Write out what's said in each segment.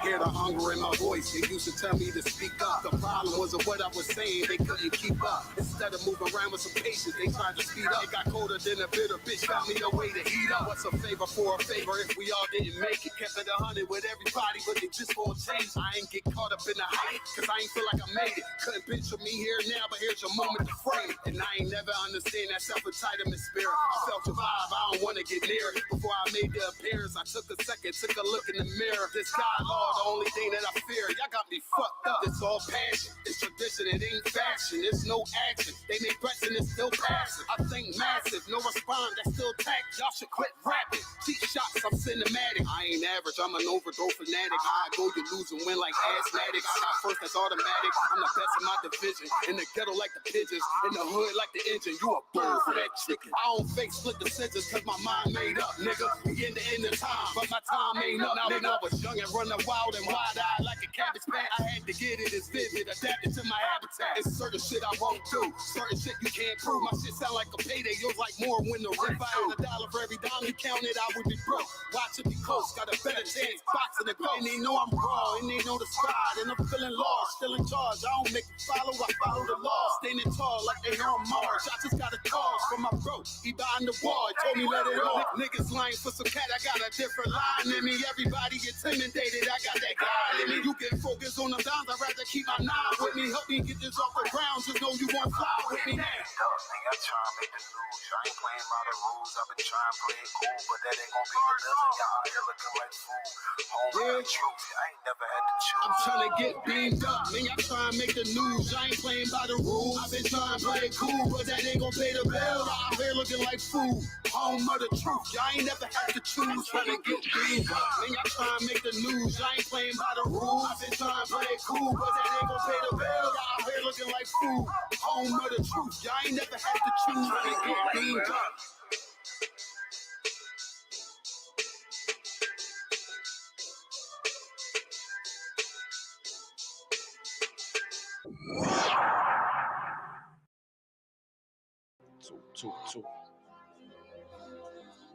Hear the hunger in my voice, they used to tell me to speak up. The problem wasn't what I was saying, they couldn't keep up. Instead of moving around with some patience, they tried to speed up. It got colder than a bitter bitch, found me a way to heat up. What's a favor for a favor if we all didn't make it? Kept it 100 with everybody, but they just won't change. I ain't get caught up in the hype, cause I ain't feel like I made it. Couldn't picture me here now, but here's your moment to frame it. And I ain't never understand that self-entitlement spirit. I felt your vibe, I don't wanna get near it. Before I made the appearance, I took a second, took a look in the mirror. This God, Lord, the only thing that I fear. Y'all got me fucked up. It's all passion. It's tradition. It ain't fashion. It's no action. They make threats and it's still passive. I think massive. No response. That's still tact. Y'all should quit rapping. Cheap shots. I'm cinematic. I ain't average. I'm an overdose fanatic. I go, you lose and win like asthmatics. I got first. That's automatic. I'm the best in my division. In the ghetto like the pigeons. In the hood like the engine. You a bird for that chicken. I don't fake split decisions cause my mind made up, nigga. We in the end of time, but my time ain't up. Now when I was young and running wild and wide-eyed like a cabbage patch, I had to get it as vivid, adapted to my habitat. It's certain shit I won't do, certain shit you can't prove. My shit sound like a payday, yours like more when the rip. If I had $1 for every dime you counted, I would be broke. Watch it be close, got a better chance, boxing the goal. And they know I'm raw, and they know the squad, and I'm feeling lost, still in charge. I don't make it follow, I follow the law. Standing tall like they here on Mars. I just got a call from my bro, he behind the wall, he told me let it off. Niggas lying for some cat, I got a different line in me. Everybody intimidated, I got that guy in me. You can focus on the dimes, I'd rather keep my nine with me. Help me get this off the ground, just know you won't fly with me now. I try to make the news, I ain't playing by the rules. I've been trying to play it cool, but that ain't gonna be the living. Y'all out here looking like fools. Home the truth, I ain't never had to choose. I'm trying to get beamed up, man, y'all trying to make the news. I ain't playing by the rules. I've been trying to play it cool, but that ain't gonna pay the bill. Y'all out here looking like fools. Home of the truth, y'all ain't never had to choose. Trying to get beamed up, man, y'all trying to make the news. I ain't playing by the rules. I've been trying to play it cool, but that ain't gonna pay the bill. Y'all out here looking like fools. Home of the truth, y'all ain't never had to choose. Trying to get beamed up.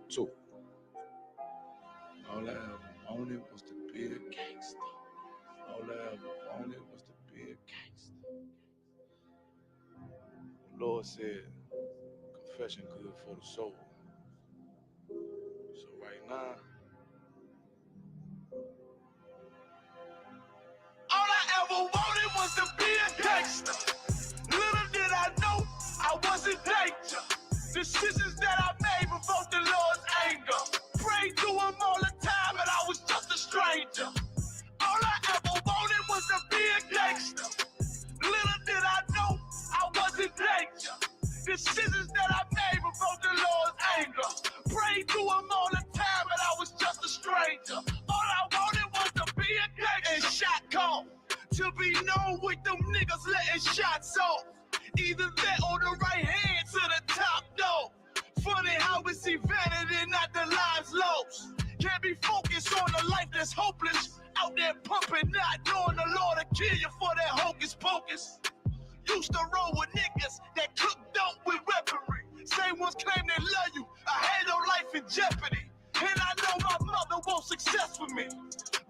Two. All I ever wanted was to be a gangster. All I ever wanted was to be a gangster. The Lord said, confession good for the soul. So right now, all I ever wanted was to be a gangster. Little did I know I was in danger. Decisions that I made provoked the Lord's anger. Prayed to him all the time and I was just a stranger. All I ever wanted was to be a gangster. Little did I know I was in danger. Decisions that I made provoked the Lord's anger. Prayed to him all the time and I was just a stranger. All I wanted was to be a gangster. And shot call to be known with them niggas letting shots off. Either that or the right hand to the top dog. Funny how we see vanity, not the lives lost. Can't be focused on a life that's hopeless. Out there pumping, not knowing the Lord will kill you for that hocus pocus. Used to roll with niggas that cook dope with weaponry. Same ones claim they love you. I had no life in jeopardy. And I know my mother wants success for me.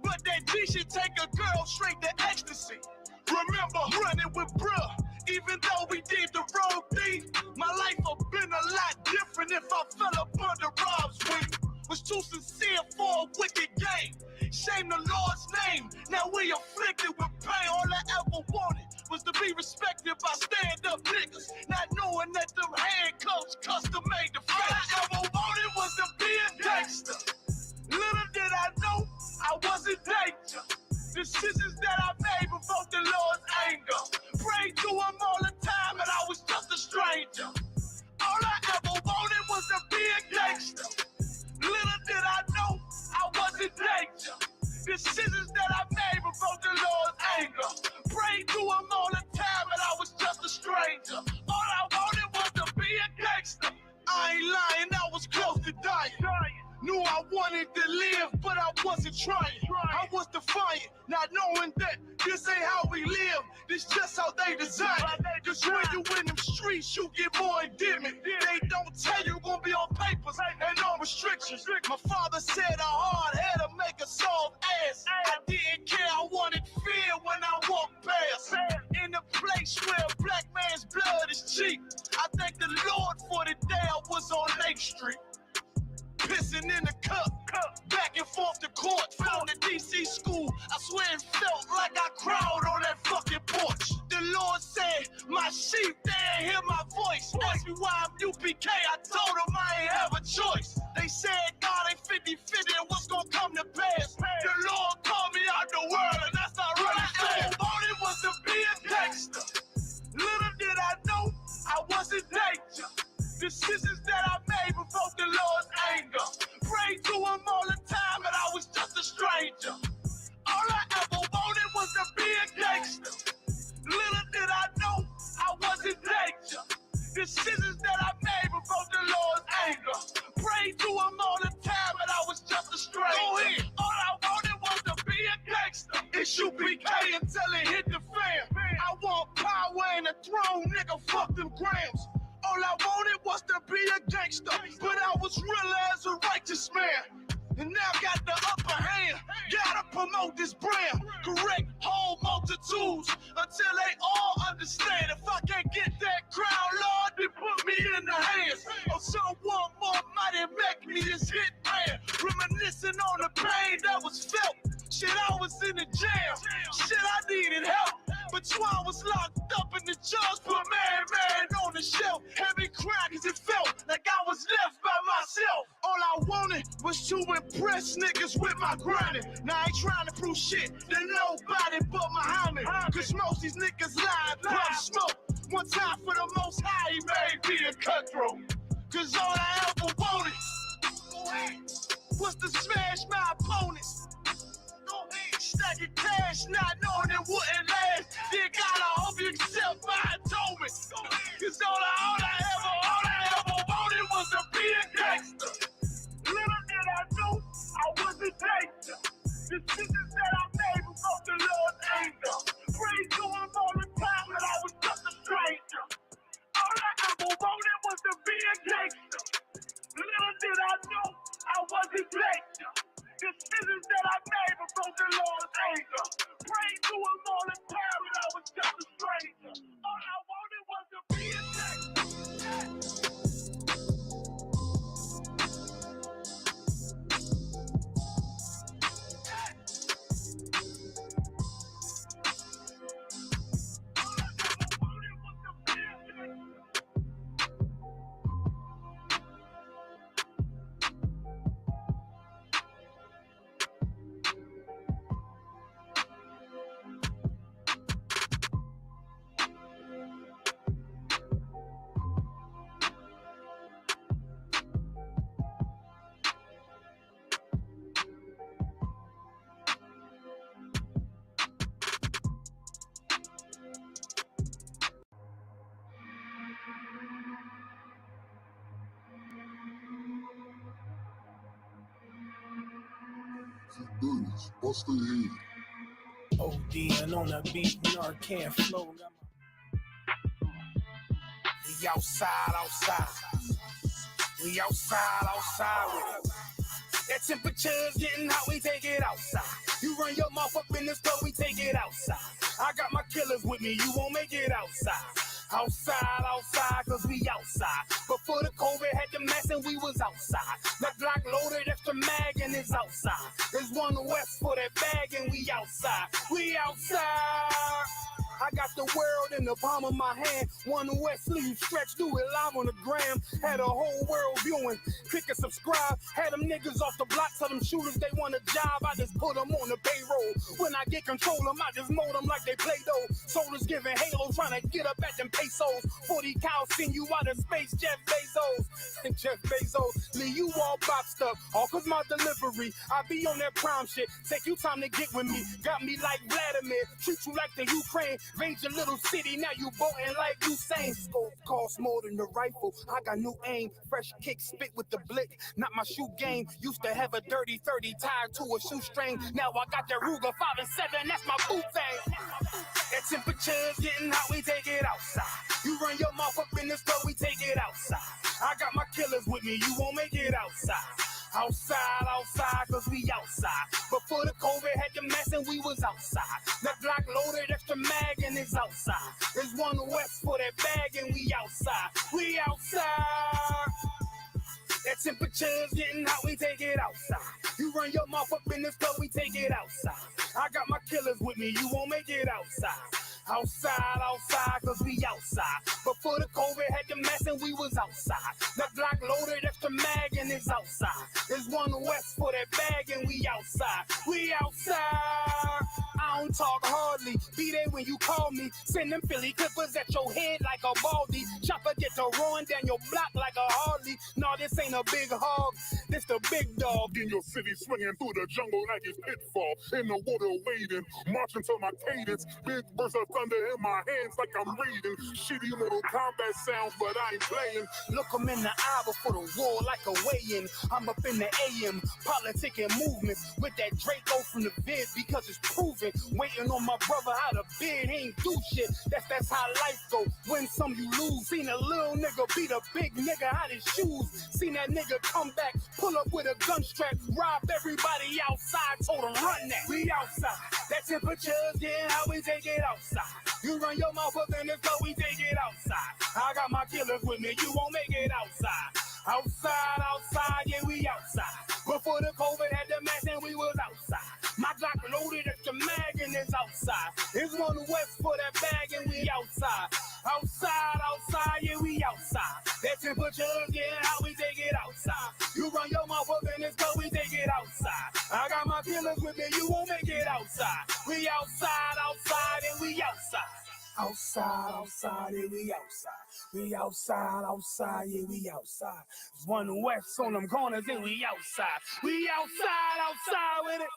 But that G should take a girl straight to ecstasy. Remember running with bruh. Even though we did the wrong thing, my life would been a lot different if I fell up under Rob's wing. Was too sincere for a wicked game. Shame the Lord's name. Now we afflicted with pain. All I ever wanted was to be respected by stand-up niggas. Not knowing that them handcuffs custom made the face. All I ever wanted was to be a gangster. Little did I know I was in danger. Decisions that I made provoked the Lord's anger. Prayed to him all the time and I was just a stranger. All I ever wanted was to be a gangster. Little did I know I was in danger. Decisions that I made provoked the Lord's anger. Prayed to him all the time and I was just a stranger. All I wanted was to be a gangster. I ain't lying, I was close to dying. Knew I wanted to live, but I wasn't trying. I was defiant, not knowing that this ain't how we live. This just how they design it. Cause when you in them streets, you get more endemic. They don't tell you gonna be on papers and no restrictions. My father said a hard head to make a soft ass. I didn't care, I wanted fear when I walked past. In the place where a black man's blood is cheap, I thank the Lord for the day I was on Lake Street. Pissing in the cup, back and forth to court, from the DC school. I swear it felt like I crawled on that fucking porch. The Lord said, my sheep, they ain't hear my voice. Asked me why I'm UPK, I told them I ain't have a choice. They said God ain't 50-50 and what's gonna come to pass. The Lord called me out the world and that's not really fast. All I wanted was to be a gangster. Little did I know I wasn't danger. Decisions that I made provoked the Lord's anger. Prayed to him all the time, and I was just a stranger. All I ever wanted was to be a gangster. Little did I know I wasn't danger. Decisions that I made provoked the Lord's anger. Prayed to him all the time, and I was just a stranger. Go ahead. All I wanted was to be a gangster. It's UPK until it hit the fan. I want power and a throne, nigga, fuck them grams. All I wanted was to be a gangster, but I was real as a righteous man. And now got the upper hand, gotta promote this brand. Correct whole multitudes until they all understand. If I can't get that crown, Lord, then put me in the hands of someone more mighty, make me this hit man. Reminiscing on the pain that was felt. Shit, I was in the jail. Shit, I needed help. But Twan was locked up and the judge put man on the shelf. Heavy crying cause it felt like I was left by myself. All I wanted was to impress niggas with my grinding. Now I ain't trying to prove shit to nobody but Muhammad. Cause most these niggas lie, pop smoke. One time for the most high, he made me a cutthroat. Cause all I ever wanted was to smash my opponents. Stacking cash, not knowing it wouldn't last. Dear God, I hope you accept my atonement. Cause all I ever wanted was to be a gangster. Little did I know I was a gangster. Decisions that I made before the Lord's anger. Prayed to him all the time and I was just a stranger. All I ever wanted was to be a gangster. Little did I know I was a gangster. Decisions that I made before the Lord's anger. Prayed to him all the time and I was just a stranger. All I wanted was to be a gangster. Bullies, bust their head. ODing on the beat, Narcan flow. We outside. We outside with it. That temperature's getting hot, we take it outside. You run your mouth up in the store, we take it outside. I got my killers with me, you won't make it outside. Outside, cause we outside. Before the COVID had the mess and we was outside. The Glock loaded, extra mag and it's outside. There's one west for that bag and we outside. We outside. I got the world in the palm of my hand. One West sleeve stretch, do it live on the gram. Had a whole world viewing. Click and subscribe. Had them niggas off the block. Tell them shooters they want a job. I just put them on the payroll. When I get control them, I just mold them like they Play-Doh. Soldiers giving Halo, trying to get up at them pesos. 40 cows send you out of space, Jeff Bezos. And Jeff Bezos, leave you all boxed up. All cause my delivery. I be on that prime shit. Take you time to get with me. Got me like Vladimir. Treat you like the Ukraine. Raise your little city, now you voting like you saying. Scope costs more than the rifle. I got new aim, fresh kick, spit with the blick. Not my shoe game. Used to have a dirty 30 tied to a shoestring. Now I got that Ruger 5 and 7. That's my boot thing. That temperature's getting hot, we take it outside. You run your mouth up in the store, we take it outside. I got my killers with me, you won't make it outside. Outside, cause we outside. Before the COVID had the mess and we was outside. That Glock loaded, extra mag and it's outside. There's one west for that bag and we outside. We outside. That temperature's getting hot, we take it outside. You run your mouth up in the store, we take it outside. I got my killers with me, you won't make it outside. Outside, cause we outside. Before the COVID had the mess and we was outside. That Glock loaded, extra mag and it's outside. There's one west for that bag and we outside. We outside. I don't talk hardly. Be there when you call me. Send them Philly clippers at your head like a baldy. Chopper get to run down your block like a Harley. No, this ain't a big hog. This the big dog. In your city, swinging through the jungle like it's pitfall. In the water wading, marching to my cadence. Big bursts of thunder in my hands like I'm reading. Shitty little combat sounds, but I ain't playing. Look 'em in the eye before the war like a weigh-in. I'm up in the AM, politicking movements with that Draco from the vid because it's proven. Waiting on my brother out of bed, he ain't do shit. That's how life go. Win some, you lose. Seen a little nigga beat a big nigga out his shoes. Seen that nigga come back, pull up with a gun strap, rob everybody outside, told him run that. We outside. That temperature's getting hot, we take it outside. You run your mouth up in the store, we take it outside. I got my killers with me, you won't make it outside. Outside, yeah, we outside. Before the COVID had the mess and we was outside. My Glock loaded extra mag and it's outside. It's one west for that bag and we outside. Outside, yeah, we outside. That temperature's getting hot, we take it outside. You run your mouth up in the store, we take it outside. I got my killers with me, you won't make it outside. We outside, and we outside. Outside, yeah, we outside. We outside, yeah, we outside. There's one west on them corners and we outside. We outside with it.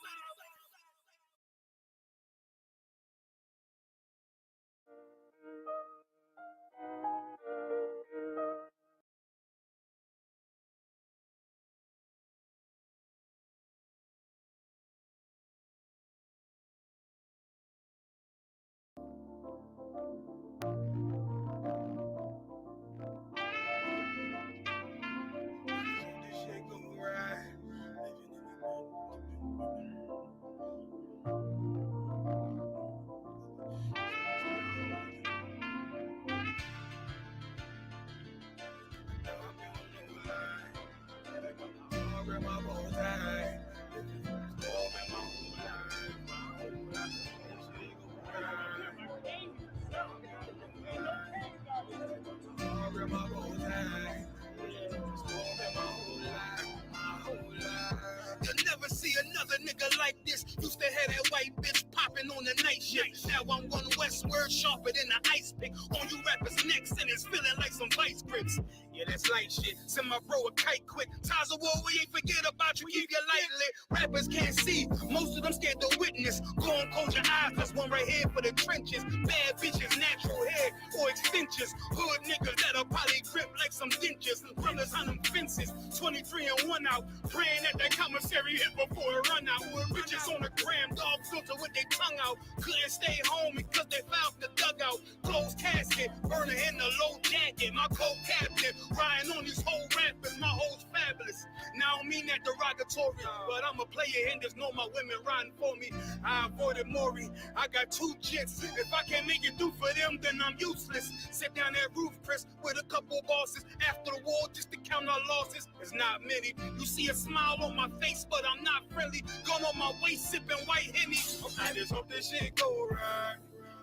You'll never see another nigga like this. Used to have that white bitch popping on the night shift. Now I'm one westward, sharper than the ice pick. On you rappers' necks and it's feeling like some vice grips. Yeah, that's light shit. Send my bro a kite quick. Taza War, we ain't forget about you. Keep your light lit. Rappers can't see. Most of them scared to witness. Go and close your eyes. There's one right here for the trenches. Bad bitches, natural hair or extensions. Hood niggas that'll probably grip like some dentures. Brothers on them fences. 23 and 1 out. Praying that that commissary hit before it run out. Bitches on the gram, dog filter with their tongue out. Couldn't stay home because they found the dugout. Closed casket, burner in the low jacket. My co-captain, riding on these whole rappers. My hoes fabulous. Now I don't mean that derogatory, but I'm a player and there's no my women riding for me. I avoided Maury. I got 2 jets. If I can't make it through for them, then I'm useless. Sit down that roof, Chris, with a couple bosses. After the war, just to count our losses. It's not many. You see a smile on my face, but I'm not friendly. Gun on my waist, sipping white Henny. I just hope this shit go right.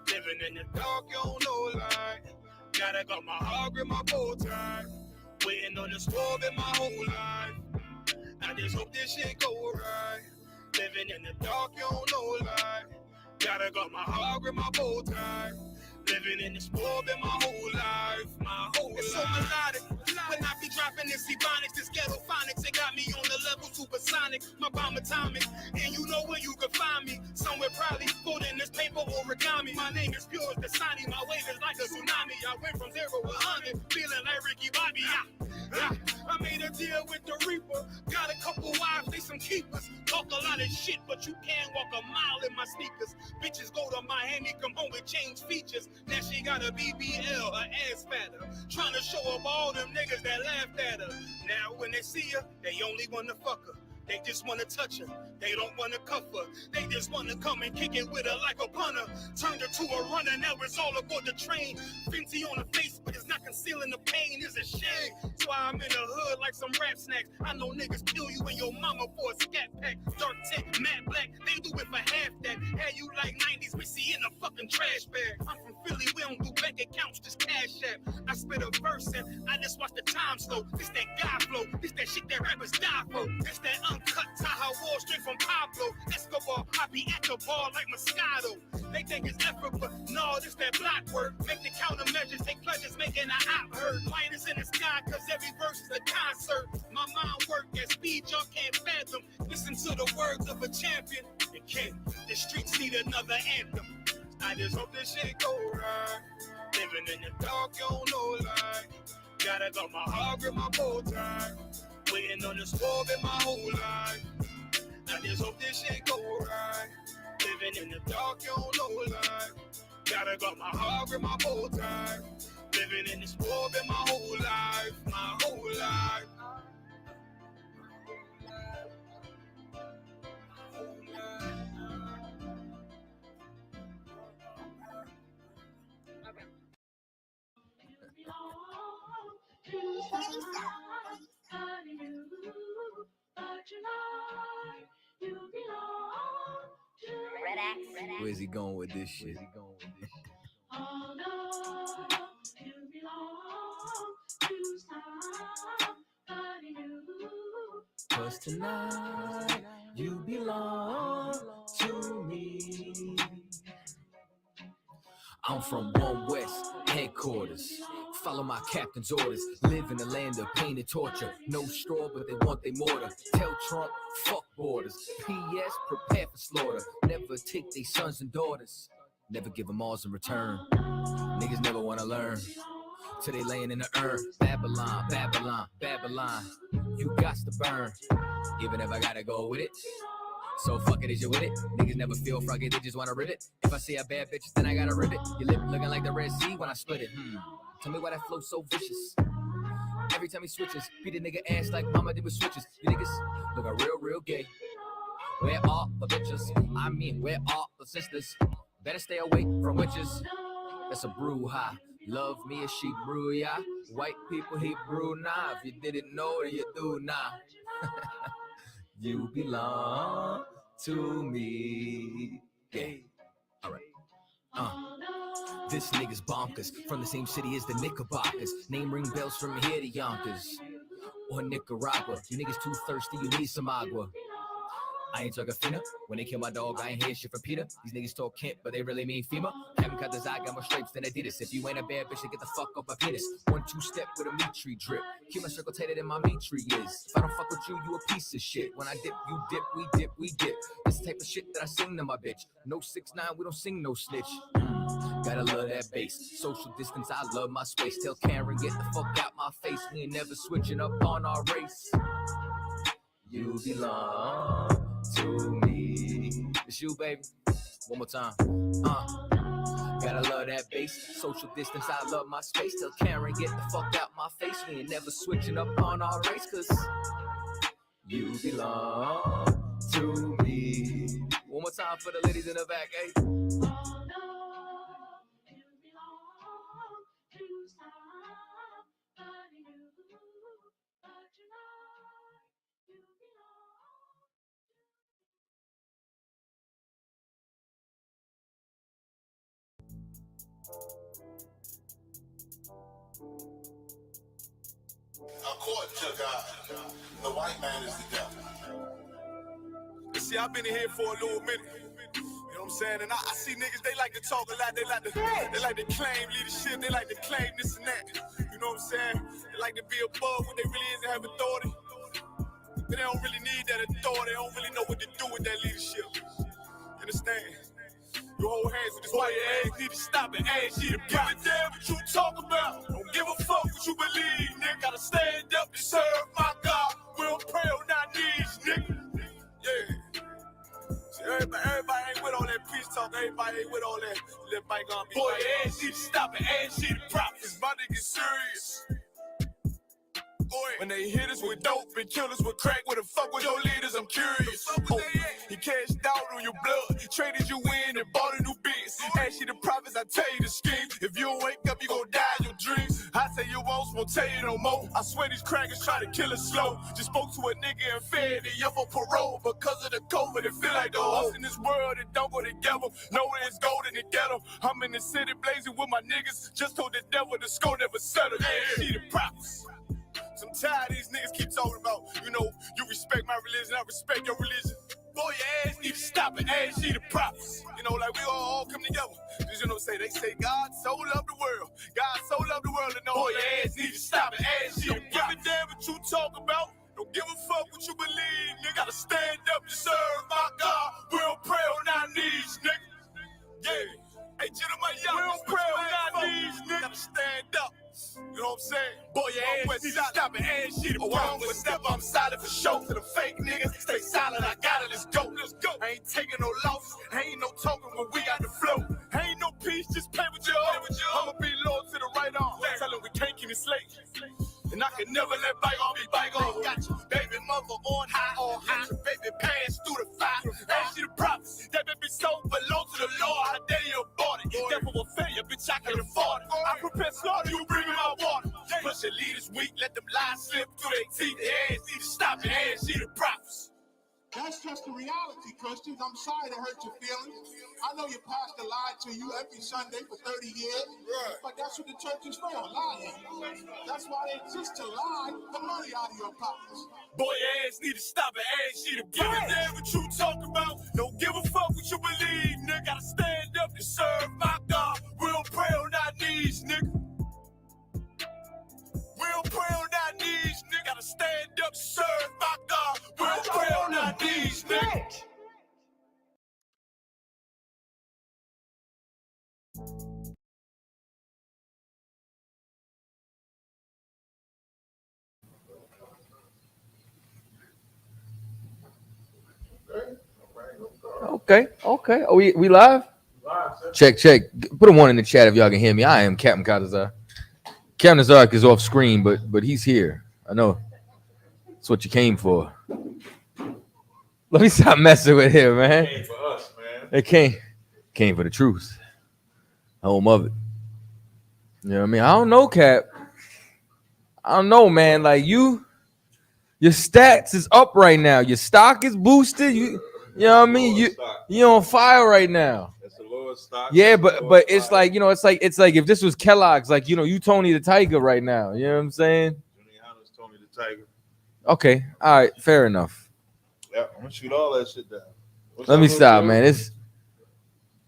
Living in the dark, you don't know light. Gotta got my heart with my bow tie. Waiting on the storm in my whole life. I just hope this shit go right. Living in the dark, you don't know light. Gotta got my heart with my bow tie. Living in the storm in my whole life. My whole life. It's so melodic. When I be driving rapping this ebonics, this ghetto phonics. It got me on the level supersonic. My bomb atomic, and you know where you can find me. Somewhere probably folding this paper origami. My name is pure as the Sani. My wave is like a tsunami. I went from 0 to 100, feeling like Ricky Bobby. I made a deal with the Reaper. Got a couple wives, they some keepers. Talk a lot of shit, but you can't walk a mile in my sneakers. Bitches go to Miami, come home with change features. Now she got a BBL, her ass fatter. Trying to show up all them niggas that laughed at her. Now when they see her, they only wanna fuck her. They just wanna touch her. They don't wanna cuff her. They just wanna come and kick it with her like a punter. Turned her to a runner, now it's all aboard the train. Fenty on her face, but it's not concealing the pain. It's a shame. That's why I'm in the hood like some rap snacks. I know niggas kill you and your mama for a scat pack. Dark tint, matte black, they do it for half that. Had you like 90s, Missy in a fucking trash bag. I'm from Philly, we don't do bank accounts, just cash app. I spit a verse and I just watch the time slow. This that guy flow, this that shit that rappers die for. This that uncut Tahoe Wall straight from Pablo Escobar. I be at the bar like Moscato. They think it's effort, but no, this that block work. Make the countermeasures, take pleasures, making an op hurt. Minus in the sky, cause every verse is a concert. My mind work at speed y'all can't fathom. Listen to the words of a champion. You can't, the streets need another anthem. I just hope this shit go right. Living in the dark, you don't know like. Gotta got my heart with my bow tie. Waiting on this war in my whole life. I just hope this shit go right. Living in the dark, you don't know like. Gotta got my heart with my bow tie. Living in this war in my whole life. My whole life. Where's he going with this shit? Oh no, you belong to somebody new. 'Cause tonight you belong to me. I'm from One West headquarters. Follow my captain's orders. Live in the land of pain and torture. No straw, but they want their mortar. Tell Trump, fuck borders. P.S. Prepare for slaughter. Never take their sons and daughters. Never give them alls in return. Niggas never wanna learn. Till they laying in the urn. Babylon, Babylon, Babylon. You got to burn. Even if I gotta go with it. So fuck it, is you with it? Niggas never feel froggy, they just wanna rip it. If I see a bad bitch, then I gotta rip it. Your lip looking like the Red Sea when I split it. Tell me why that flow's so vicious. Every time he switches, beat a nigga ass like mama did with switches. You niggas looking real, real gay. Where are the bitches? I mean, where are the sisters? Better stay away from witches. That's a brouhaha. Love me as she brew, yeah. White people, he brew now. If you didn't know, you do now. You belong to me. Yeah. Alright. This nigga's bonkers. From the same city as the Knickerbockers. Name ring bells from here to Yonkers. Or Nicaragua. You niggas too thirsty, you need some agua. I ain't talking Fina. When they kill my dog, I ain't hear shit from Peter. These niggas talk Kent, but they really mean FEMA. Haven't cut the I got more stripes than Adidas. If you ain't a bad bitch, then get the fuck up my penis. 1-2 step with a meat tree drip. Keep my circle tighter than my meat tree is. If I don't fuck with you, you a piece of shit. When I dip, you dip, we dip, we dip. This the type of shit that I sing to my bitch. No 6ix9ine, we don't sing no snitch. Gotta love that bass. Social distance, I love my space. Tell Karen, get the fuck out my face. We ain't never switching up on our race. You belong to me. It's you, baby. One more time. Gotta love that bass. Social distance, I love my space. Tell Karen, get the fuck out my face. We ain't never switching up on our race, 'cause you belong to me. One more time for the ladies in the back, hey. Oh no, you belong to somebody new. But tonight, you belong. According to God, the white man is the devil. See, I've been in here for a little minute. You know I'm saying? And I see niggas, they like to talk a lot, they like to claim leadership, they like to claim this and that. You know what I'm saying? They like to be above what they really is and have authority. But they don't really need that authority, they don't really know what to do with that leadership. You understand? You hold hands with this boy, your ass need to stop and ask you to give a damn what you talk about. Don't give a fuck what you believe, nigga. Gotta stand up to serve my God. We don't pray on our knees, nigga. Yeah. See, everybody ain't with all that peace talk. Everybody ain't with all that. Let bygone be. Boy, your ass need to stop and ask you to drop. It's about to get serious. When they hit us with dope and kill us with crack, where the fuck with your leaders? I'm curious. He cashed out on your blood, traded you in and bought a new biz. Ask you the prophets, I tell you the scheme. If you don't wake up, you gon' die in your dreams. I say you won't tell you no more. I swear these crackers try to kill us slow. Just spoke to a nigga and fed the year for parole. Because of the COVID, it feel like the host in this world that don't go together. Know it's golden to get them. I'm in the city blazing with my niggas. Just told the devil the score never settle. Yeah, see the prophets. I'm tired of these niggas keep talking about, you know, you respect my religion, I respect your religion. Boy, your ass need to stop and ask you the prophets. You know, like we all come together. Cause you know, they say God so loved the world. God so loved the world, and know boy, your ass need to stop and ask you the prophets. Don't give a damn what you talk about. Don't give a fuck what you believe, nigga. Gotta stand up to serve my God. We don't pray on our knees, nigga. Yeah. Hey, gentlemen, y'all, we don't pray on our knees, nigga. Gotta stand up. You know what I'm saying? Boy, your ass need to stop and ask shit. Oh, I don't step, I'm silent for show. To the fake niggas, stay silent, I got it, let's go. Let's go. I ain't taking no loss, ain't no talking when we got the flow. Ain't no peace, just play with your own. I'ma be loyal to the right arm. Tell them we can't keep it slave. And I can never let bygone be bygone. Got your baby mother on high, got your baby pants through the fire. Ask you the prophets, that baby soul belong to the Lord. How dare you abort it? Devil will failure, bitch, I can afford it. I prepare slaughter, you bring me my water. Push your leaders weak, let them lies slip through their teeth. Their ass need to stop and ask you the prophets. That's just the reality, Christians. I'm sorry to hurt your feelings. I know your pastor lied to you every Sunday for 30 years, but that's what the church is for, lying. That's why they exist, to lie the money out of your pockets. Boy, your ass need to stop and ask you to give a damn what you talk about. Don't give a fuck what you believe, nigga. Gotta stand up to serve my God. We don't pray on our knees, nigga. We don't pray on our knees, nigga. Gotta stand up to serve my God. We don't pray on our knees, nigga. Okay. Oh, we live? Check. Put a one in the chat if y'all can hear me. I am Captain Chaataza. Captain Tazaryak is off screen, but he's here. I know. That's what you came for. Let me stop messing with him, man. It came for us, man. It came for the truth. Home of it. You know what I mean? I don't know, Cap. I don't know, man. Like your stats is up right now. Your stock is boosted. You know what I mean? You on fire right now. That's the lowest stock. Yeah, but it's like, you know, it's like if this was Kellogg's, like, you know, you Tony the Tiger right now. You know what I'm saying? Juliana's Tony the Tiger. Okay, all right, fair enough. Yeah, I'm gonna shoot all that shit down. Let me stop, man. It's,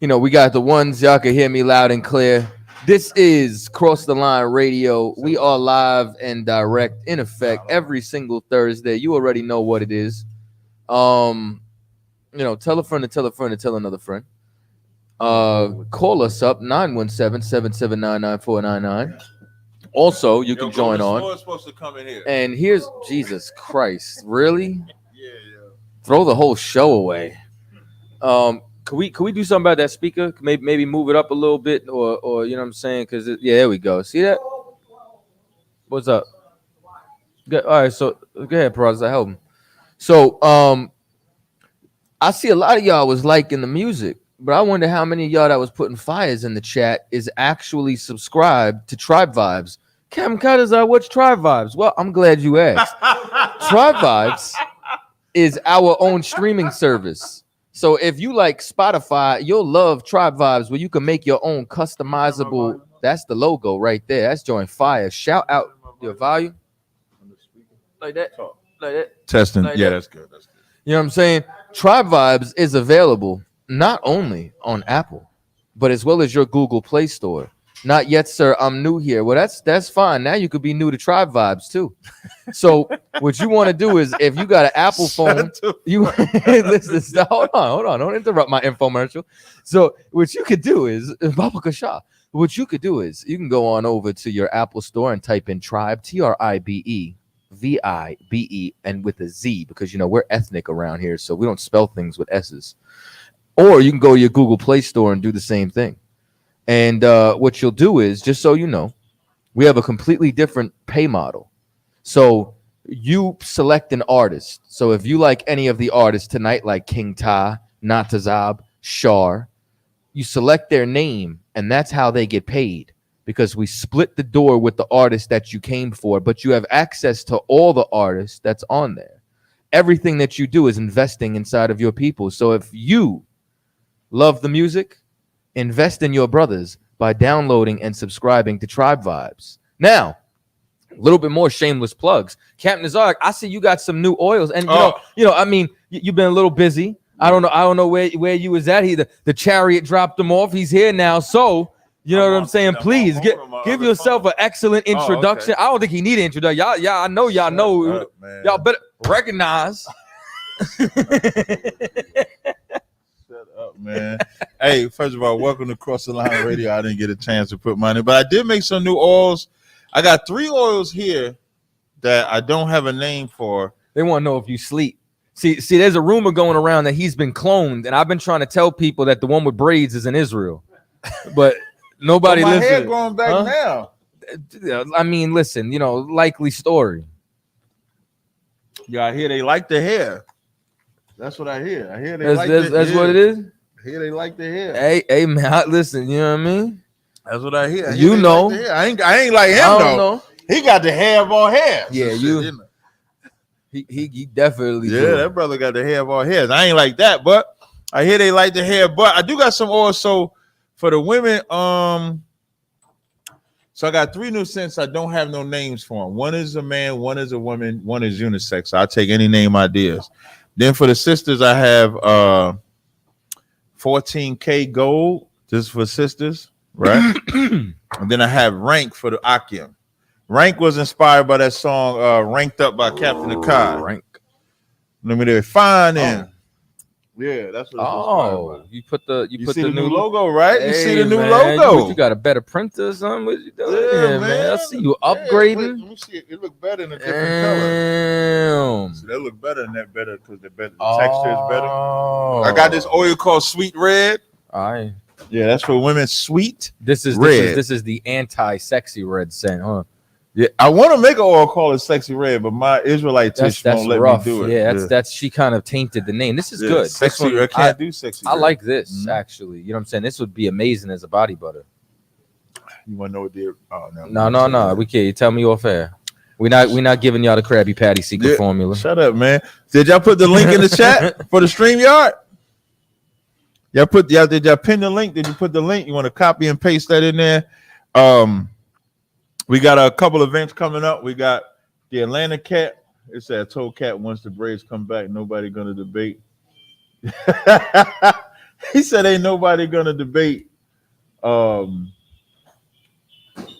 you know, we got the ones, y'all can hear me loud and clear. This is Cross the Line Radio. We are live and direct, in effect, every single Thursday. You already know what it is. You know, tell a friend to tell a friend to tell another friend. Call us up 917-779-9499. Also, you can join on. Supposed to come in here. And here's Jesus Christ, really? Yeah. Throw the whole show away. Could we do something about that speaker? Maybe move it up a little bit, or you know what I'm saying? Because yeah, there we go. See that? What's up? Good. All right, so go ahead, Chaataza, help him. So I see a lot of y'all was liking the music, but I wonder how many of y'all that was putting fires in the chat is actually subscribed to Tribe Vibes. Cam Chaataza, what's Tribe Vibes? Well, I'm glad you asked. Tribe Vibes is our own streaming service. So if you like Spotify, you'll love Tribe Vibes, where you can make your own customizable. That's the logo right there. That's Join Fire. Shout out your volume. Like that. Like that. Testing. Like yeah, that. that's good. That's good. You know what I'm saying? Tribe Vibes is available not only on Apple, but as well as your Google Play Store. Not yet, sir. I'm new here. Well, that's fine. Now you could be new to Tribe Vibes too. So what you want to do is, if you got an Apple phone, you listen. Hold on. Don't interrupt my infomercial. So what you could do is, Baba Kasha. What you could do is, you can go on over to your Apple Store and type in Tribe, TRIBE, VIBE, and with a Z, because we're ethnic around here, so we don't spell things with S's. Or you can go to your Google Play Store and do the same thing. And what you'll do is, just so you know, we have a completely different pay model. So you select an artist. So if you like any of the artists tonight, like King Ta, Natazab, Shar, you select their name, and that's how they get paid, because we split the door with the artist that you came for, but you have access to all the artists that's on there. Everything that you do is investing inside of your people. So if you love the music, invest in your brothers by downloading and subscribing to Tribe Vibes. Now, a little bit more shameless plugs. Captain Tazaryak, I see you got some new oils, and I mean, you've been a little busy. I don't know where you was at. The chariot dropped him off. He's here now, so you know what I'm saying. Please give yourself an excellent introduction. I don't think he need an introduction. Y'all, I know y'all know. Y'all better recognize. Up, man. Hey, first of all, welcome to Cross the Line Radio. I didn't get a chance to put money, but I did make some new oils. I got 3 oils here that I don't have a name for. They want to know if you sleep. See, there's a rumor going around that he's been cloned, and I've been trying to tell people that the one with braids is in Israel, but nobody my listens. Hair growing back now. I mean, listen, likely story. Yeah, I hear they like the hair. That's what I hear. I hear they that's what it is. I hear they like the hair. Hey, man, listen. You know what I mean? That's what I hear. Like I ain't like him though. Know. He got the hair of all hair. Yeah, He definitely. Yeah, that brother got the hair of all hairs. I ain't like that, but I hear they like the hair. But I do got some oil. So for the women, so I got 3 new scents. I don't have no names for them. One is a man, one is a woman, one is unisex. So I'll take any name ideas. Then for the sisters, I have 14K gold, just for sisters, right? And then I have Rank for the Akim. Rank was inspired by that song Ranked Up by Captain Akkad. Rank. Let me define in. Yeah, that's what it's you put the new logo, right? Hey, you see the new man, logo. You got a better printer or something? What you doing? Yeah, man. I see you upgrading. Let me see it. It look better in a different color. So they look better in that because the texture is better. I got this oil called Sweet Red. All right. Yeah, that's for women. Sweet. This is the anti-sexy red scent, huh? Yeah, I want to make an oil called it Sexy Red, but my Israelite tish won't let me do it. Yeah, that's she kind of tainted the name. This is good. Sexy Red. I can't do Sexy Red. I like this actually. You know what I'm saying? This would be amazing as a body butter. You want to know what they? Oh no. We can't. You tell me off air. We're not giving y'all the Krabby Patty secret formula. Shut up, man. Did y'all put the link in the chat for the StreamYard? Did y'all pin the link? Did you put the link? You want to copy and paste that in there? We got a couple events coming up. We got the Atlanta Cat. It said, I told Cat once the braids come back, nobody gonna debate. He said ain't nobody gonna debate. Yeah,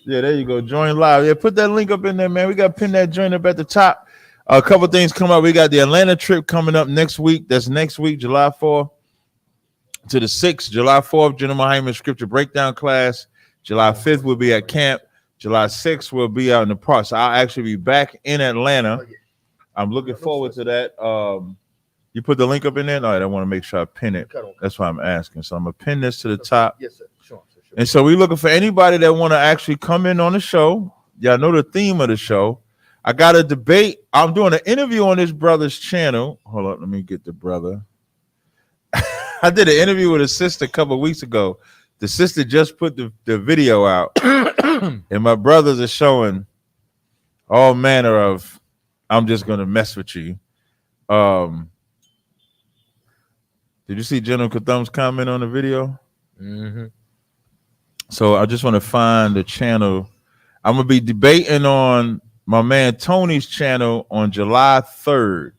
there you go. Join live. Yeah, put that link up in there, man. We got to pin that joint up at the top. A couple things come up. We got the Atlanta trip coming up next week. That's next week, July 4th to the 6th. July 4th, General Hyman Scripture Breakdown class. July 5th, we'll be at camp. July 6th, we'll be out in the park. So I'll actually be back in Atlanta. I'm looking forward to that. You put the link up in there? No, I want to make sure I pin it. That's why I'm asking. So I'm going to pin this to the top. Yes, sir. Sure. And so we're looking for anybody that want to actually come in on the show. Y'all know the theme of the show. I got a debate. I'm doing an interview on this brother's channel. Hold on, let me get the brother. I did an interview with a sister a couple of weeks ago. The sister just put the video out. And my brothers are showing all manner of, I'm just going to mess with you. Did you see General Katham's comment on the video? Mm-hmm. So I just want to find the channel. I'm going to be debating on my man Tony's channel on July 3rd.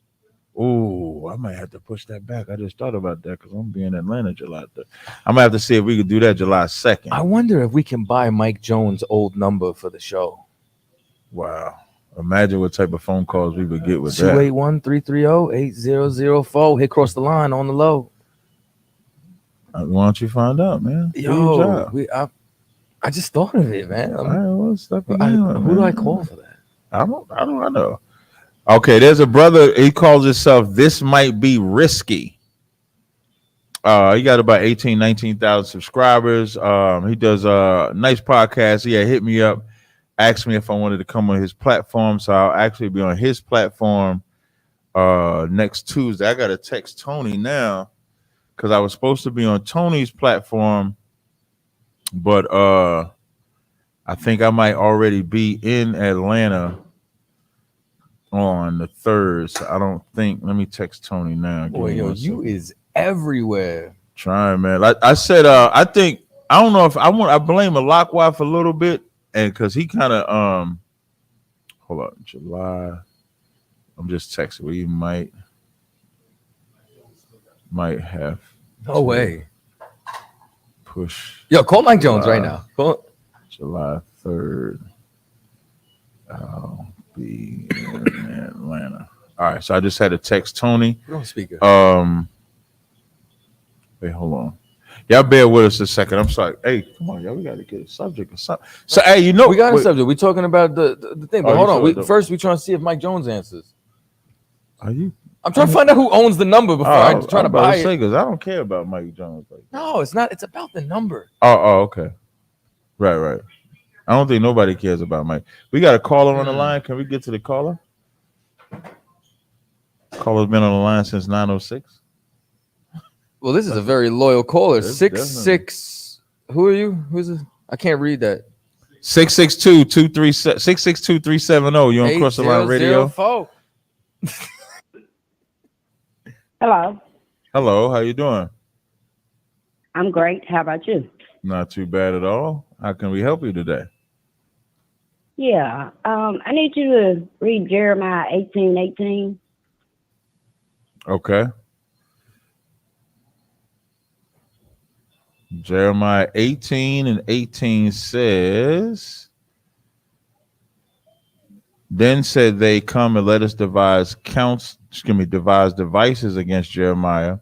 Ooh, I might have to push that back. I just thought about that because I'm being in Atlanta July 3rd. I might have to see if we could do that July 2nd. I wonder if we can buy Mike Jones' old number for the show. Wow. Imagine what type of phone calls we would get with that. 281-330-8004. Hit across the line on the low. Why don't you find out, man? Yo, I just thought of it, man. All right, well, Who do I call for that? I don't know. Okay, there's a brother. He calls himself This Might Be Risky. He got about 19,000 subscribers. He does a nice podcast. He had hit me up, asked me if I wanted to come on his platform. So I'll actually be on his platform next Tuesday. I got to text Tony now because I was supposed to be on Tony's platform, but I think I might already be in Atlanta on the 3rd. So I don't think. Let me text Tony now. Boy, yo, you is everywhere. Trying, man. Like I said, I think I don't know if I blame a lock wife a little bit, and because he kind of hold on, July. I'm just texting. We might have. No way. Push. Yo, call Mike Jones right now. Call July 3rd. I'll be in Atlanta. All right, so I just had to text Tony. Put on speaker. Wait, hold on. Y'all bear with us a second. I'm sorry. Hey, come on, y'all. We got to get a subject or something. So, hey, you know, we got a subject. We're talking about the thing. But hold on. First, we're trying to see if Mike Jones answers. Are you? I'm trying to find out who owns the number before I'm trying to buy it. Because I don't care about Mike Jones. No, it's not. It's about the number. Oh, okay. Right. I don't think nobody cares about Mike. We got a caller on the line. Can we get to the caller? Caller's been on the line since 9:06. Well, this is a very loyal caller. 66. Who are you? Who's it? I can't read that. 662-370. You on Cross the Line Radio? Hello. Hello. How you doing? I'm great. How about you? Not too bad at all. How can we help you today? Yeah. I need you to read Jeremiah 18:18. Okay. Jeremiah 18:18 says, then said they, come and let us devise devices against Jeremiah,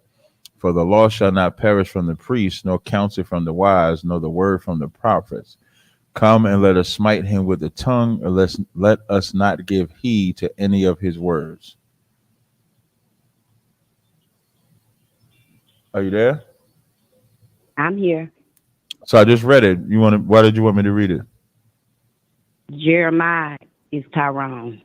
for the law shall not perish from the priests, nor counsel from the wise, nor the word from the prophets. Come and let us smite him with the tongue, and let us not give heed to any of his words. Are you there? I'm here. So I just read it. Why did you want me to read it? Jeremiah is Tyrone.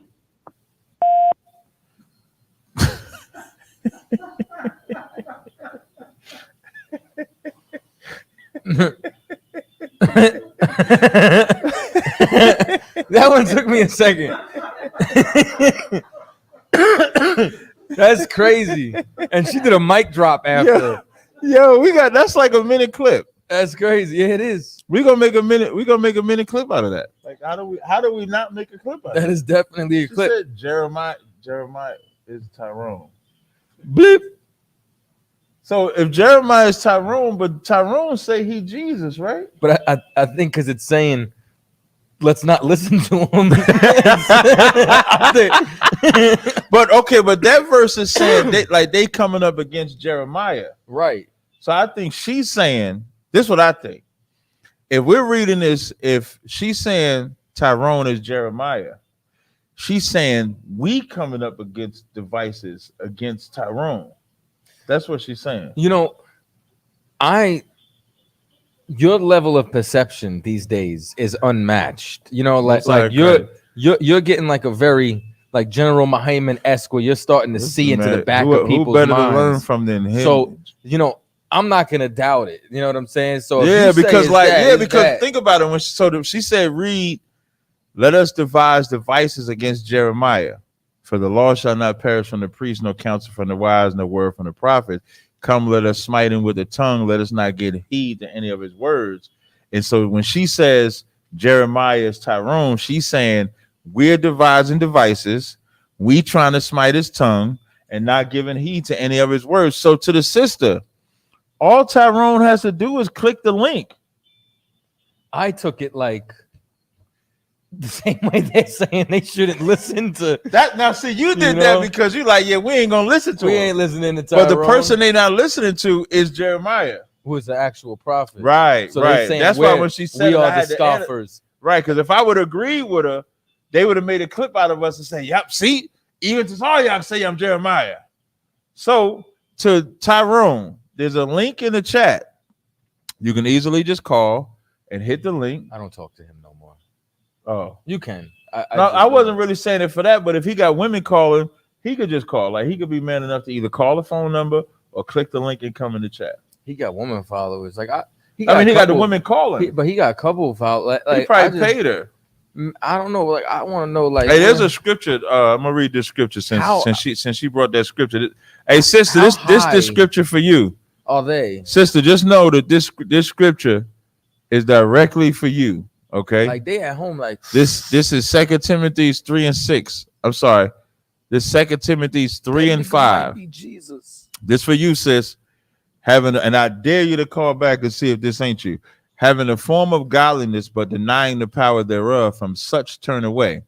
That one took me a second. That's crazy. And she did a mic drop after. Yo, that's like a minute clip. That's crazy. Yeah, it is. We're gonna make a minute clip out of that. Like, how do we not make a clip out of that? That is definitely a clip. Said Jeremiah is Tyrone. Bleep. So if Jeremiah is Tyrone, but Tyrone say he Jesus, right? But I think because it's saying, let's not listen to him. but that verse is saying they coming up against Jeremiah. Right. So I think she's saying, this is what I think. If we're reading this, if she's saying Tyrone is Jeremiah, she's saying we coming up against devices against Tyrone. That's what she's saying. You know, your level of perception these days is unmatched. You know, like you're getting like a very like General Muhammad-esque where you're starting to see into the back of people's minds. Who better to learn from than him? So, you know, I'm not gonna doubt it. You know what I'm saying? So because think about it. When she said, "Read, let us devise devices against Jeremiah, for the law shall not perish from the priest, no counsel from the wise, no word from the prophet. Come, let us smite him with the tongue. Let us not give heed to any of his words." And so when she says Jeremiah is Tyrone, she's saying we're devising devices. We trying to smite his tongue. and not giving heed to any of his words. So to the sister, all Tyrone has to do is click the link. I took it like the same way they're saying they shouldn't listen to that. Now, see, you did that because you like, yeah, we ain't gonna listen to. We him. ain't listening to Tyrone. But the person they not listening to is Jeremiah, who is the actual prophet. Right, so right. That's why when she said we are the scoffers, right? Because if I would agree with her, they would have made a clip out of us and say, "Yep, see, even Tazaryak say I'm Jeremiah." So to Tyrone, there's a link in the chat. You can easily just call and hit the link. I don't talk to him no more. Oh, you can. I wasn't really saying it for that, but if he got women calling, he could just call. Like he could be man enough to either call the phone number or click the link and come in the chat. He got woman followers. Like he got the women calling, but he got a couple of followers. Like he probably paid her. I don't know. Like I want to know. Like, hey, there's a scripture. I'm gonna read this scripture since she brought that scripture. Hey, sister, this scripture for you. Are they, sister? Just know that this scripture is directly for you. Okay, like they at home. Like this is 2 Timothy 3:6. I'm sorry, this 2 Timothy 3:5. Jesus, this for you, sis. And I dare you to call back and see if this ain't you. Having a form of godliness, but denying the power thereof, from such turn away.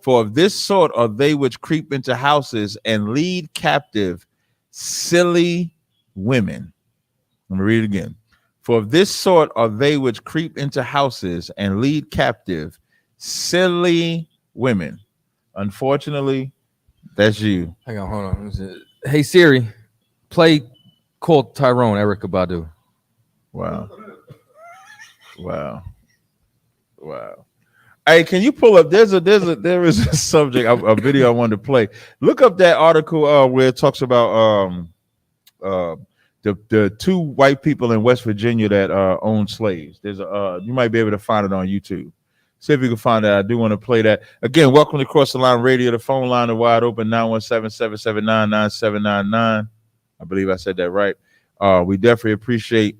For of this sort are they which creep into houses and lead captive silly women. Let me read it again. For of this sort are they which creep into houses and lead captive silly women. Unfortunately, that's you. Hang on, hold on. Hey Siri, play Call Tyrone, Erykah Badu. Wow. Hey, can you pull up? There is a subject, a video I wanted to play. Look up that article where it talks about the two white people in West Virginia that own slaves. There's you might be able to find it on YouTube. See if you can find that. I do want to play that. Again, welcome to Cross the Line Radio. The phone line is wide open, 917-779-9799. I believe I said that right. We definitely appreciate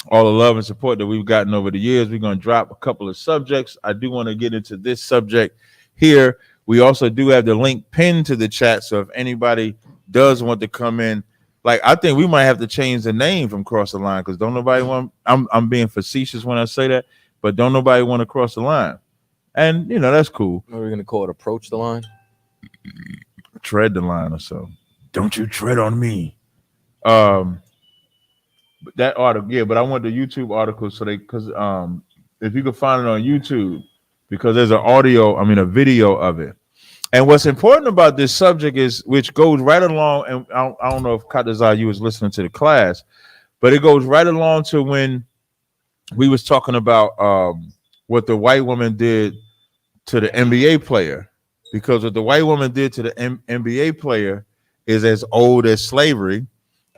all the love and support that we've gotten over the years. We're going to drop a couple of subjects. I do want to get into this subject here. We also do have the link pinned to the chat. So if anybody does want to come in, like I think we might have to change the name from Cross the Line because don't nobody want, I'm being facetious when I say that, but don't nobody want to cross the line. And, you know, that's cool. What are we going to call it? Approach the line? Tread the line or so. Don't you tread on me. That article, yeah, but I want the YouTube article so because if you can find it on YouTube, because there's a video of it. And what's important about this subject is, which goes right along, and I don't know if Chaataza, you was listening to the class, but it goes right along to when we was talking about what the white woman did to the NBA player, because what the white woman did to the NBA player is as old as slavery.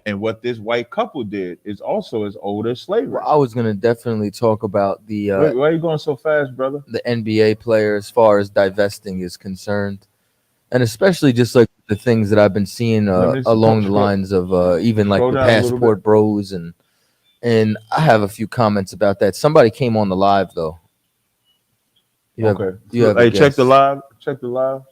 And what this white couple did is also as old as slavery. Well, I was going to definitely talk about the why are you going so fast, brother? The NBA player as far as divesting is concerned, and especially just like the things that I've been seeing along the lines of even like the passport bros, and I have a few comments about that. Somebody came on the live though. Okay. Hey, check the live. Check the live.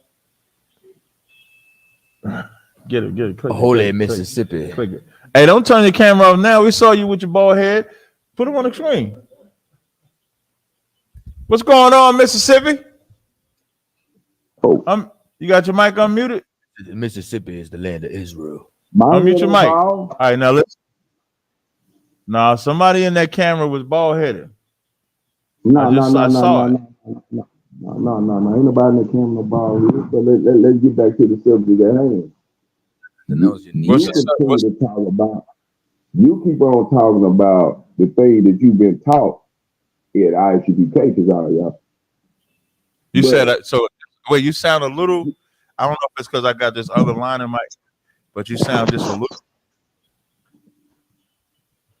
Get it. Click Holy it, Mississippi. Click it. Hey, don't turn your camera off now. We saw you with your bald head. Put him on the screen. What's going on, Mississippi? Oh, you got your mic unmuted? Mississippi is the land of Israel. Unmute your mic. All right, now listen. Now, somebody in that camera was bald headed. No. Ain't nobody in the camera bald headed. So let's get back to the subject at hand. You keep on talking about the thing that you've been taught at ISUPK, Tazaryacha. You said that, so wait, you sound a little, I don't know if it's because I got this other line in my, but you sound just a little.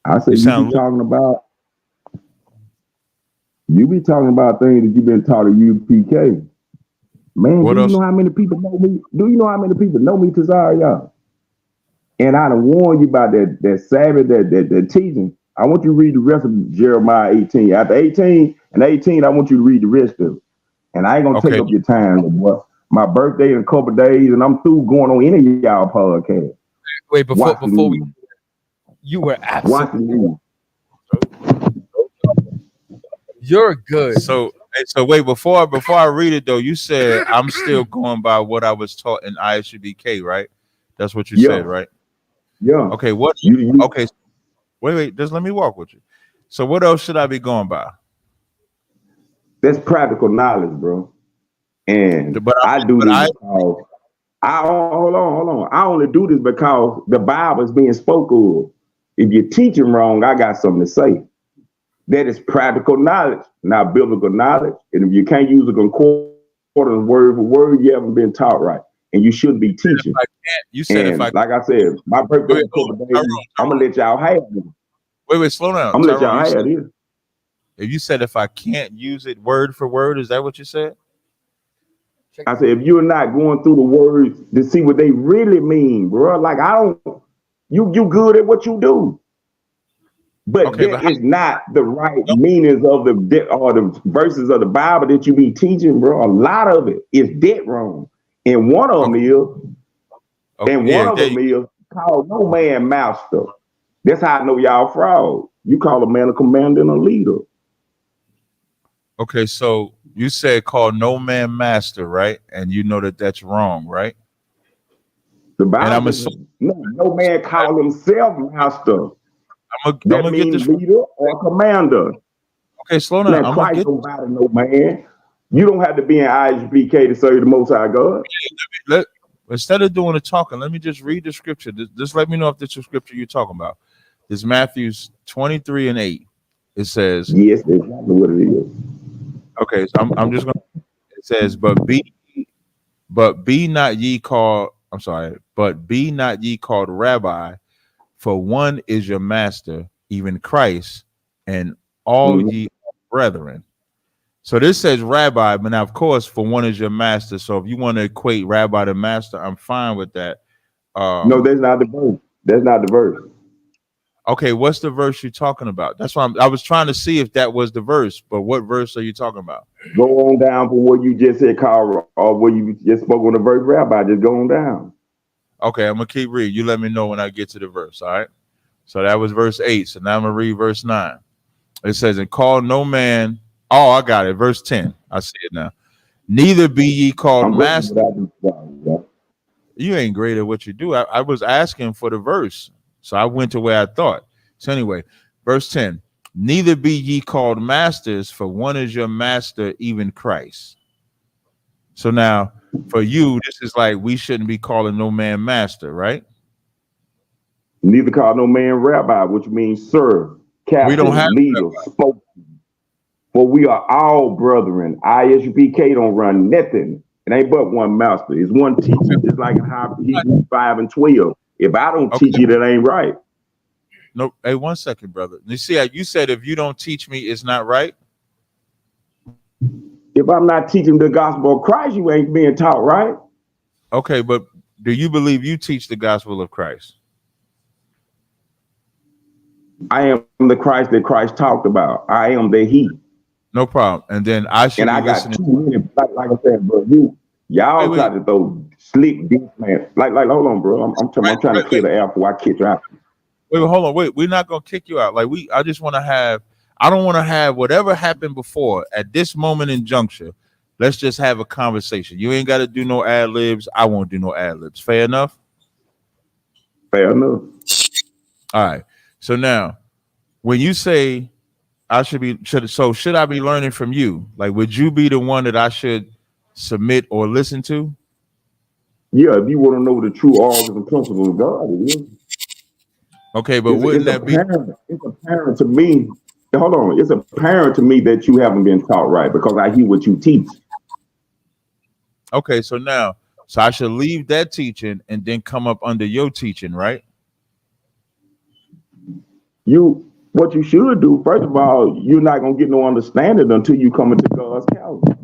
I said you be talking about things that you've been taught at UPK. Man, do you know how many people know me? Do you know how many people know me, Tazaryacha? And I done warned you about that Sabbath, that teaching. I want you to read the rest of Jeremiah 18. After 18 and 18, I want you to read the rest of it. And I ain't gonna take up your time. My birthday in a couple of days, and I'm through going on any of y'all podcasts. Wait, before we, you were watch the news. You're good. So wait, before I read it though, you said I'm still going by what I was taught in ISUBK, right? That's what you said, right? Yeah. Okay, okay, wait, just let me walk with you. So what else should I be going by? That's practical knowledge, bro. And I do this because hold on. I only do this because the Bible is being spoken of. If you're teaching wrong, I got something to say. That is practical knowledge, not biblical knowledge. And if you can't use a concordance word for word, you haven't been taught right. And you shouldn't be teaching. You said if I like I said, my birthday I'm gonna let y'all have it. Wait, slow down. I'm gonna let y'all have it. If you said if I can't use it word for word, is that what you said? I said if you're not going through the words to see what they really mean, bro. Like you good at what you do. But that is not the right meanings of the verses of the Bible that you be teaching, bro. A lot of it is dead wrong. And one of them is call no man master. That's how I know y'all fraud. You call a man a commander and a leader. Okay, so you said call no man master, right? And you know that that's wrong, right? The Bible no man call himself master. I'm gonna get this leader or commander. Okay, slow down. Now, Christ don't bother no man. You don't have to be in ISBK to serve the Most High God. Instead of doing the talking, let me just read the scripture. Just let me know if this is the scripture you're talking about. This Matthew 23:8. It says, yes, that's exactly what it is. Okay, so I'm just gonna. It says, but be not ye called rabbi, for one is your master, even Christ, and all ye brethren. So this says rabbi, but now of course, for one is your master. So if you want to equate rabbi to master, I'm fine with that. No, that's not the verse. That's not the verse. Okay, what's the verse you're talking about? That's why I was trying to see if that was the verse, but what verse are you talking about? Go on down from what you just said, Carl, or what you just spoke on the verse rabbi. Just go on down. Okay, I'm gonna keep reading. You let me know when I get to the verse. All right. So that was verse 8. So now I'm gonna read verse 9. It says, and call no man. Oh, I got it. Verse 10. I see it now. Neither be ye called master. You ain't great at what you do. I was asking for the verse. So I went to where I thought. So anyway, verse 10. Neither be ye called masters, for one is your master, even Christ. So now for you, this is like we shouldn't be calling no man master, right? Neither call no man rabbi, which means sir, captain, leader, spokesman. For we are all brethren. ISBK don't run nothing. It ain't but one master. It's one teacher. It's like Hebrews 5 and 12. If I don't teach you, that ain't right. No, hey, 1 second, brother. You see, you said if you don't teach me, it's not right. If I'm not teaching the gospel of Christ, you ain't being taught right. Okay, but do you believe you teach the gospel of Christ? I am the Christ that Christ talked about. I am the He. No problem. And then I should. And I got too many. Like I said, bro, y'all try to throw slick deep man. Like, hold on, bro. I'm trying to clear the air before I kick you out. Wait, hold on. Wait, we're not gonna kick you out. I just want to have. I don't want to have whatever happened before at this moment in juncture. Let's just have a conversation. You ain't got to do no ad libs. I won't do no ad libs. Fair enough. Fair enough. All right. So now, when you say I should I be learning from you? Like, would you be the one that I should submit or listen to? Yeah, if you want to know the true origins and principles of God, it is. Okay, but wouldn't that be? It's apparent to me. Hold on. It's apparent to me that you haven't been taught right because I hear what you teach. Okay, so I should leave that teaching and then come up under your teaching, right? What you should do, first of all, you're not gonna get no understanding until you come into God's calendar.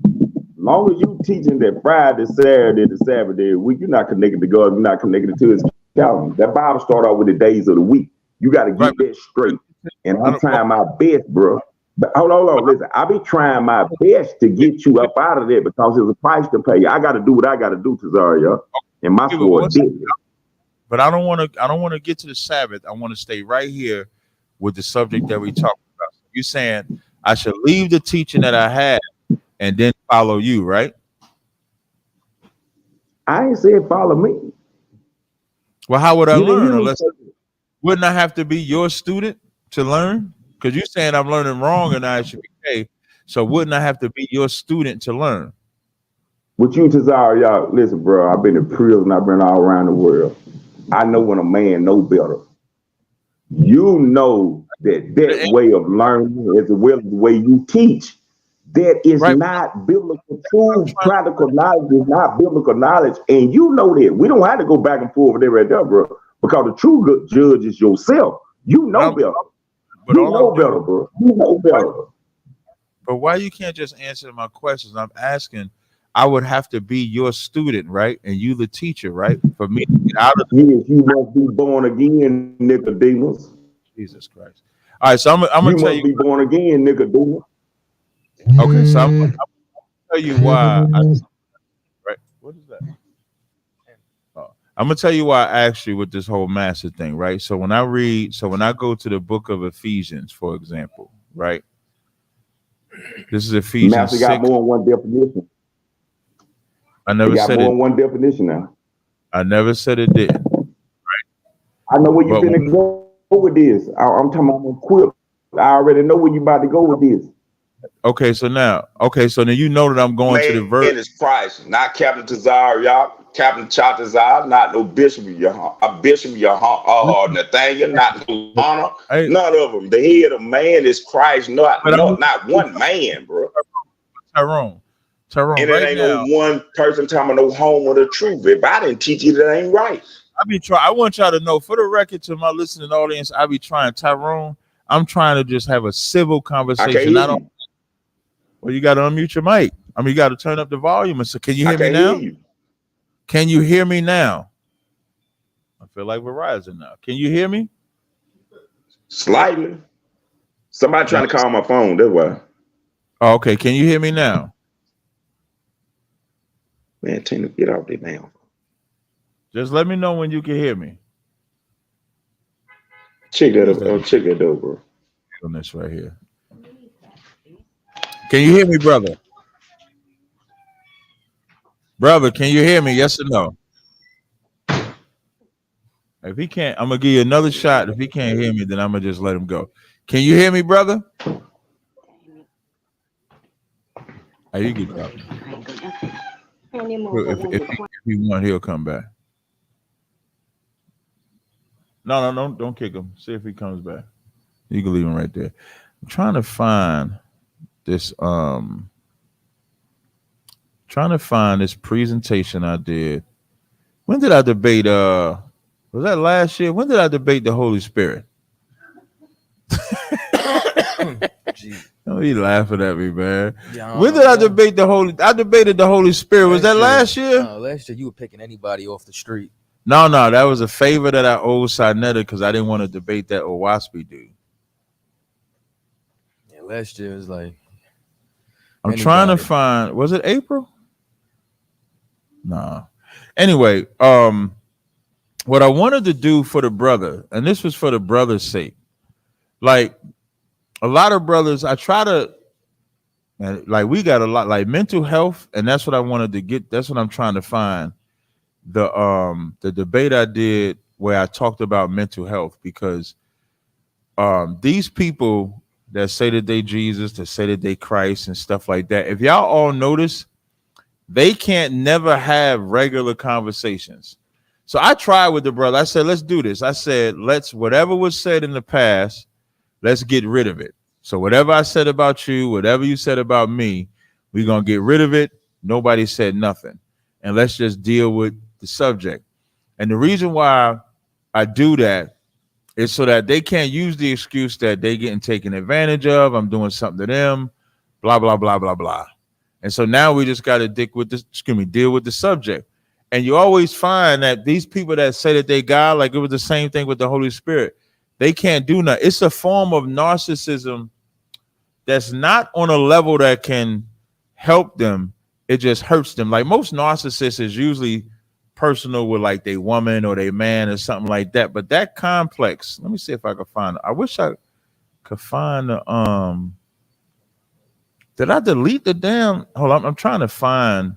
Long as you teaching that Friday, Saturday, the Sabbath day of the week, you're not connected to God, you're not connected to His calendar. That Bible start off with the days of the week. You got to get that straight. And I'm trying my best, bro, But hold on, listen. I be trying my best to get you up out of there because there's a price to pay. I got to do what I got to do, Tazaria, and my sword did. But I don't want to get to the Sabbath. I want to stay right here with the subject that we talked about. You're saying I should leave the teaching that I had and then follow you, right? I ain't said follow me. Well, how would I learn? Wouldn't I have to be your student to learn? Because you're saying I'm learning wrong and I should be paid. So wouldn't I have to be your student to learn? With you, Tazaria, listen, bro. I've been in prison. I've been all around the world. I know when a man know better. You know that way of learning as well as the way you teach. That is not biblical truth. Practical knowledge is not biblical knowledge. And you know that. We don't have to go back and forth with that right there, bro. Because the true judge is yourself. You know better. You know better, bro. You know better. But why you can't just answer my questions? I'm asking, I would have to be your student, right? And you the teacher, right? For me to get out of yes, you must be born again, Nicodemus. Jesus Christ. All right, so I'm gonna tell you. You must be born again, Nicodemus. Okay, so I'm gonna tell you why. Right? What is that? I'm gonna tell you why I asked you with this whole master thing, right? So when I go to the book of Ephesians, for example, right? This is Ephesians. Master got 6. more than one definition. I never said more it. Than one definition now. I never said it didn't. Right? I know where you're gonna go with this. I'm talking about equipped. I already know where you about to go with this. Okay, so then you know that I'm going to the verse. Man is Christ, not Captain Tazarayach, Captain Chaataza, not no Bishop Nathaniel, not no honor, none of them. The head of man is Christ, not one man, bro. Tyrone. And it right ain't now, no one person talking no home of the truth. If I didn't teach you, that ain't right. I want y'all to know, for the record, to my listening audience, I be trying, Tyrone. I'm trying to just have a civil conversation. Well, you got to unmute your mic. You got to turn up the volume. And so, can you hear me now? Can you hear me now? I feel like Verizon now. Can you hear me? Slightly. Somebody trying to call my phone. That's why. Oh, okay. Can you hear me now? Man, Tina, get off there now. Just let me know when you can hear me. Check that out. Check that out, bro. On this right here. Can you hear me, brother? Brother, can you hear me? Yes or no? If he can't, I'm gonna give you another shot. If he can't hear me, then I'm gonna just let him go. Can you hear me, brother? Oh, you get up. If he want, he'll come back. No, don't kick him. See if he comes back. You can leave him right there. I'm trying to find this presentation I did. When did I debate was that last year? When did I debate the Holy Spirit? Don't be laughing at me, man. Yeah, when did I debate I debated the Holy Spirit. Was that last year? No, last year you were picking anybody off the street. No, that was a favor that I owed Sinetta because I didn't want to debate that Owaspi dude. Yeah, last year was like I'm trying to find, was it April? No. Anyway, what I wanted to do for the brother, and this was for the brother's sake, like a lot of brothers, I try to, like we got a lot, like mental health, and that's what I wanted to get. That's what I'm trying to find. The debate I did where I talked about mental health, because these people that say that they Jesus, that say that they Christ and stuff like that, if y'all all notice, they can't never have regular conversations. So I tried with the brother. I said, let's do this. I said, whatever was said in the past, let's get rid of it. So whatever I said about you, whatever you said about me, we're going to get rid of it. Nobody said nothing. And let's just deal with the subject. And the reason why I do that is so that they can't use the excuse that they getting taken advantage of. I'm doing something to them, blah, blah, blah, blah, blah. And so now we just got to deal with the subject. And you always find that these people that say that they God, like it was the same thing with the Holy Spirit, they can't do nothing. It's a form of narcissism that's not on a level that can help them. It just hurts them. Like most narcissists is usually personal with like their woman or their man or something like that. But that complex, let me see if I can find it. I wish I could find the did I delete the damn hold on, I'm trying to find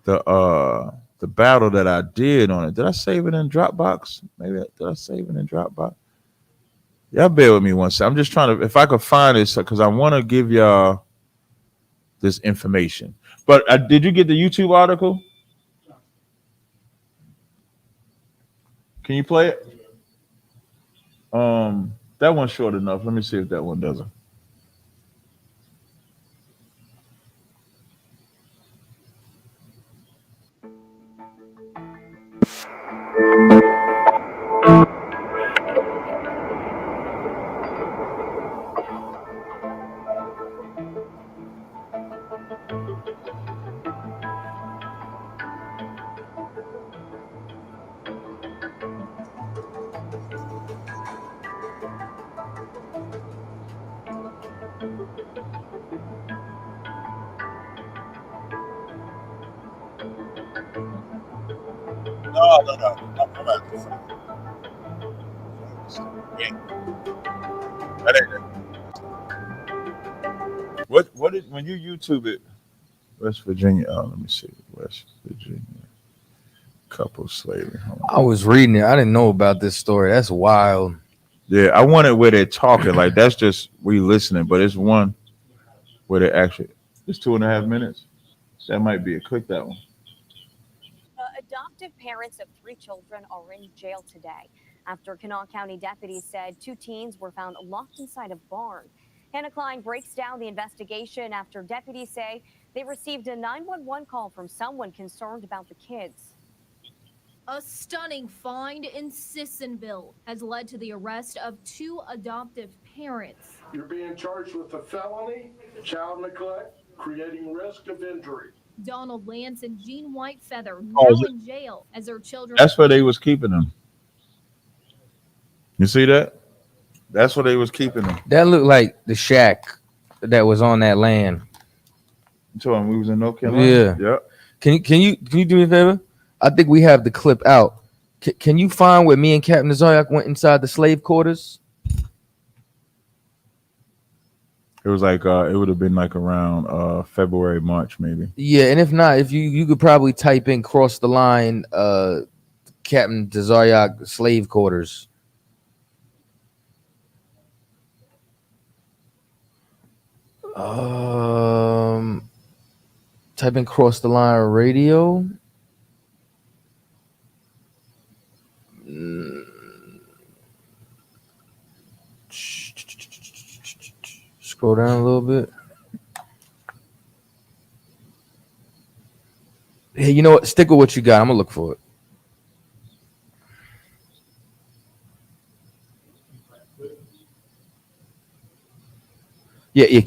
the battle that I did on it. Did I save it in Dropbox? Maybe did I save it in Dropbox? Y'all bear with me one second. I'm just trying to, if I could find this, because I want to give y'all this information. But did you get the YouTube article? Can you play it? That one's short enough. Let me see if that one doesn't. No. That ain't it. What is when you YouTube it? West Virginia. Oh, let me see. West Virginia. Couple slavery. I was reading it. I didn't know about this story. That's wild. Yeah, I wanted where they're talking. Like that's just we listening, but it's one where they actually it's 2.5 minutes. That might be it. Click that one. Adoptive parents of 3 children are in jail today after Kanawha County deputies said 2 teens were found locked inside a barn. Hannah Klein breaks down the investigation after deputies say they received a 911 call from someone concerned about the kids. A stunning find in Sissonville has led to the arrest of 2 adoptive parents. You're being charged with a felony, child neglect, creating risk of injury. Donald Lance and Jean Whitefeather now in jail as their children. That's where they was keeping them. You see that? That's where they was keeping them. That looked like the shack that was on that land. You told him we was in North Carolina? Yeah. Yep. Can you do me a favor? I think we have the clip out. Can you find where me and Captain Tazaryak went inside the slave quarters? It was like it would have been like around February, March, maybe. Yeah, and if not, if you could probably type in cross the line Captain Tazaryak slave quarters. Type in cross the line radio. Scroll down a little bit. Hey, you know what? Stick with what you got. I'm gonna look for it. Yeah,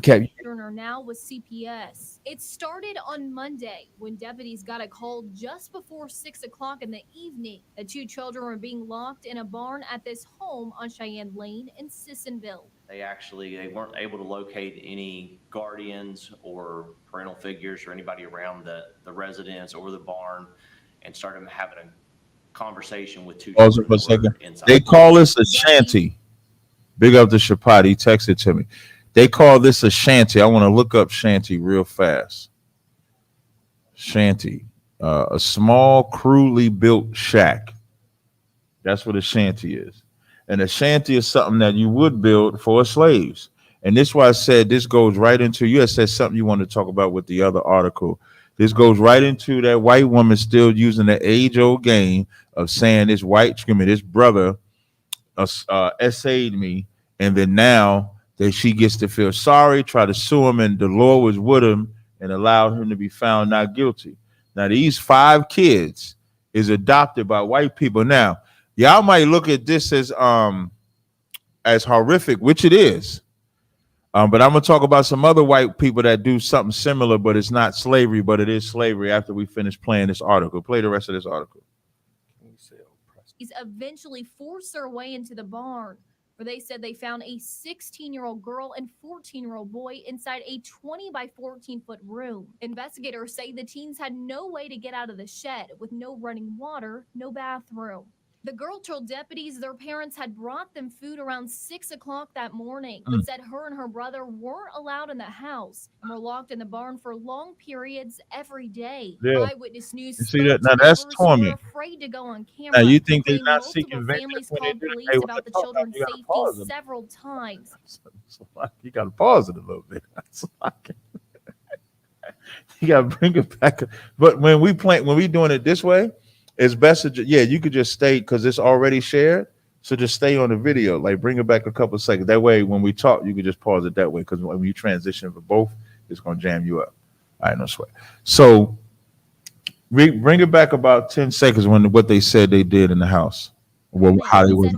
Cap. Are now with CPS. It started on Monday when deputies got a call just before 6 o'clock in the evening that 2 children were being locked in a barn at this home on Cheyenne Lane in Sissonville. They weren't able to locate any guardians or parental figures or anybody around the residence or the barn, and started having a conversation with 2 Pause children. it for a second. They call this a shanty. Big up to Shapati. He texted to me. They call this a shanty. I want to look up shanty real fast. Shanty, a small, crudely built shack. That's what a shanty is. And a shanty is something that you would build for slaves. And this is why I said this goes right into, you had said something you want to talk about with the other article. This goes right into that white woman still using the age-old game of saying this brother essayed me, and then now that she gets to feel sorry, try to sue him, and the Lord was with him and allowed him to be found not guilty. Now, these 5 kids is adopted by white people. Now, y'all might look at this as horrific, which it is. But I'm gonna talk about some other white people that do something similar, but it's not slavery, but it is slavery after we finish playing this article. Play the rest of this article. He's eventually forced their way into the barn. where they said they found a 16-year-old girl and 14-year-old boy inside a 20 by 14-foot room. Investigators say the teens had no way to get out of the shed with no running water, no bathroom. The girl told deputies their parents had brought them food around 6 o'clock that morning, but said her and her brother weren't allowed in the house and were locked in the barn for long periods every day. Yeah. Eyewitness News You see spoke that? to Now that's neighbors who were torment. afraid to go on Now camera. you think they're Saying not multiple seeking vengeance families when they called do? police Hey, what about the the fuck? children's You gotta safety pause it. several times. You got to pause it a little bit. You got to bring it back. But when we doing it this way, it's best to you could just stay because it's already shared. So just stay on the video, like bring it back a couple of seconds. That way, when we talk, you can just pause it that way because when you transition for both, it's gonna jam you up. All right, no sweat. So bring it back about 10 seconds when what they said they did in the house. Well, how they was.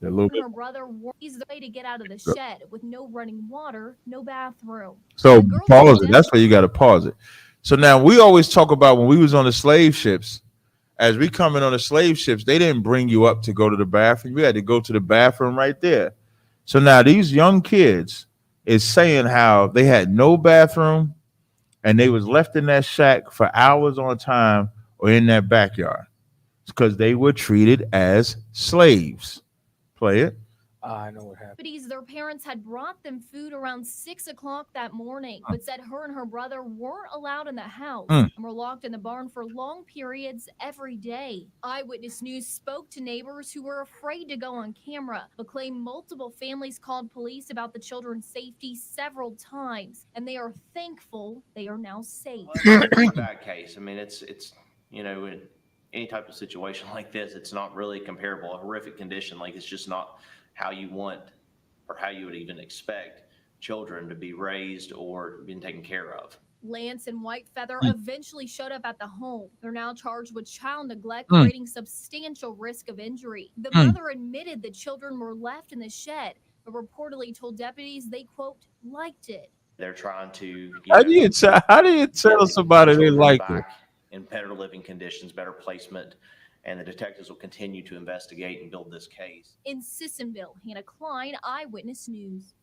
A little bit. Her brother warns the way to get out of the shed with no running water, no bathroom. So pause it. That's why you got to pause it. So now we always talk about when we was on the slave ships. As we come in on the slave ships, they didn't bring you up to go to the bathroom. You had to go to the bathroom right there. So now these young kids is saying how they had no bathroom and they was left in that shack for hours on time or in that backyard because they were treated as slaves. Play it. I know what happened. Deputies, their parents had brought them food around 6 o'clock that morning, but said her and her brother weren't allowed in the house and were locked in the barn for long periods every day. Eyewitness News spoke to neighbors who were afraid to go on camera, but claimed multiple families called police about the children's safety several times, and they are thankful they are now safe. It's a bad case. I mean, it's in any type of situation like this, it's not really comparable. A horrific condition, like it's just not how you want or how you would even expect children to be raised or being taken care of. Lance and Whitefeather eventually showed up at the home. They're now charged with child neglect, creating substantial risk of injury. The mother admitted the children were left in the shed, but reportedly told deputies they, quote, liked it. They're trying to How do you tell somebody they like it? In better living conditions, better placement, and the detectives will continue to investigate and build this case. In Sissonville, Hannah Klein, Eyewitness News.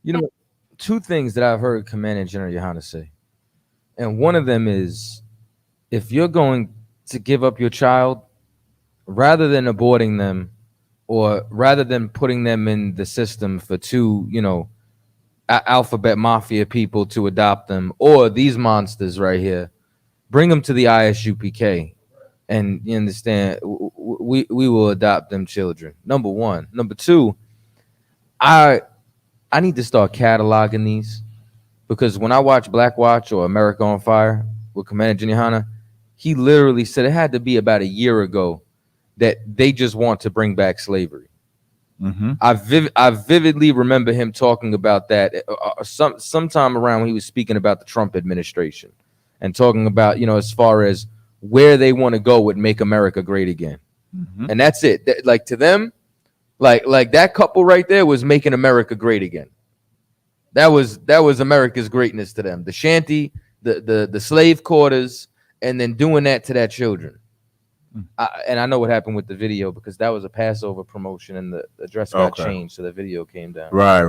You know, two things that I've heard Commandant General Yohana say, and one of them is, if you're going to give up your child, rather than aborting them, or rather than putting them in the system for two, alphabet mafia people to adopt them, or these monsters right here, bring them to the ISUPK, and you understand, we will adopt them children. Number one. Number two, I need to start cataloging these, because when I watch Black Watch or America on Fire with Commander Jimmy Hanna, he literally said it had to be about a year ago that they just want to bring back slavery. I vividly remember him talking about that sometime around when he was speaking about the Trump administration and talking about, as far as where they want to go with Make America Great Again. And that's it. Like to them, like that couple right there was making America great again. That was America's greatness to them. The shanty, the slave quarters, and then doing that to their children. And I know what happened with the video, because that was a Passover promotion and the address got changed, so the video came down. Right.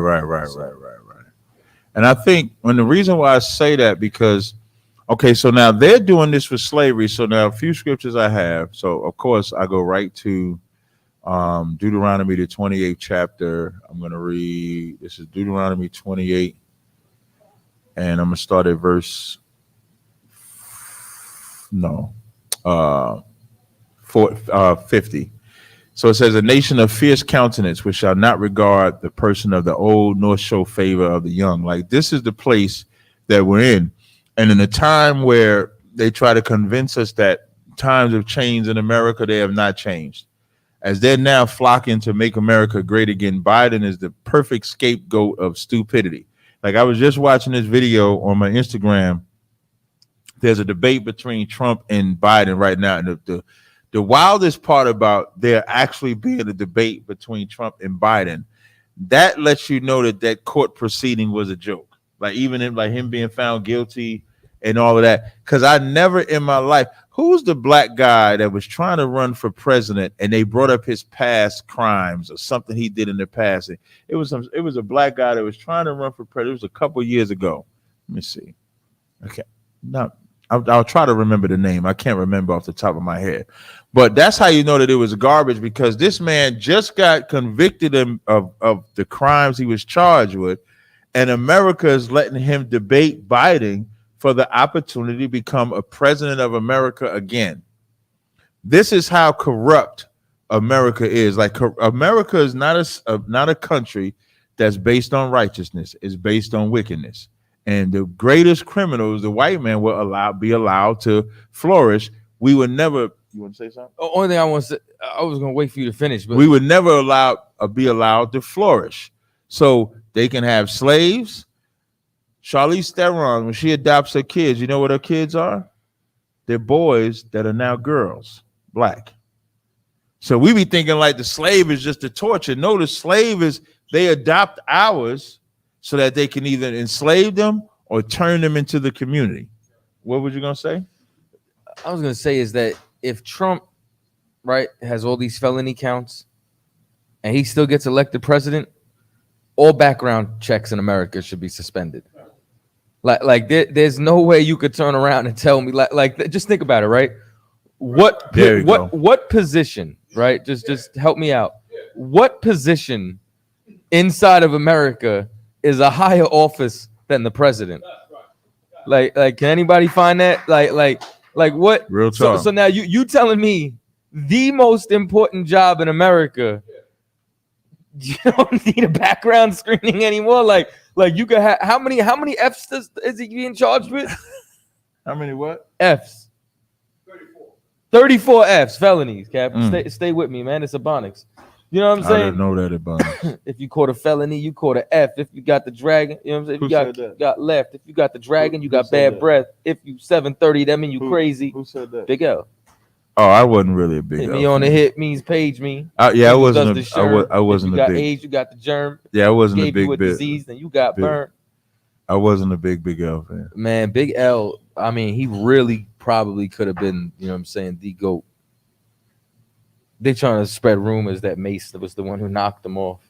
And I think the reason why I say that, because so now they're doing this with slavery. So now a few scriptures I have. So of course I go right to Deuteronomy, the 28th chapter. I'm going to read, this is Deuteronomy 28, and I'm going to start at verse 50. So it says, a nation of fierce countenance, which shall not regard the person of the old, nor show favor of the young. Like, this is the place that we're in. And in a time where they try to convince us that times have changed in America, they have not changed. As they're now flocking to make America great again, Biden is the perfect scapegoat of stupidity. Like, I was just watching this video on my Instagram. There's a debate between Trump and Biden right now. And the wildest part about there actually being a debate between Trump and Biden, that lets you know that court proceeding was a joke. Like, even in him being found guilty and all of that. Because I never in my life, who's the black guy that was trying to run for president and they brought up his past crimes or something he did in the past? It was a black guy that was trying to run for president. It was a couple years ago. Let me see. Okay. No, I'll try to remember the name. I can't remember off the top of my head. But that's how you know that it was garbage, because this man just got convicted of the crimes he was charged with, and America is letting him debate Biden for the opportunity to become a president of America again. This is how corrupt America is. Like, America is not a country that's based on righteousness. It's based on wickedness. And the greatest criminals, the white man, will be allowed to flourish. We would never. You want to say something? Only thing I want to say, I was going to wait for you to finish, but we would never be allowed to flourish. So they can have slaves. Charlize Theron, when she adopts her kids, you know what her kids are? They're boys that are now girls, black. So we be thinking like the slave is just a torture. No, the slave is, they adopt ours so that they can either enslave them or turn them into the community. What was you going to say? I was going to say is that if Trump, right, has all these felony counts and he still gets elected president, all background checks in America should be suspended. There's no way you could turn around and tell me just think about it, right? What position, right? Just help me out. What position inside of America is a higher office than the president? Like can anybody find that? Like what? Real talk. So now you telling me the most important job in America, you don't need a background screening anymore? Like you could have how many Fs is he being charged with? How many what? Fs. 34 Fs, felonies, Cap. Stay with me, man. It's Ebonics. You know what I'm saying? I didn't know that Ebonics. If you caught a felony, you caught an F. If you got the dragon, you know what I'm saying? If you got left. If you got the dragon, you got bad breath. If you 730, that mean you crazy. Who said that? Big L. Oh, I wasn't really a big Hit L. me on the hit means page me. Yeah, I wasn't I wasn't if you a got big. AIDS, you got the germ. Yeah, I wasn't a Gave big you a bit. disease, then you got burnt. I wasn't a big L fan. Man, Big L, I mean, he really probably could have been, you know what I'm saying, the GOAT. They trying to spread rumors that Mace was the one who knocked him off.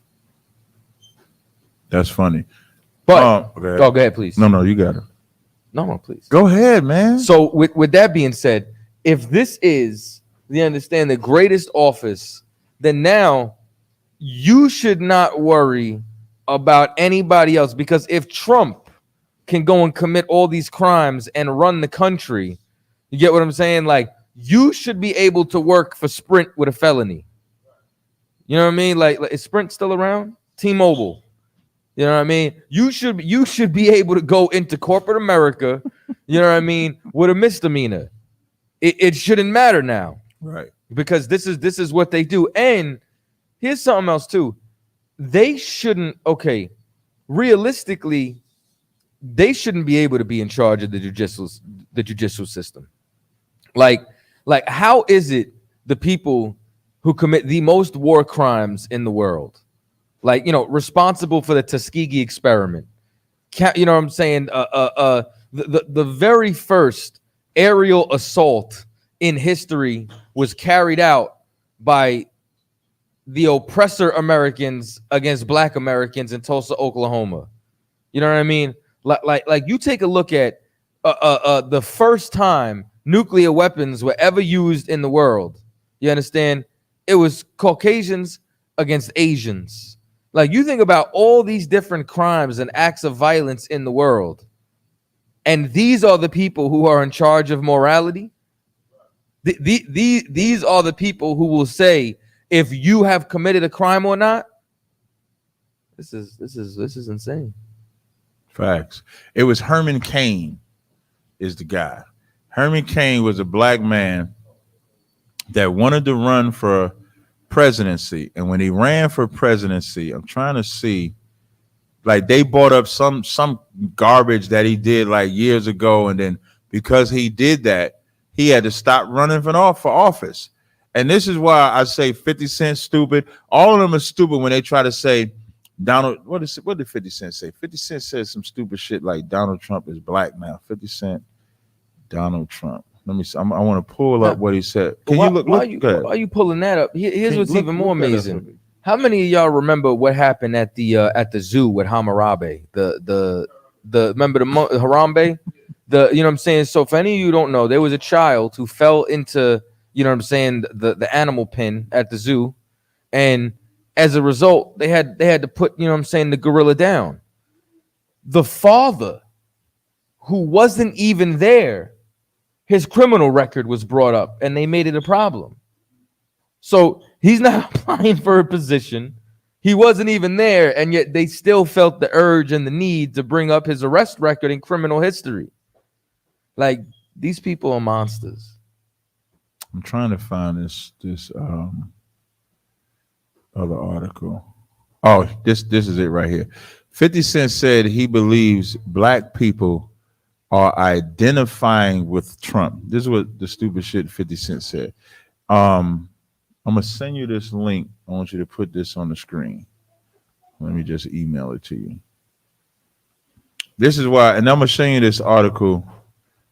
That's funny. But go ahead, please. No, you got it. No, please. Go ahead, man. So with that being said, if this is, you understand, the greatest office, then now you should not worry about anybody else, because if Trump can go and commit all these crimes and run the country, you get what I'm saying? Like, you should be able to work for Sprint with a felony. You know what I mean? Like is Sprint still around? T-Mobile. You know what I mean? You should be able to go into corporate America, you know what I mean, with a misdemeanor. It shouldn't matter now. Right. Because this is what they do. And here's something else too. They shouldn't, realistically, they shouldn't be able to be in charge of the judicial system. Like how is it the people who commit the most war crimes in the world, like, you know, responsible for the Tuskegee experiment, you know what I'm saying, the very first aerial assault in history was carried out by the oppressor Americans against Black Americans in Tulsa, Oklahoma. You know what I mean? Like you take a look at the first time nuclear weapons were ever used in the world. You understand? It was Caucasians against Asians. Like, you think about all these different crimes and acts of violence in the world, and these are the people who are in charge of morality. These are the people who will say if you have committed a crime or not. This is insane. Facts. It was Herman Cain is the guy. Herman Cain was a black man that wanted to run for presidency. And when he ran for presidency, I'm trying to see, like, they brought up some garbage that he did like years ago. And then because he did that, he had to stop running for office. And this is why I say 50 Cent stupid. All of them are stupid when they try to say Donald, what did 50 Cent say? 50 Cent said some stupid shit like Donald Trump is black now. 50 Cent. Donald Trump. Let me see. I want to pull up what he said. Can why, you look? why, Look, go ahead. why are you pulling that up? Here's what's even more look that up for amazing. me. How many of y'all remember what happened at the zoo with Hammurabi? The remember the Harambe? You know what I'm saying? So for any of you who don't know, there was a child who fell into, you know what I'm saying, the animal pen at the zoo, and as a result, they had to put, you know what I'm saying, the gorilla down. The father, who wasn't even there, his criminal record was brought up, and they made it a problem. So he's not applying for a position. He wasn't even there, and yet they still felt the urge and the need to bring up his arrest record and criminal history. Like, these people are monsters. I'm trying to find this other article. Oh, this is it right here. 50 Cent said he believes black people are identifying with Trump. This is what the stupid shit 50 Cent said. I'm gonna send you this link. I want you to put this on the screen. Let me just email it to you. This is why, and I'm gonna show you this article,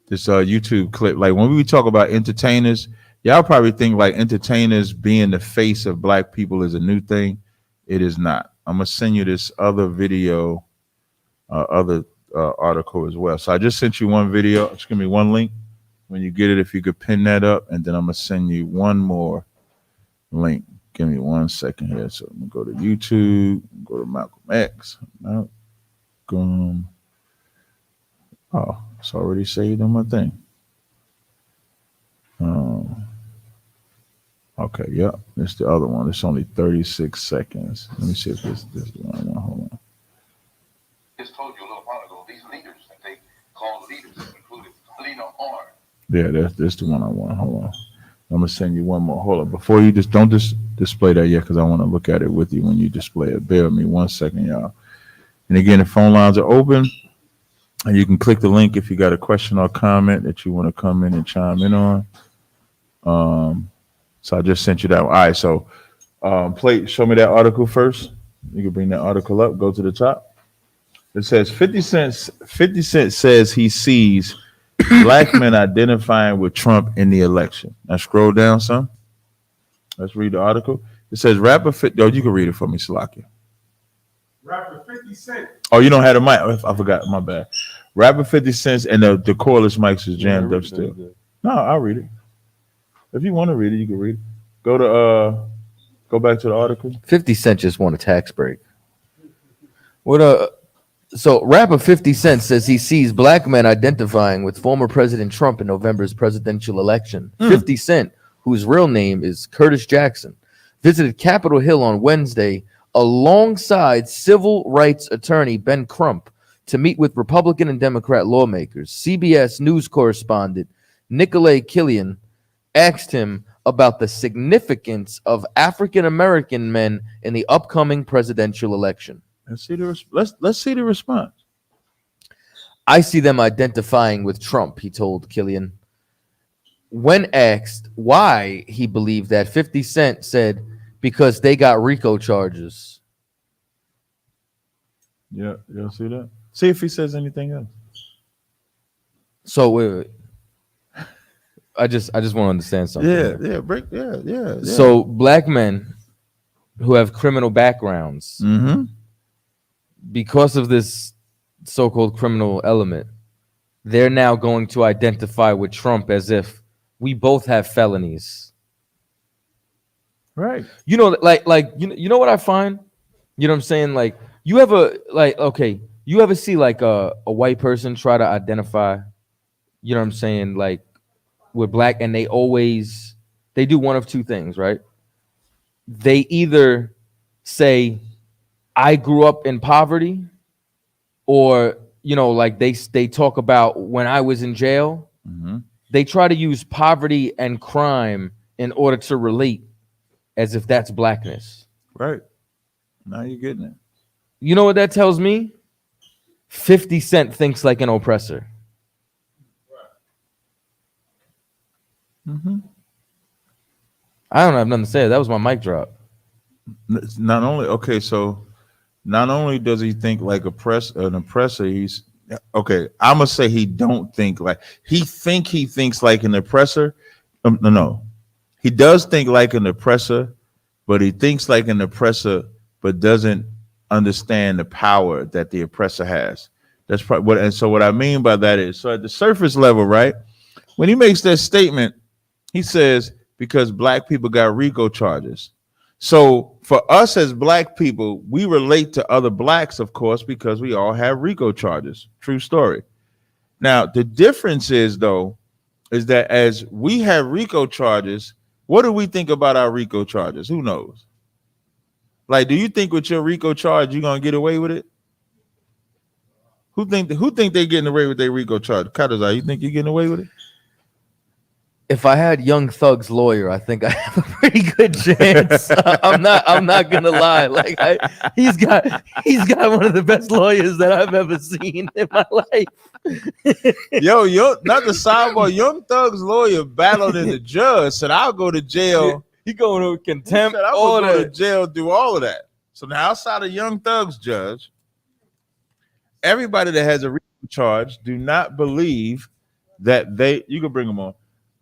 this YouTube clip. Like when we talk about entertainers, y'all probably think like entertainers being the face of black people is a new thing. It is not. I'm gonna send you this other video, article as well. So I just sent you one video. Just give me one link. When you get it, if you could pin that up, and then I'm gonna send you one more link. Give me 1 second here. So I'm gonna go to YouTube, go to Malcolm X. Malcolm. Oh, it's already saved on my thing. Okay, yeah, it's the other one. It's only 36 seconds. Let me see if this is the one. Hold on. Just told you a little while ago, these leaders that they call leaders included Lena Horn. Yeah, that's the one I want. Hold on. I'm gonna send you one more. Hold on. Before you don't display that yet, because I want to look at it with you when you display it. Bear with me 1 second, y'all. And again, the phone lines are open, and you can click the link if you got a question or comment that you want to come in and chime in on. So I just sent you that one. All right, so show me that article first. You can bring that article up, go to the top. It says 50 Cent says he sees black men identifying with Trump in the election. Now scroll down some. Let's read the article. It says rapper you can read it for me, Salakia. Rapper 50 Cent. Oh, you don't have the mic. I forgot. My bad. Rapper 50 Cent and the cordless mics is jammed up still. No, I'll read it. If you want to read it, you can read it. Go back to the article. 50 Cent just won a tax break. So rapper 50 Cent says he sees black men identifying with former President Trump in November's presidential election. 50 Cent, whose real name is Curtis Jackson, visited Capitol Hill on Wednesday alongside civil rights attorney Ben Crump to meet with Republican and Democrat lawmakers. CBS News correspondent Nicolay Killian asked him about the significance of African-American men in the upcoming presidential election. Let's see the response. I see them identifying with Trump, he told Killian. When asked why he believed that, 50 Cent said, because they got RICO charges. Yeah, you'll see that. See if he says anything else. So wait. I just want to understand something. Yeah. So black men who have criminal backgrounds, because of this so-called criminal element, they're now going to identify with Trump as if we both have felonies. Right. You know, you know what I find? You know what I'm saying? Like, you ever you ever see like a white person try to identify, you know what I'm saying, like with black, and they do one of two things, right? They either say, I grew up in poverty, or, you know, like they talk about when I was in jail. They try to use poverty and crime in order to relate as if that's blackness. Right. Now you're getting it. You know what that tells me? 50 Cent thinks like an oppressor. I don't have nothing to say. That was my mic drop. Not only does he think like an oppressor, Okay, I'm gonna say he don't think like he thinks like an oppressor. No, he does think like an oppressor, but he thinks like an oppressor, but doesn't understand the power that the oppressor has. That's probably what. And so what I mean by that is, so at the surface level, right, when he makes that statement, he says because black people got RICO charges. So for us as black people, we relate to other blacks, of course, because we all have RICO charges. True story. Now, the difference is, though, is that as we have RICO charges, what do we think about our RICO charges? Who knows? Like, do you think with your RICO charge, you're going to get away with it? Who think they getting away with their RICO charge? Chaataza, you think you're getting away with it? If I had Young Thug's lawyer, I think I have a pretty good chance. I'm not gonna lie. Like he's got one of the best lawyers that I've ever seen in my life. yo, not the sidebar. Young Thug's lawyer battled in the judge, said I'll go to jail. He going to contempt. He said, I'm gonna go to jail, do all of that. So now outside of Young Thug's judge, everybody that has a RICO charge do not believe that you can bring them on.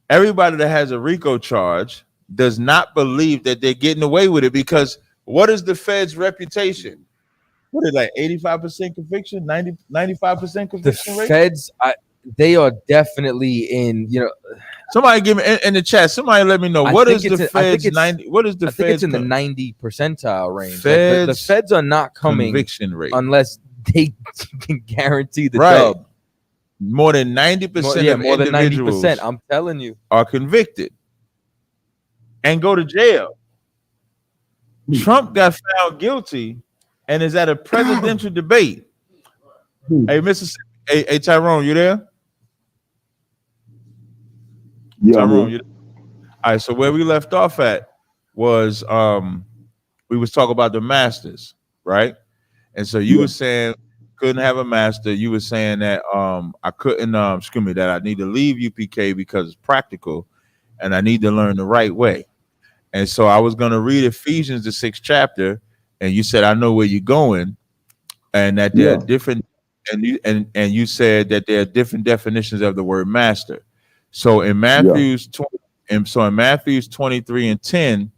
Everybody that has a RICO charge does not believe that they're getting away with it because what is the Fed's reputation? What is like 85% conviction, 95% conviction rate? The Feds, they are definitely in. Somebody give me in the chat. Somebody let me know what is the Fed's 90. What is the Fed's? I think it's in the 90 percentile range. Fed's the Feds are not coming conviction rate unless they can guarantee the right. dub. More than 90% of more than individuals 90%. I'm telling you, are convicted and go to jail. Trump got found guilty and is at a presidential debate. Hey, Mississippi. Hey, Tyrone, you there? Yeah, Tyrone, you there? All right. So where we left off at was we was talking about the masters, right? And so you were saying couldn't have a master. You were saying that I couldn't that I need to leave UPK because it's practical and I need to learn the right way. And so I was going to read Ephesians, the 6th chapter, and you said I know where you're going, and that there are different, and you said that there are different definitions of the word master. So in Matthew's 23 and 10,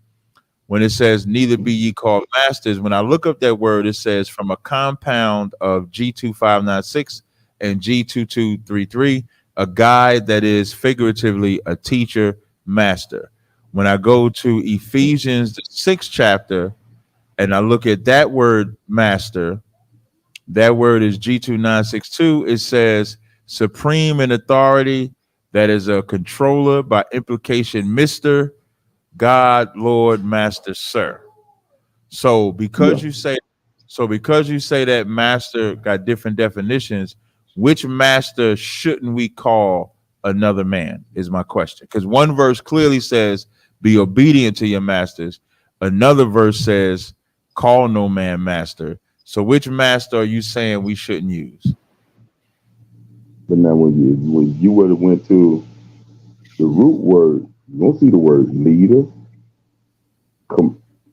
when it says, neither be ye called masters, when I look up that word, it says from a compound of G2596 and G2233, a guide that is figuratively a teacher, master. When I go to Ephesians, the 6th chapter, and I look at that word master, that word is G2962. It says supreme in authority, that is a controller, by implication, Mr. God, Lord, Master, Sir. So because you say that master got different definitions, which master shouldn't we call another man is my question. Because one verse clearly says, be obedient to your masters. Another verse says, call no man master. So which master are you saying we shouldn't use? But now when you would have went to the root word, you don't see the word leader,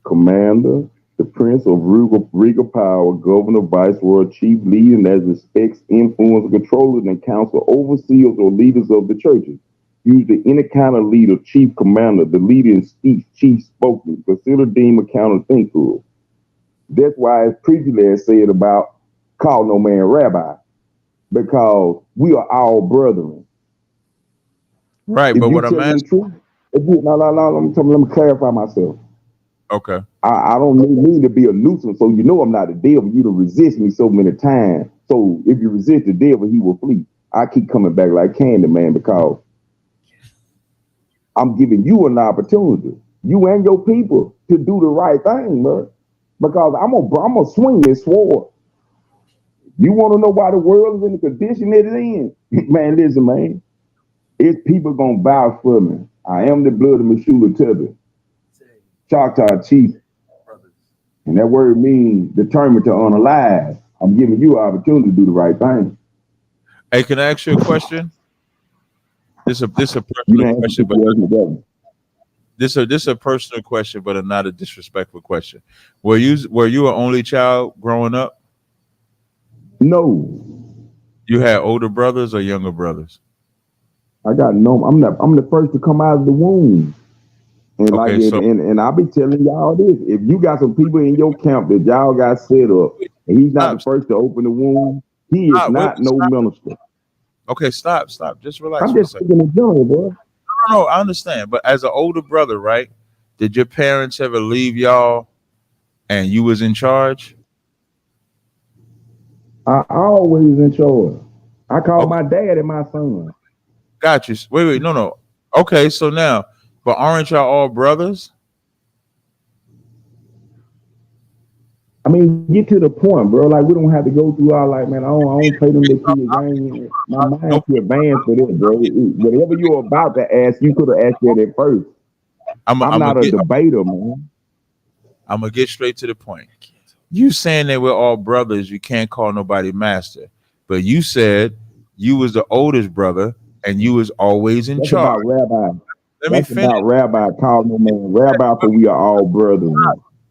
commander, the prince of regal power, governor, viceroy, chief, leading as respects, influence, controllers, and counsel, overseers, or leaders of the churches. Usually any kind of leader, chief, commander, the leader in speech, chief, spokesman, consider, deem, account, and think of. That's why as previously said about call no man rabbi, because we are all brethren. Right, but what I'm asking, let me clarify myself. Okay. I don't mean to be a nuisance, so you know I'm not the devil. You don't resist me so many times. So if you resist the devil, he will flee. I keep coming back like candy, man, because I'm giving you an opportunity, you and your people, to do the right thing, man. Because I'm gonna swing this sword. You want to know why the world is in the condition it is in? Man, listen, man. It's people gonna vouch for me. I am the blood of Meshula Tubby, Chaataza chief. And that word means determined to unalive. I'm giving you an opportunity to do the right thing. Hey, can I ask you a question? This a personal question, but this a personal question, but not a disrespectful question. Were you an only child growing up? No. You had older brothers or younger brothers? I got no. I'm the first to come out of the womb. And like Okay, it, so and I'll be telling y'all this: if you got some people in your camp that y'all got set up, and he's not the first to open the womb, he is not no minister. Okay, stop. Just relax I'm for a just second. speaking in general, bro. No, I understand. But as an older brother, right? Did your parents ever leave y'all and you was in charge? I always in charge. I call my dad and my son. Got you. Wait, no. Okay, so now, but aren't y'all all brothers? I mean, get to the point, bro. Like we don't have to go through all like, man. I don't play them little kids game. My mind's too advanced for that, bro. Whatever you're about to ask, you could have asked that at first. I'm not a debater, man. I'm gonna get straight to the point. You saying that we're all brothers, you can't call nobody master. But you said you was the oldest brother and you was always in That's charge. about rabbi. Let me That's finish. about rabbi. Call no man rabbi, for we are all brothers.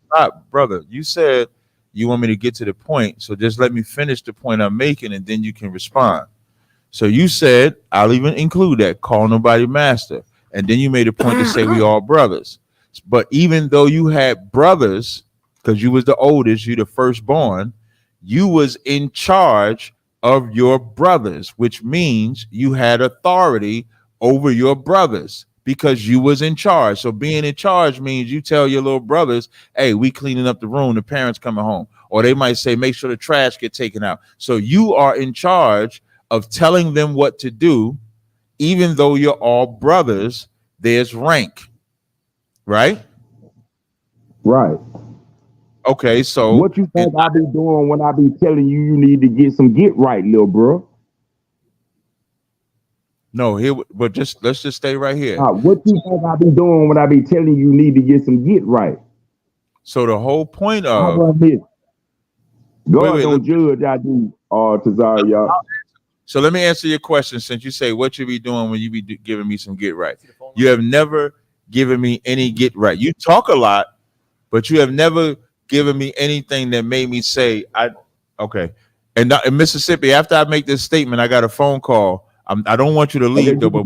Stop, brother. You said you want me to get to the point, so just let me finish the point I'm making, and then you can respond. So you said, I'll even include that, call nobody master. And then you made a point to say we all brothers. But even though you had brothers, because you was the oldest, you the firstborn, you was in charge of your brothers, which means you had authority over your brothers because you was in charge. So being in charge means you tell your little brothers, hey, we cleaning up the room, the parents coming home. Or they might say, make sure the trash get taken out. So you are in charge of telling them what to do, even though you're all brothers, there's rank, right? Right. Okay, so what you think I be doing when I be telling you you need to get some get right, little bro? No, here, but let's just stay right here. What you think I be doing when I be telling you need to get some get right? So the whole point I of run this. God don't judge, I do, Tazarayach. So let me answer your question. Since you say what you be doing when you be giving me some get right, you have never given me any get right. You talk a lot, but you have never given me anything that made me say okay. And in Mississippi, after I make this statement, I got a phone call. I don't want you to leave though. But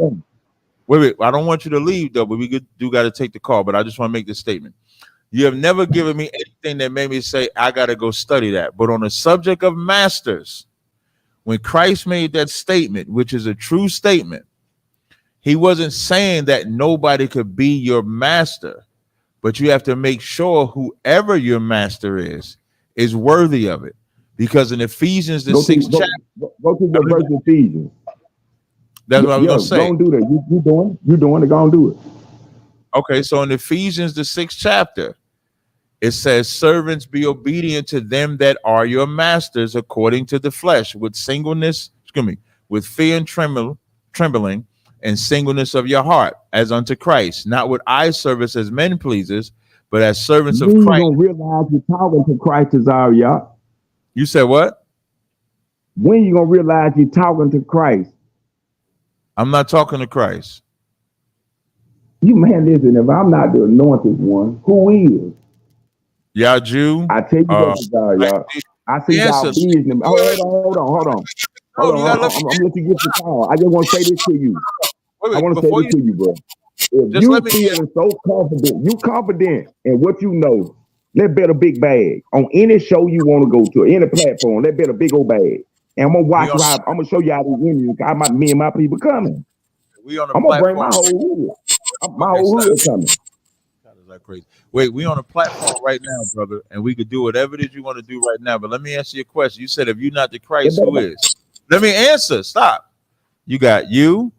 wait, I don't want you to leave though. But we do got to take the call. But I just want to make this statement. You have never given me anything that made me say I got to go study that. But on the subject of masters, when Christ made that statement, which is a true statement, he wasn't saying that nobody could be your master, but you have to make sure whoever your master is worthy of it. Because in Ephesians, the sixth chapter, go to the verse of Ephesians. That's what I was going to say. Don't do that. You doing it. Go and do it. Okay, so in Ephesians, the 6th chapter, it says, servants, be obedient to them that are your masters according to the flesh, with with fear and trembling and singleness of your heart, as unto Christ, not with eye service as men pleasers, but as servants of Christ. You don't realize you're talking to Christ, Tazarayach. You said what? When you gonna realize you're talking to Christ? I'm not talking to Christ. You man, listen, if I'm not the anointed one, who is? Y'all Jew. I tell you what, y'all. I see y'all business. Hold on. I'm gonna let you get the call. I just want to say this to you. I want to say this to you, bro. If you feeling so confident, you confident in what you know, let's bet a big bag on any show you want to go to, any platform. Let's bet a big old bag, and I'm gonna watch. I'm gonna show y'all the Indians. Me and my people coming. I'm gonna bring my whole hood. My whole hood coming. Like crazy. Wait, we on a platform right now, brother, and we could do whatever it is you want to do right now. But let me answer your question. You said if you're not the Christ, who is? Let me answer. Stop. You got Yaju,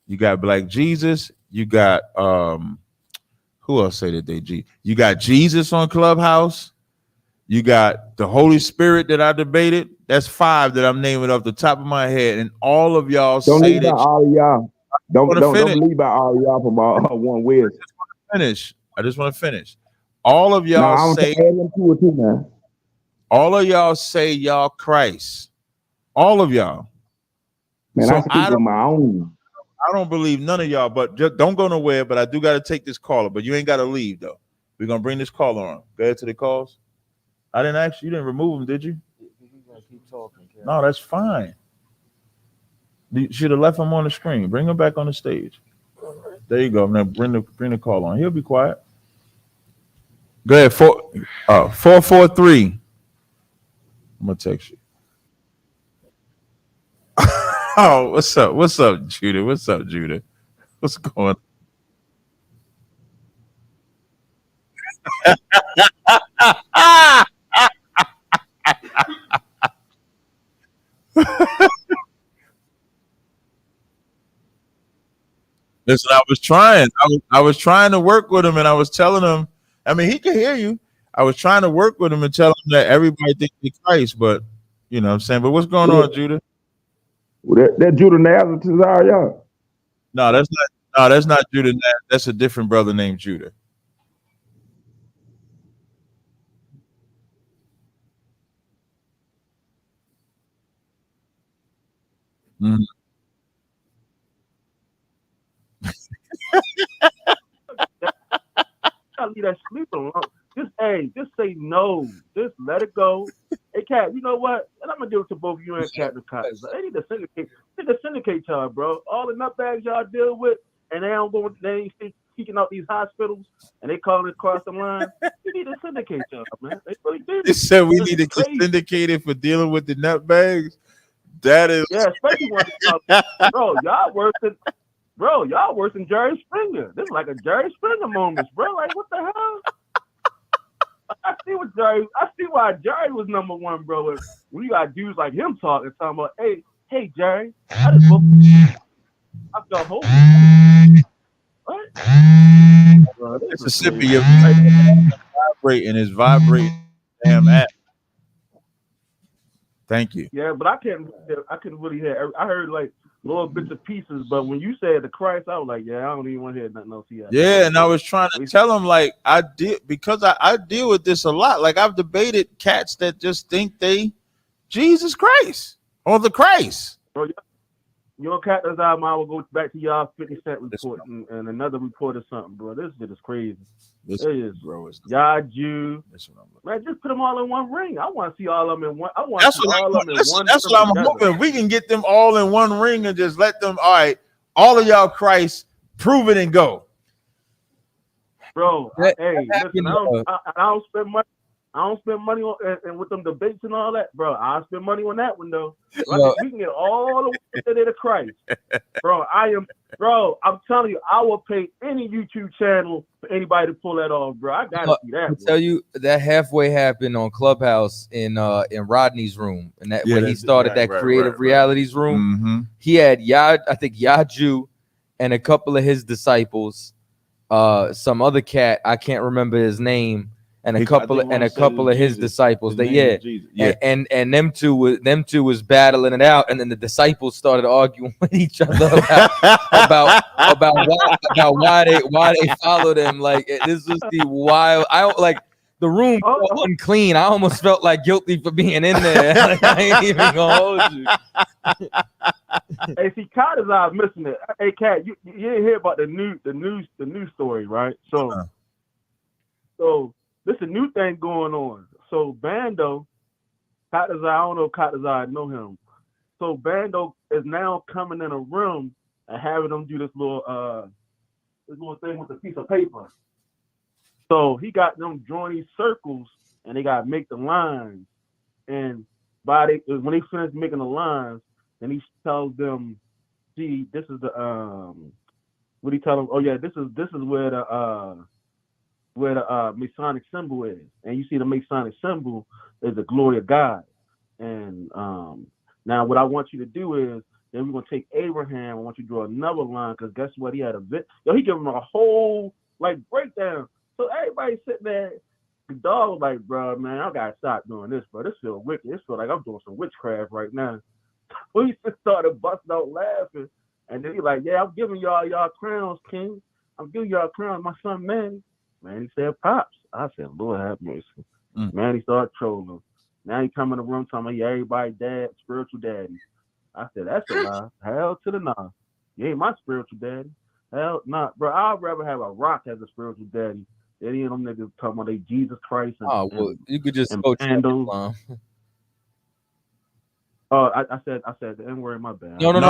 you got Black Jesus, you got who else say that they G? You got Jesus on Clubhouse, you got the Holy Spirit that I debated. That's 5 that I'm naming off the top of my head, and all of y'all say that. All of y'all. Don't leave out all y'all from one West. I just want to finish. All of y'all say. All of y'all say y'all Christ. All of y'all. Man, I speak on my own. I don't believe none of y'all, but just don't go nowhere. But I do got to take this caller. But you ain't got to leave though. We're gonna bring this caller on. Go ahead to the calls. I didn't ask you. You didn't remove him, did you? keep talking. No, that's fine. You should have left him on the screen. Bring him back on the stage. There you go. Now bring the call on. He'll be quiet. Go ahead. 443. I'm gonna text you. Oh, what's up? What's up, Judah? What's up, Judah? What's going on? Listen, I was trying to work with him, and I was telling him. I mean, he can hear you. I was trying to work with him and tell him that everybody thinks he's Christ, but you know what I'm saying. But what's going on, Judah? Well, that Judah Nazareth Tazarayach. No, that's not. No, that's not Judah. That's a different brother named Judah. Mm-hmm. Gotta leave that sleep alone. Just say no. Just let it go. Hey, Cat, you know what? And I'm gonna give it to both you and Cat the Cottons. They need to syndicate y'all, bro. All the nutbags y'all deal with, and they ain't seeking out these hospitals, and they calling it across the line. You need to syndicate y'all, man. They really do. They said we need to syndicate it for dealing with the nutbags. That is, especially when y'all worse than Jerry Springer. This is like a Jerry Springer moment, bro. Like, what the hell? I see why Jerry was number one, bro. When you got dudes like him talking about, hey, Jerry, I just woke up. I felt holy. What? Bro, Mississippi is vibrating. Is vibrating. Damn app. Thank you. Yeah, but I couldn't really hear. I heard like little bits and pieces, but when you said the Christ, I was like, yeah, I don't even want to hear nothing else. Yeah, and I was trying to tell him like I did because I deal with this a lot. Like I've debated cats that just think they Jesus Christ or the Christ. Bro, your cat does I will go back to y'all 50 Cent report and another report or something, bro. This shit is crazy. It is, bro. Y'all Jew. Man, just put them all in one ring. I want to see all of them in one. I want to see all of them in one. That's what I'm hoping. We can get them all in one ring and just let them. All right, all of y'all Christ, prove it and go. Bro, listen, I don't spend money. I don't spend money on and with them debates and all that, bro. I spend money on that one though. We can get all the way to the Christ, bro. I'm telling you, I will pay any YouTube channel for anybody to pull that off, bro. I gotta see that. I'll tell you that halfway happened on Clubhouse in Rodney's room, and that when he started that creative realities room, Mm-hmm. he had Yaju and a couple of his disciples, some other cat I can't remember his name. And a couple of his disciples. And them two was battling it out, and then the disciples started arguing with each other about why they followed him. Like this was the wild. The room felt unclean. I almost felt like guilty for being in there. Like, I ain't even gonna hold you. Hey, see, Cat is out missing it. Hey, Cat, you didn't hear about the news story, right? So there's a new thing going on. So Bando, Chaataza, I don't know if Chaataza know him. So Bando is now coming in a room and having them do this little thing with a piece of paper. So he got them drawing these circles and they got to make the lines. And when they finish making the lines, then he tells them, see, this is the what do you tell them? Oh yeah, this is where the Masonic symbol is, and you see the Masonic symbol is the glory of God. And now what I want you to do is, then we're gonna take Abraham. I want you to draw another line because guess what? He had he gave him a whole breakdown. So everybody sitting there, the dog was like, bro, man, I gotta stop doing this, bro. This feels wicked. This feels like I'm doing some witchcraft right now. So he just started busting out laughing, and then he like, yeah, I'm giving y'all crowns, king. I'm giving y'all crowns, my son Manny. Manny said, pops. I said, Lord have mercy. Manny started trolling. Now he come in the room telling me, everybody dad, spiritual daddy. I said, that's a lie. Hell to the nah. You ain't my spiritual daddy. Hell nah. Bro, I'd rather have a rock as a spiritual daddy than any of them niggas talking about they Jesus Christ. You could just go Islam. Oh, I said the N word. My bad. No. No.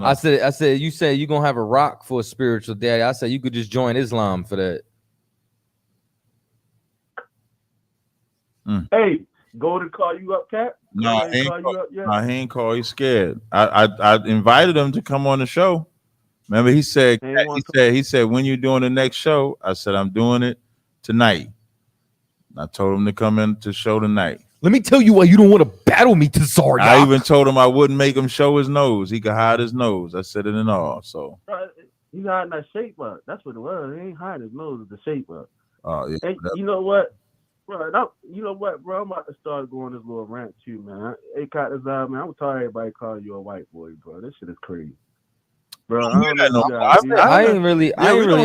I said you said you gonna have a rock for a spiritual daddy. I said you could just join Islam for that. Hey, Golden call you up, Cat? No, he call you up yet? he ain't call. He's scared. I invited him to come on the show. Remember, he said when you doing the next show? I said I'm doing it tonight. I told him to come in to show tonight. Let me tell you why you don't want to battle me, Tazaryak. I even told him I wouldn't make him show his nose. He could hide his nose. I said it and all. So He's hiding that shape up. That's what it was. He ain't hiding his nose. It's the shape up. Oh yeah. Hey, you know what, bro? You know what, bro? I'm about to start going this little rant too, man. Hey, Chaataza, man, I'm tired of everybody calling you a white boy, bro. This shit is crazy. Bro, I ain't really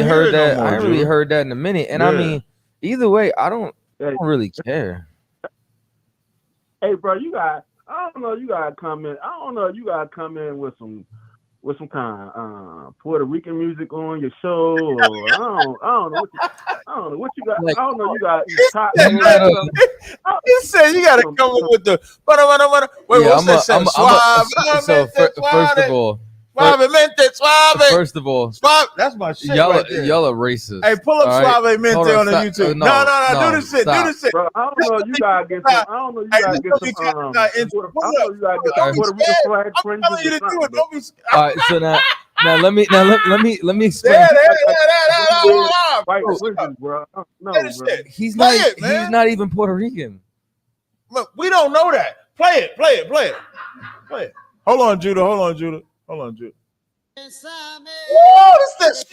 heard that. I ain't really heard that in a minute. And I mean, either way, I don't really care. Hey, bro, I don't know, you gotta come in. I don't know, you gotta come in with some kind of Puerto Rican music on your show, or I don't know what you got. I don't know, you got. You said you gotta come up with the. Wait, what's that? First of all, Suave. That's my shit. Y'all Right are racist. Hey, pull up Suave Mente on the YouTube. No, do the shit. stop. Do the shit. Bro, I don't know. You gotta get some. I don't know. You gotta get some. I don't know. You gotta get some Puerto Rican flag fringes. I'm telling you to do it. Don't be. All right, so now let me explain. White fringes, bro. No, bro. He's not even Puerto Rican. Look, we don't know that. Play it. Hold on, Judah. Whoa, this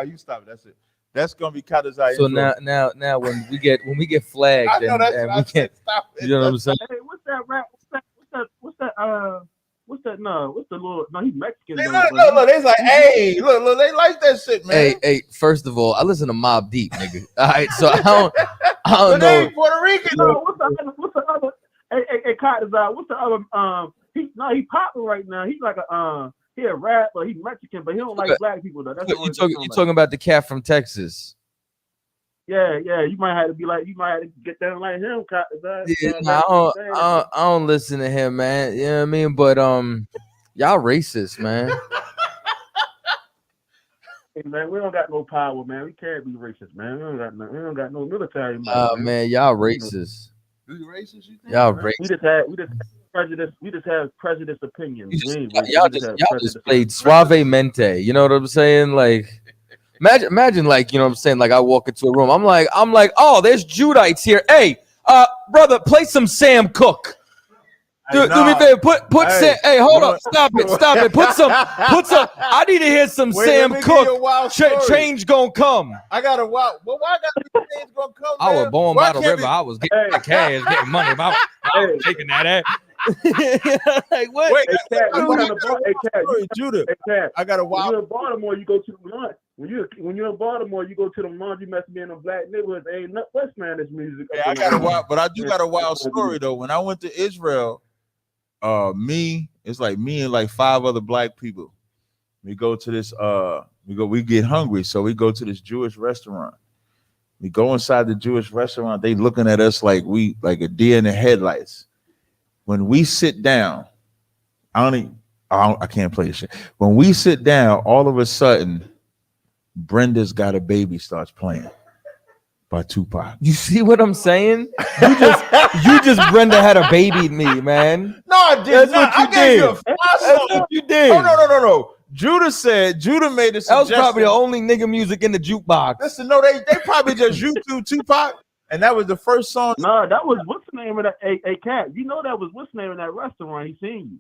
you stop it. That's it. That's gonna be Chaataza. So now when we get flagged and we can't, you know what I'm saying? Hey, what's that rap? What's that? No, what's the little? No, he's Mexican. Look. They like, hey, look. They like that shit, man. Hey. First of all, I listen to Mobb Deep, nigga. All right, so I don't They know. ain't Puerto Rican. No, what's the other? Hey, Chaataza, what's the other? He popping right now. He's like he a rapper. He's Mexican, but he don't like black people though. That's You talking about the cat from Texas? Yeah. You might have to get down like him, Chaataza. Yeah, I don't listen to him, man. You know what I mean? But y'all racist, man. Hey, man, we don't got no power, man. We can't be racist, man. We don't got no military might. Man, y'all racist. You racist? You think? Y'all racist. We just prejudice. We just have prejudice opinions. Y'all just played Suave Mente. You know what I'm saying? Like, imagine, like, you know what I'm saying? Like, I walk into a room. I'm like, oh, there's Judites here. Hey, brother, play some Sam Cooke. Do me a favor. Put Sam. Hey, hold up. Stop it. Put some. I need to hear some Sam Cooke. Change gonna come. I got a wild. Well, why got change gonna come? I was born by the river. I was getting cash, getting money. I was taking that ass. Like what? Wait, Judah. I got a wild. When you're in Baltimore, you go to the laundry. When you're in Baltimore, you go to the laundry mess in the black neighborhoods. Ain't not West man this music. Yeah, I got a wild, but I do got a wild story though. When I went to Israel, it's like me and like 5 other black people. We go to this. We get hungry, so we go to this Jewish restaurant. We go inside the Jewish restaurant. They looking at us like we like a deer in the headlights. When we sit down, I can't play this shit. When we sit down, all of a sudden, Brenda's Got a Baby starts playing by Tupac. You see what I'm saying? You just Brenda had a baby me, man. No, I did. That's what you did. That's what you did. Oh, no. Judah made a suggestion. That was probably the only nigga music in the jukebox. Listen, no, they probably just YouTube Tupac. And that was the first song. No, that was what's the name of that? Hey, Cat, you know that was what's the name of that restaurant? He seen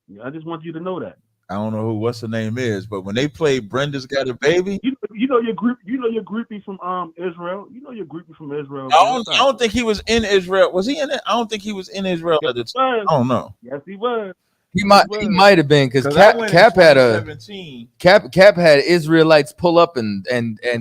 you. I just want you to know that. I don't know what's the name is, but when they played Brenda's Got a Baby, you know your groupie from Israel. You know your groupie from Israel. I don't think he was in Israel. Was he in it? I don't think he was in Israel at the time. I don't know. Yes, he was. He might have been because 'Cause I went in Cap had 2017. Cap had Israelites pull up and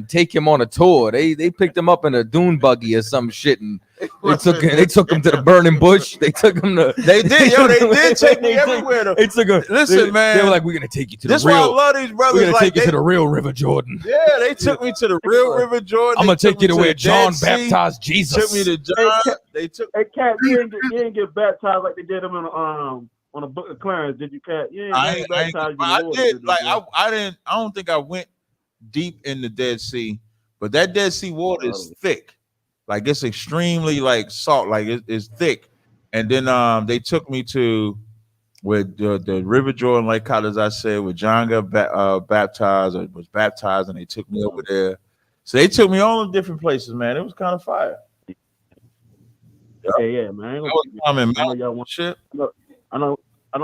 take him on a tour. They picked him up in a dune buggy or some shit, and they took him to the burning bush. They took him to They did take me everywhere though. They took him. Listen, man. They were like, we're gonna take you to the This real. why I love these brothers. We're gonna like take you to the real River Jordan. Yeah, they took me to the real River Jordan. I'm gonna They take took you me to where the John Dead Sea. baptized Jesus. Took me to John. They took. Hey, Cat, you didn't get baptized like they did him on the Book of Clarence, did you, Cat? You ain't baptized. I did. Like I didn't. I don't think I went deep in the Dead Sea, but that Dead Sea water is thick. Like it's extremely like salt. Like it's thick. And then they took me to where the River Jordan, like as I said, where John got baptized or was baptized, and they took me over there. So they took me all in different places, man. It was kind of fire. Yeah, man. I know y'all want shit. I know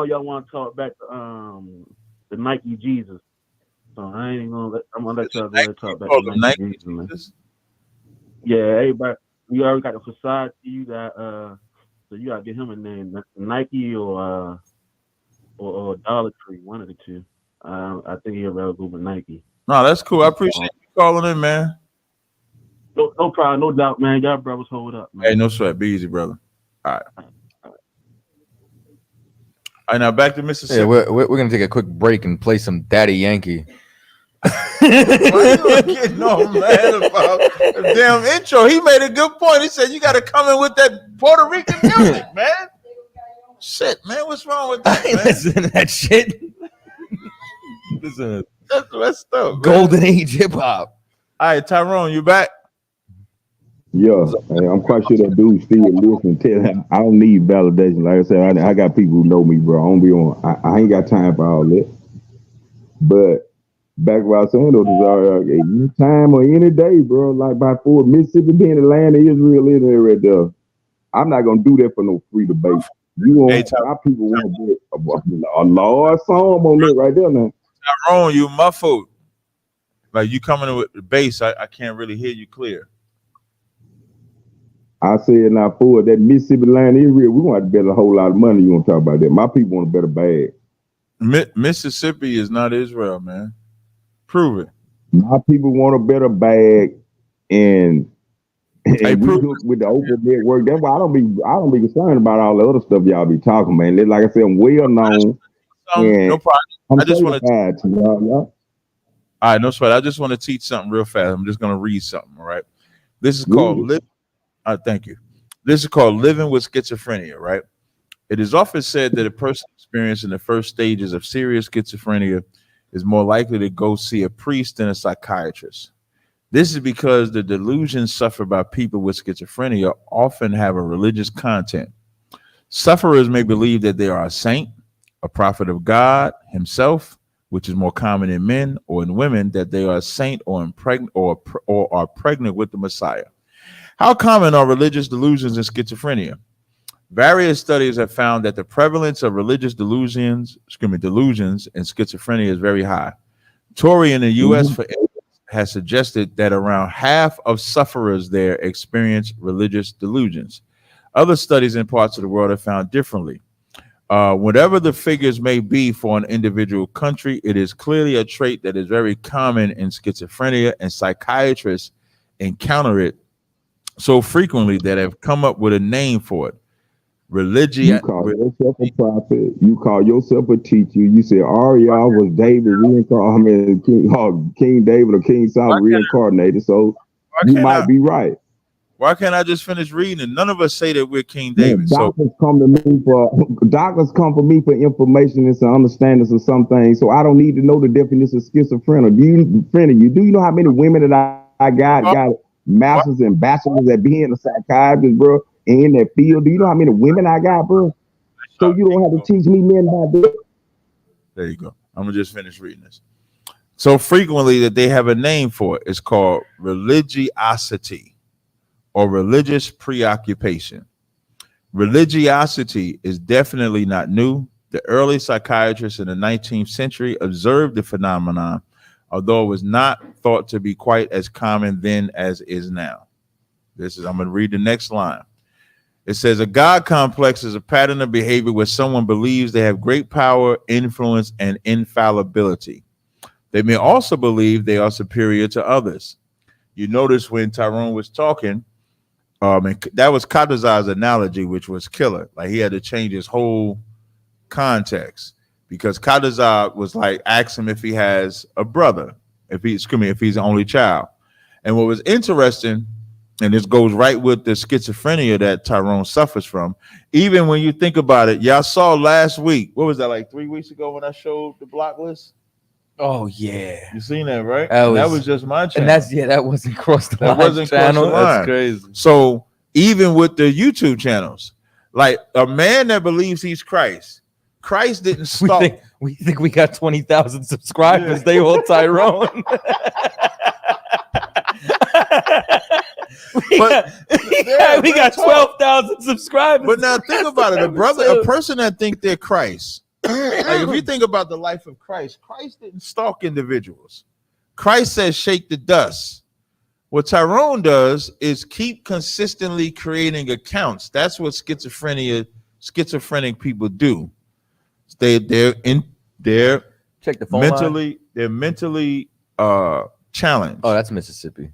y'all want to talk back to the Nike Jesus. So I ain't gonna let y'all go and talk back to Nike Jesus. Yeah, everybody. We already got the facade to you that so you gotta get him a name, Nike or Dollar Tree, one of the two. I think he'll rather go with Nike. No, that's cool. I appreciate you calling in, man. No problem, no doubt, man. Y'all brothers hold up, man. Hey, no sweat. Be easy, brother. All right. All right, now back to Mississippi. Yeah, we're gonna take a quick break and play some Daddy Yankee. Why you getting all mad about the damn intro? He made a good point. He said you got to come in with that Puerto Rican music, man. Shit, man, what's wrong with that? Man? Listen to that shit. Listen, that's messed up. Golden Age hip hop. All right, Tyrone, you back? Yeah, I'm quite sure that dude still listening. Tell him I don't need validation. Like I said, I got people who know me, bro. I don't be on. I ain't got time for all that. But back what I was saying though, any time or any day, bro. Like by 4 Mississippi being the land of Israel in there right there. I'm not gonna do that for no free debate. You want my people want to get a large song on that right there now. Tyrone, you muffled. Like you coming in with the bass, I can't really hear you clear. I said now for that Mississippi land is real. We want to bet a whole lot of money. You want to talk about that? My people want a better bag. Mississippi is not Israel, man. Prove it. My people want a better bag, and we look with the open network. That's why I don't be concerned about all the other stuff y'all be talking, man. Like I said, I'm well known. No problem. I just want to. All right, no sweat. I just want to teach something real fast. I'm just gonna read something. All right. This is called thank you. This is called living with schizophrenia, right? It is often said that a person experiencing the first stages of serious schizophrenia is more likely to go see a priest than a psychiatrist. This is because the delusions suffered by people with schizophrenia often have a religious content. Sufferers may believe that they are a saint, a prophet of God himself, which is more common in men, or in women that they are a saint or are pregnant with the Messiah. How common are religious delusions in schizophrenia? Various studies have found that the prevalence of religious delusions in schizophrenia is very high. Torrey in the U.S., for instance, has suggested that around half of sufferers there experience religious delusions. Other studies in parts of the world have found differently. Whatever the figures may be for an individual country, it is clearly a trait that is very common in schizophrenia, and psychiatrists encounter it so frequently that have come up with a name for it. You call yourself a prophet. You call yourself a teacher. You say Ariel was David reincarnated. King David or King Solomon reincarnated. So you might be right. Why can't I just finish reading it? None of us say that we're King David. Doctors come for me for information and some understandings of some things. So I don't need to know the definition of schizophrenia. Do you know how many women that I got masters and bachelors at being a psychiatrist, bro? In that field, do you know how many women I got, bro? So you don't have to teach me men about that. There you go. I'm gonna just finish reading this. So frequently that they have a name for it. It's called religiosity or religious preoccupation. Religiosity is definitely not new. The early psychiatrists in the 19th century observed the phenomenon, although it was not thought to be quite as common then as is now. I'm going to read the next line. It says a God complex is a pattern of behavior where someone believes they have great power, influence, and infallibility. They may also believe they are superior to others. You notice when Tyrone was talking, and that was Chaataza's analogy, which was killer. Like he had to change his whole context because Chaataza was like, ask him if he has a brother, if he's the only child. And what was interesting, and this goes right with the schizophrenia that Tyrone suffers from, even when you think about it, y'all saw last week, what was that, like 3 weeks ago when I showed the block list? Oh yeah, you seen that, right? That was just my channel. And that wasn't cross the line. That wasn't channel. cross the line. That's crazy. So even with the YouTube channels, like a man that believes he's Christ didn't stop. We think we got 20,000 subscribers. Yeah. They all Tyrone. we got 12,000 subscribers. But now think about it. A person that think they're Christ. Like if you think about the life of Christ didn't stalk individuals. Christ says, shake the dust. What Tyrone does is keep consistently creating accounts. That's what schizophrenic people do. They're check the phone mentally line. They're mentally challenged. Oh, that's Mississippi.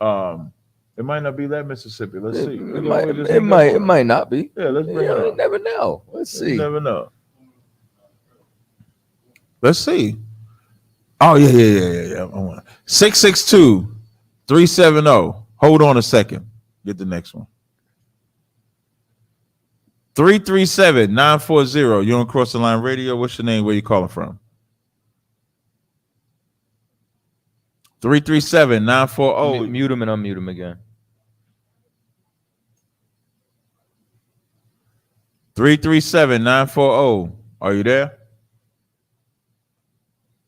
It might not be that Mississippi. Let's see. It might not be. Yeah, let's bring it up. You never know. Let's see. You never know. Let's see. Oh, yeah. 662-370. Hold on a second. Get the next one. 337-940. You're on Cross the Line Radio. What's your name? Where you calling from? 337-940. Mute him and unmute him again. 337-940. Are you there?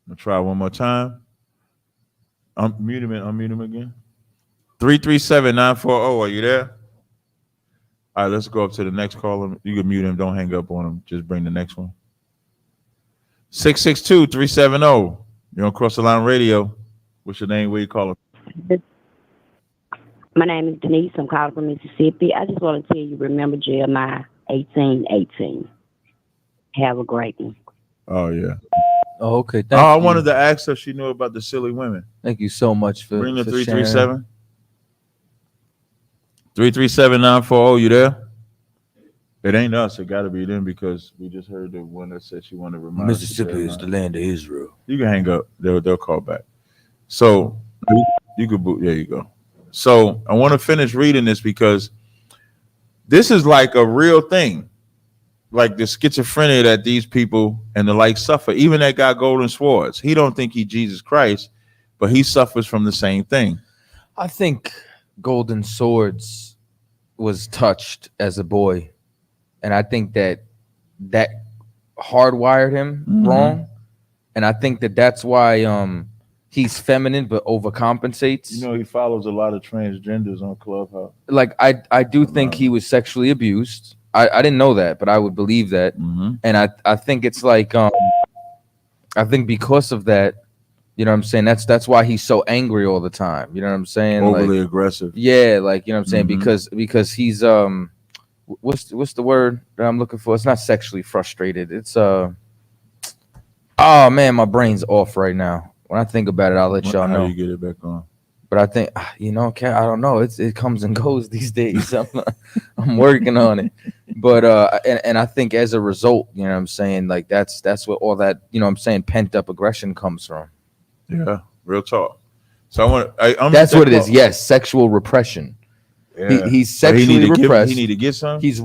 I'll try one more time. Unmute him and unmute him again. 337-940. Are you there? All right, let's go up to the next caller. You can mute him. Don't hang up on him. Just bring the next one. 662-370. You're on Cross the Line Radio. What's your name? Where you calling? My name is Denise. I'm calling from Mississippi. I just want to tell you, remember Jeremiah 18:18. Have a great one. Oh, yeah. Oh, okay. I wanted to ask her if she knew about the silly women. Thank you so much for bring the 337. 337-940. You there? It ain't us. It got to be them because we just heard the one that said she wanted to remind us. Mississippi is the land of Israel. You can hang up. They'll call back. So you could boot. There you go. So I want to finish reading this because this is like a real thing. Like the schizophrenia that these people and the like suffer. Even that guy Golden Swords, he don't think he Jesus Christ, but he suffers from the same thing. I think Golden Swords was touched as a boy, and I think that hardwired him wrong, and I think that's why he's feminine but overcompensates. You know, he follows a lot of transgenders on Clubhouse. Like I do think he was sexually abused. I didn't know that, but I would believe that. And I think it's like I think because of that, you know what I'm saying? That's why he's so angry all the time. You know what I'm saying? Overly aggressive. Yeah, like you know what I'm saying? Because he's what's the word that I'm looking for? It's not sexually frustrated. It's oh man, my brain's off right now. When I think about it, I'll let y'all know. How you get it back on? But I think I don't know. It comes and goes these days. I'm working on it. But and I think as a result, you know what I'm saying, like that's what all that, you know what I'm saying, pent up aggression comes from. Yeah, real talk. So that's what it is. Yes, sexual repression. Yeah. He's sexually repressed. He need to get some. He's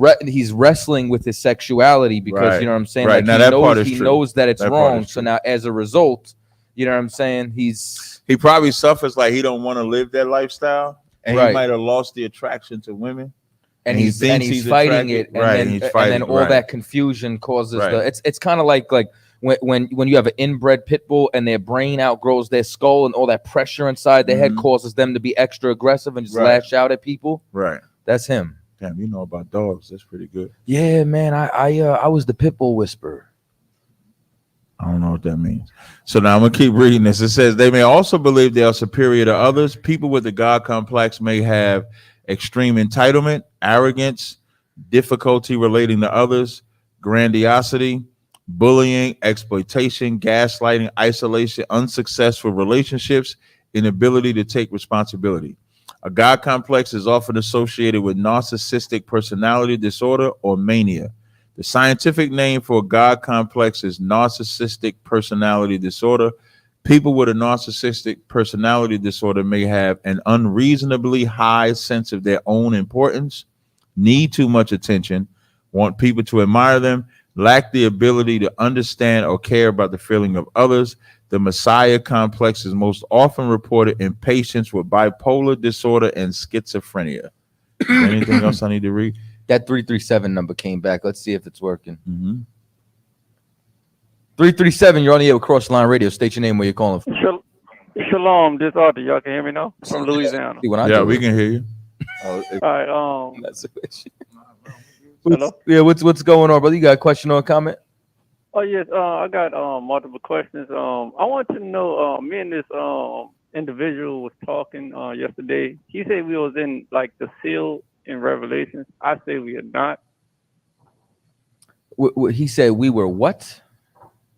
wrestling with his sexuality because you know what I'm saying. Right. Like now he knows that it's wrong. So now as a result, you know what I'm saying, he probably suffers like he don't want to live that lifestyle, and he might have lost the attraction to women. And he's fighting it, and then all that confusion causes it's kind of like when you have an inbred pit bull and their brain outgrows their skull and all that pressure inside their head causes them to be extra aggressive and just lash out at people. Right. That's him. Damn, you know about dogs. That's pretty good. Yeah, man. I was the pit bull whisperer. I don't know what that means. So now I'm going to keep reading this. It says, they may also believe they are superior to others. People with the God complex may have extreme entitlement, arrogance, difficulty relating to others, grandiosity, bullying, exploitation, gaslighting, isolation, unsuccessful relationships, inability to take responsibility. A God complex is often associated with narcissistic personality disorder or mania. The scientific name for a God complex is narcissistic personality disorder. People with a narcissistic personality disorder may have an unreasonably high sense of their own importance, need too much attention, want people to admire them, lack the ability to understand or care about the feeling of others. The Messiah complex is most often reported in patients with bipolar disorder and schizophrenia. Anything else I need to read? That 337 number came back. Let's see if it's working. 337, you're on the air with Crossline Radio. State your name, where you're calling from. Shalom, this Arthur. Y'all can hear me now? From Louisiana. Yeah, we can hear you. All right. Hello? Yeah, what's going on, brother? You got a question or a comment? Oh yes, I got multiple questions. I want to know. Me and this individual was talking yesterday. He said we was in like the seal in Revelations. I say we are not. He said we were what?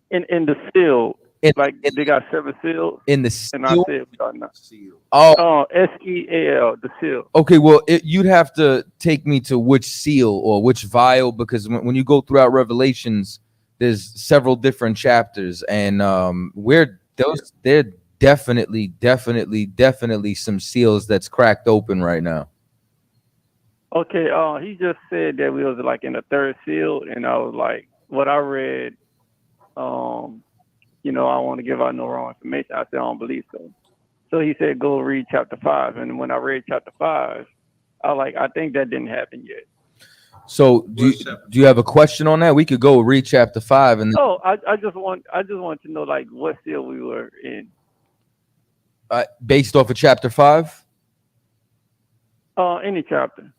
In the seal. Like they got 7 seals. In the seal? And I said we are not. Oh, SEAL, the seal. Okay, well, you'd have to take me to which seal or which vial, because when you go throughout Revelations, there's several different chapters, and they're definitely some seals that's cracked open right now. Okay, he just said that we was like in the 3rd seal, and I was like, what I read, I don't want to give out no wrong information. I said I don't believe so. So he said go read chapter 5, and when I read chapter 5, I think that didn't happen yet. So do you have a question on that? We could go read chapter 5 and. Oh, I just want to know like what seal we were in. Based off of chapter 5. Any chapter.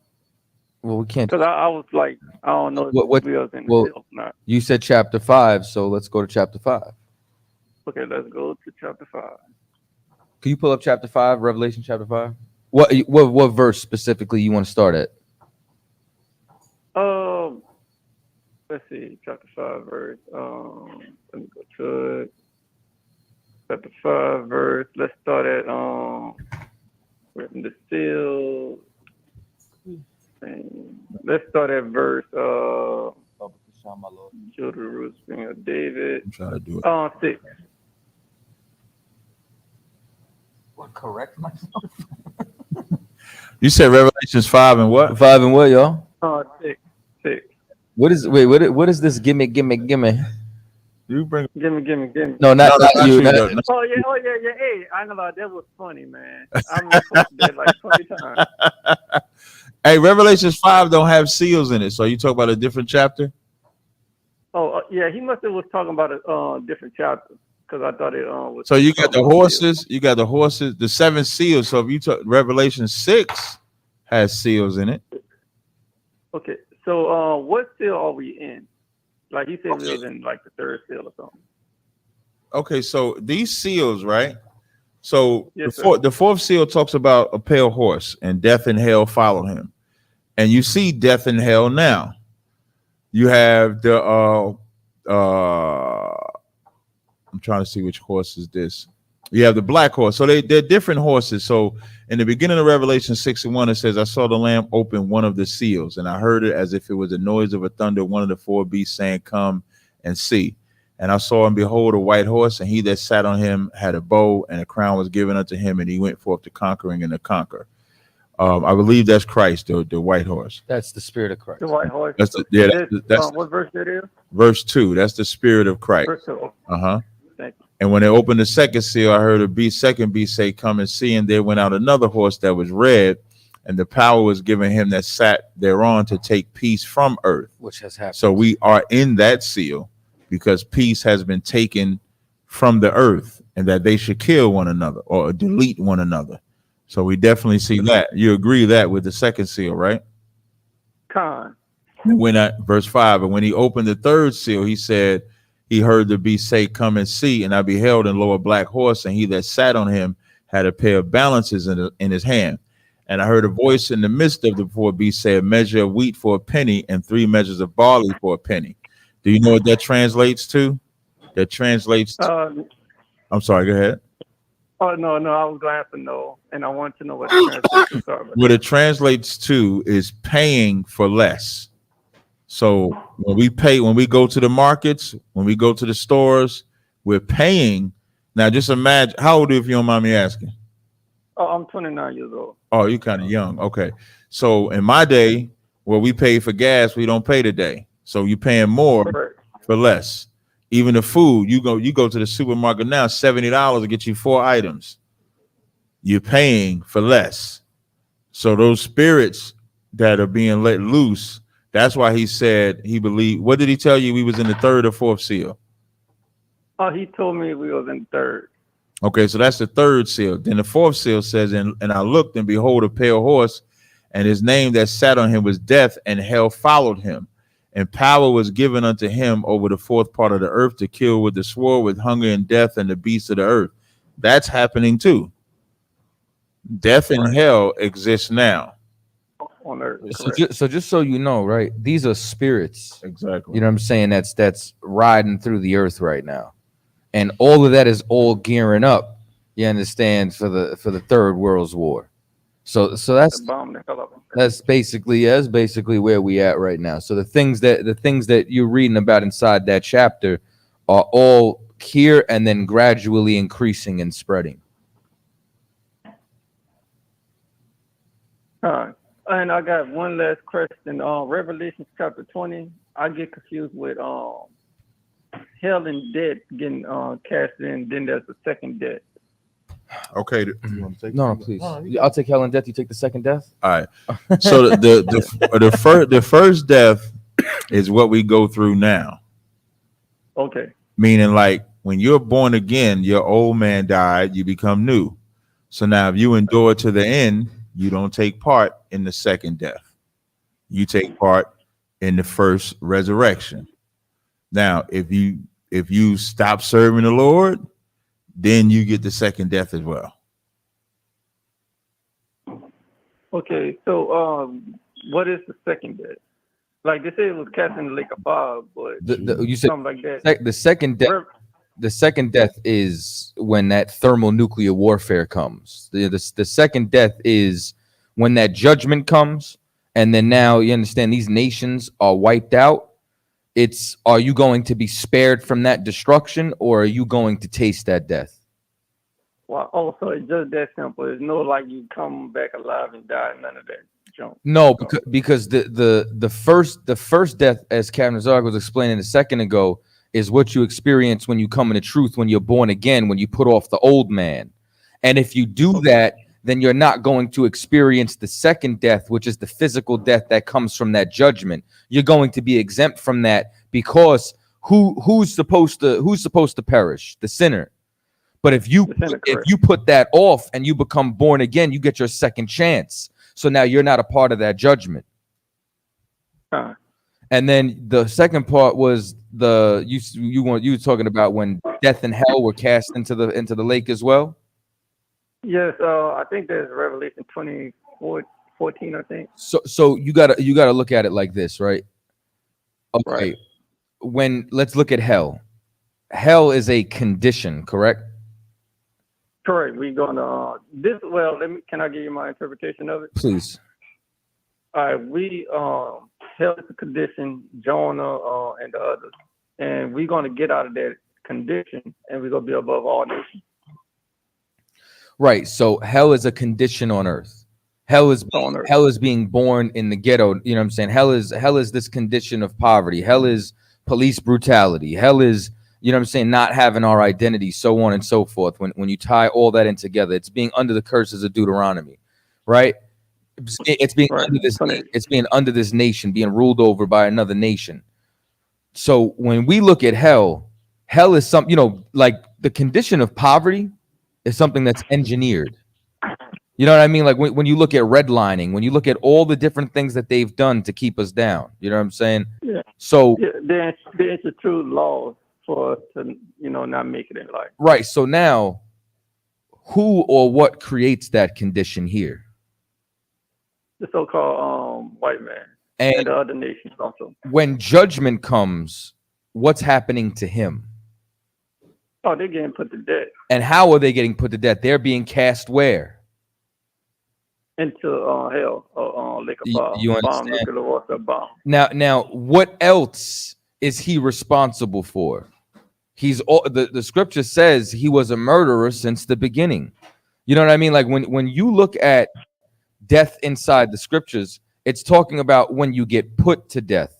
Well, we can't. Because I was like, I don't know if What we was in the well, seal or not. you said chapter 5, so let's go to chapter 5. Okay, let's go to chapter 5. Can you pull up chapter 5, Revelation chapter 5? What verse specifically you want to start at? Let's see, chapter 5 verse. Let me go to it. Chapter 5 verse. Let's start at written the seal. And let's start at verse Children of David. I'm trying to do it. 6. What, correct myself? You said Revelations 5 and what? 5 and what, y'all? 6. What is this? Gimme. You bring. Gimme. No, not you. Oh yeah. Hey, I know that was funny, man. I remember that like 20 times. Hey, Revelations 5 don't have seals in it, so you talk about a different chapter? Oh yeah, he must have was talking about a different chapter, because I thought it was. So you got the horses, the 7 seals. So if you took Revelation 6 has seals in it. Okay, so what seal are we in? Like he said, we was in like the 3rd seal or something. Okay, so these seals, right? So Yes, the 4th seal talks about a pale horse, and death and hell follow him. And you see death and hell now. You have the I'm trying to see which horse is this. You have the black horse. So they're different horses. So in the beginning of Revelation 6:1, it says, I saw the Lamb open one of the seals, and I heard it as if it was the noise of a thunder, one of the 4 beasts saying, come and see. And I saw and behold a white horse, and he that sat on him had a bow, and a crown was given unto him, and he went forth to conquering and to conquer. I believe that's Christ, the white horse. That's the Spirit of Christ. The white horse. That's what verse that is? Verse 2. That's the Spirit of Christ. Verse 2. Thank you. And when they opened the 2nd seal, I heard a second beast say, come and see. And there went out another horse that was red, and the power was given him that sat thereon to take peace from earth. Which has happened. So we are in that seal because peace has been taken from the earth, and that they should kill one another or delete one another. So we definitely see that. You agree that with the 2nd seal, right? Con. When verse 5, and when he opened the 3rd seal, he said, he heard the beast say, come and see. And I beheld, and lo, a black horse, and he that sat on him had a pair of balances in his hand. And I heard a voice in the midst of the four beasts say, a measure of wheat for a penny and 3 measures of barley for a penny. Do you know what that translates to? That translates to, I'm sorry, go ahead. Oh, no, I was going to have to know, and I want to know what it translates to. Sorry about What it translates to is paying for less. So when we go to the markets, when we go to the stores, we're paying. Now just imagine, how old are you, if you don't mind me asking? Oh, I'm 29 years old. Oh, you're kind of young. Okay. So in my day, where we pay for gas, we don't pay today. So you're paying more for less. Even the food, you go to the supermarket now, $70 to get you 4 items. You're paying for less. So those spirits that are being let loose, that's why he said he believed. What did he tell you? We was in the 3rd or 4th seal. Oh, he told me we was in 3rd. Okay, so that's the 3rd seal. Then the 4th seal says, and I looked, and behold, a pale horse, and his name that sat on him was Death, and hell followed him. And power was given unto him over the 4th part of the earth to kill with the sword, with hunger and death, and the beasts of the earth. That's happening too. Death and hell exist now. On earth. So just so you know, right? These are spirits. Exactly. You know what I'm saying? That's riding through the earth right now. And all of that is all gearing up, you understand, for the 3rd World War. So that's basically where we at right now. So the things that you're reading about inside that chapter are all here and then gradually increasing and spreading. And I got one last question. Revelation chapter 20, I get confused with hell and death getting cast in. Then there's the second death. Okay. No, please. I'll take hell and death. You take the second death. All right. So the first death is what we go through now. Okay. Meaning, like, when you're born again, your old man died, you become new. So now if you endure to the end, you don't take part in the second death. You take part in the first resurrection. Now, if you stop serving the Lord, then you get the second death as well. Okay, so what is the second death? Like they say it was cast in the lake of fire, but You said something like that. the second death. The second death is when that thermonuclear warfare comes. The second death is when that judgment comes, and then now you understand these nations are wiped out. It's, are you going to be spared from that destruction, or are you going to taste that death? Well, also it's just that simple. There's no like you come back alive and die, none of that junk. No, because the first death, as Captain Zarg was explaining a second ago, is what you experience when you come into truth, when you're born again, when you put off the old man. And if you do that, then you're not going to experience the second death, which is the physical death that comes from that judgment. You're going to be exempt from that, because who's supposed to perish? The sinner. But if you put that off and you become born again, you get your second chance. So now you're not a part of that judgment. And then the second part was you were talking about when death and hell were cast into the lake as well. Yes, I think there's Revelation 20:14, I think. So you gotta look at it like this, right? Okay. Right. Let's look at hell. Hell is a condition, correct? Correct. We're gonna this. Well, can I give you my interpretation of it? Please. All right. Hell is a condition, Jonah and the others, and we're gonna get out of that condition, and we're gonna be above all nations. Right. So hell is a condition on earth. Hell is being born in the ghetto. You know what I'm saying? Hell is this condition of poverty. Hell is police brutality. Hell is, you know what I'm saying, not having our identity, so on and so forth. When you tie all that in together, it's being under the curses of Deuteronomy, right? It's being under this nation, being ruled over by another nation. So when we look at hell is something, like the condition of poverty is something that's engineered. You know what I mean? Like when you look at redlining, when you look at all the different things that they've done to keep us down, you know what I'm saying? Yeah. So there's a true law for us to, not make it in life. Right. So now, who or what creates that condition here? the so-called white man and the other nations also. When judgment comes, what's happening to him? Oh, they're getting put to death. And how are they getting put to death? They're being cast where? Into hell, or like a bomb, You bomb, understand? nuclear warfare bomb. Now, what else is he responsible for? The scripture says he was a murderer since the beginning. You know what I mean? Like when you look at death inside the scriptures, it's talking about when you get put to death,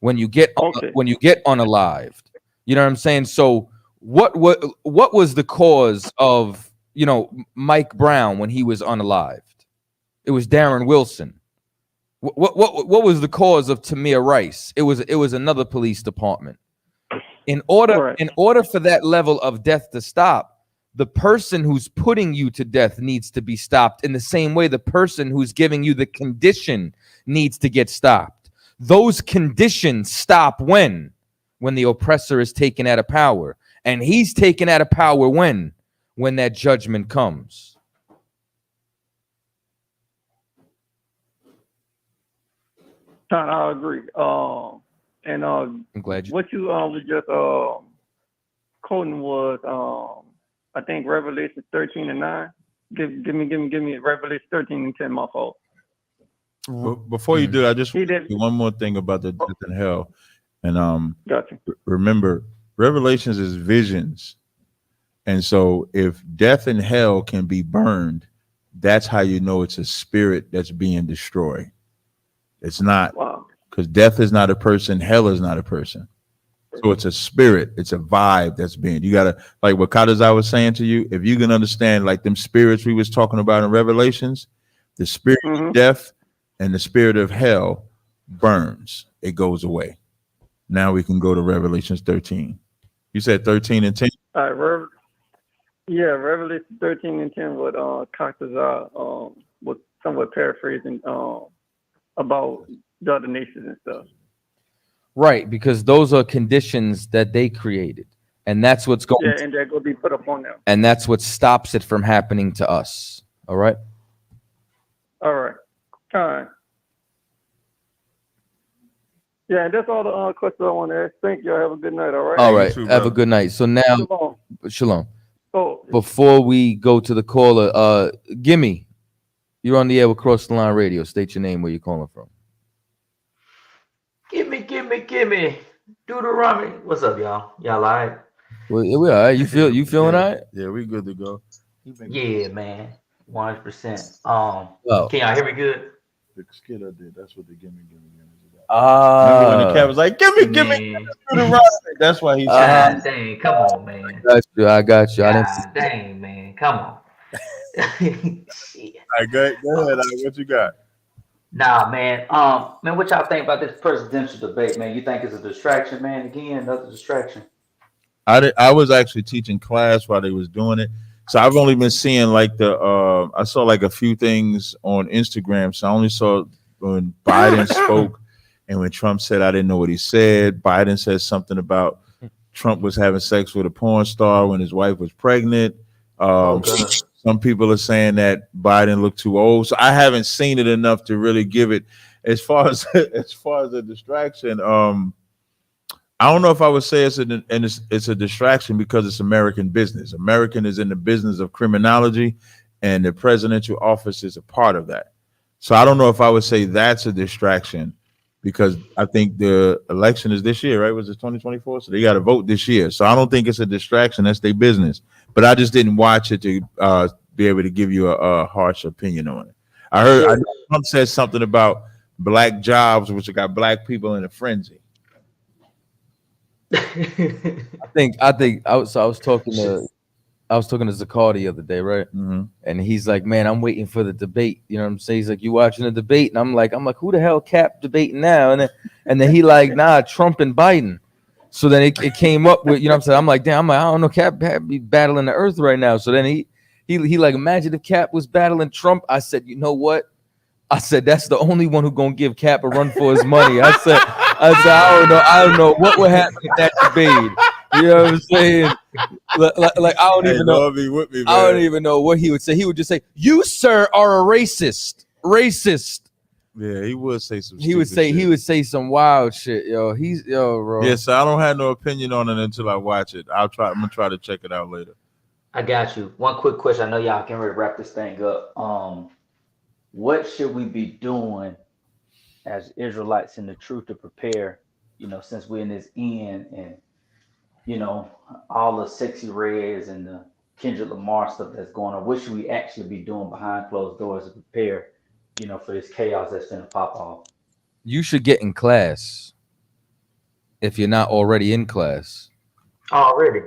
when you get unalived. You know what I'm saying? So what was the cause of, you know, Mike Brown when he was unalived? It was Darren Wilson. What was the cause of Tamir Rice? It was another police department. In order for that level of death to stop, the person who's putting you to death needs to be stopped in the same way the person who's giving you the condition needs to get stopped. Those conditions stop when the oppressor is taken out of power. And he's taken out of power when that judgment comes. I agree. And I'm glad you. What you was just quoting was I think Revelation 13:9. Give me Revelation 13:10, my fault. Before you do, I just want to say one more thing about the death and hell. And gotcha. Remember, Revelations is visions. And so if death and hell can be burned, that's how you know it's a spirit that's being destroyed. It's not, because death is not a person, hell is not a person. So it's a spirit, it's a vibe that's being, you gotta, like what Chaataza was saying to you, if you can understand like them spirits we was talking about in Revelations, the spirit of death and the spirit of hell burns, it goes away. Now we can go to Revelations 13. You said 13 and 10? All right, Revelation 13:10 with Chaataza was somewhat paraphrasing about the other nations and stuff. Right, because those are conditions that they created. And that's what's going Yeah, and they're going to be put upon them. and that's what stops it from happening to us. All right? All right. Yeah, and that's all the questions I want to ask. Thank you. Have a good night. All right. All right. Have a good night. So now, Shalom. Oh. Before we go to the caller, Gimme, you're on the air with Cross the Line Radio. State your name, where you're calling from. Gimme. Deuteronomy. What's up, y'all? Y'all all right? Well, we all right. You feeling all right? Yeah, we good to go. Yeah, man. 100%. Can y'all hear me good? The skit I did, that's what the gimme is about. Remember when the cat was like, gimme. Deuteronomy. That's why he said, dang, come on, man. I got you. God dang, man. Come on. All right, go ahead. What you got? Nah, man. Man, what y'all think about this presidential debate, man? You think it's a distraction, man? Again, another distraction. I was actually teaching class while they was doing it. So I've only been seeing like I saw like a few things on Instagram. So I only saw when Biden spoke and when Trump said, I didn't know what he said. Biden said something about Trump was having sex with a porn star when his wife was pregnant. Some people are saying that Biden looked too old. So I haven't seen it enough to really give it as far as a distraction. I don't know if I would say it's a distraction because it's American business. American is in the business of criminology, and the presidential office is a part of that. So I don't know if I would say that's a distraction because I think the election is this year, right? Was it 2024? So they got to vote this year. So I don't think it's a distraction. That's their business. But I just didn't watch it to be able to give you a harsh opinion on it. I know Trump said something about black jobs, which got black people in a frenzy. I was talking to Zakar the other day, right? Mm-hmm. And he's like, man, I'm waiting for the debate. You know what I'm saying? He's like, you watching the debate? And I'm like, who the hell Cap debating now? And then he like, nah, Trump and Biden. So then it came up with, you know what I'm saying? I'm like, damn, I don't know, Cap be battling the earth right now. So then he like, imagine if Cap was battling Trump. I said, you know what? I said, that's the only one who gonna give Cap a run for his money. I said, I don't know what would happen in that debate. You know what I'm saying? Like I don't even know. I don't even know what he would say. He would just say, "You, sir, are a racist." Racist. Yeah, he would say some. He would say some wild shit, yo. Bro. Yeah, so I don't have no opinion on it until I watch it. I'm gonna try to check it out later. I got you. One quick question. I know y'all can ready to wrap this thing up. What should we be doing as Israelites in the truth to prepare? Since we're in this end, and all the sexy reds and the Kendrick Lamar stuff that's going on. What should we actually be doing behind closed doors to prepare, for this chaos that's going to pop off? You should get in class if you're not already in class. Already.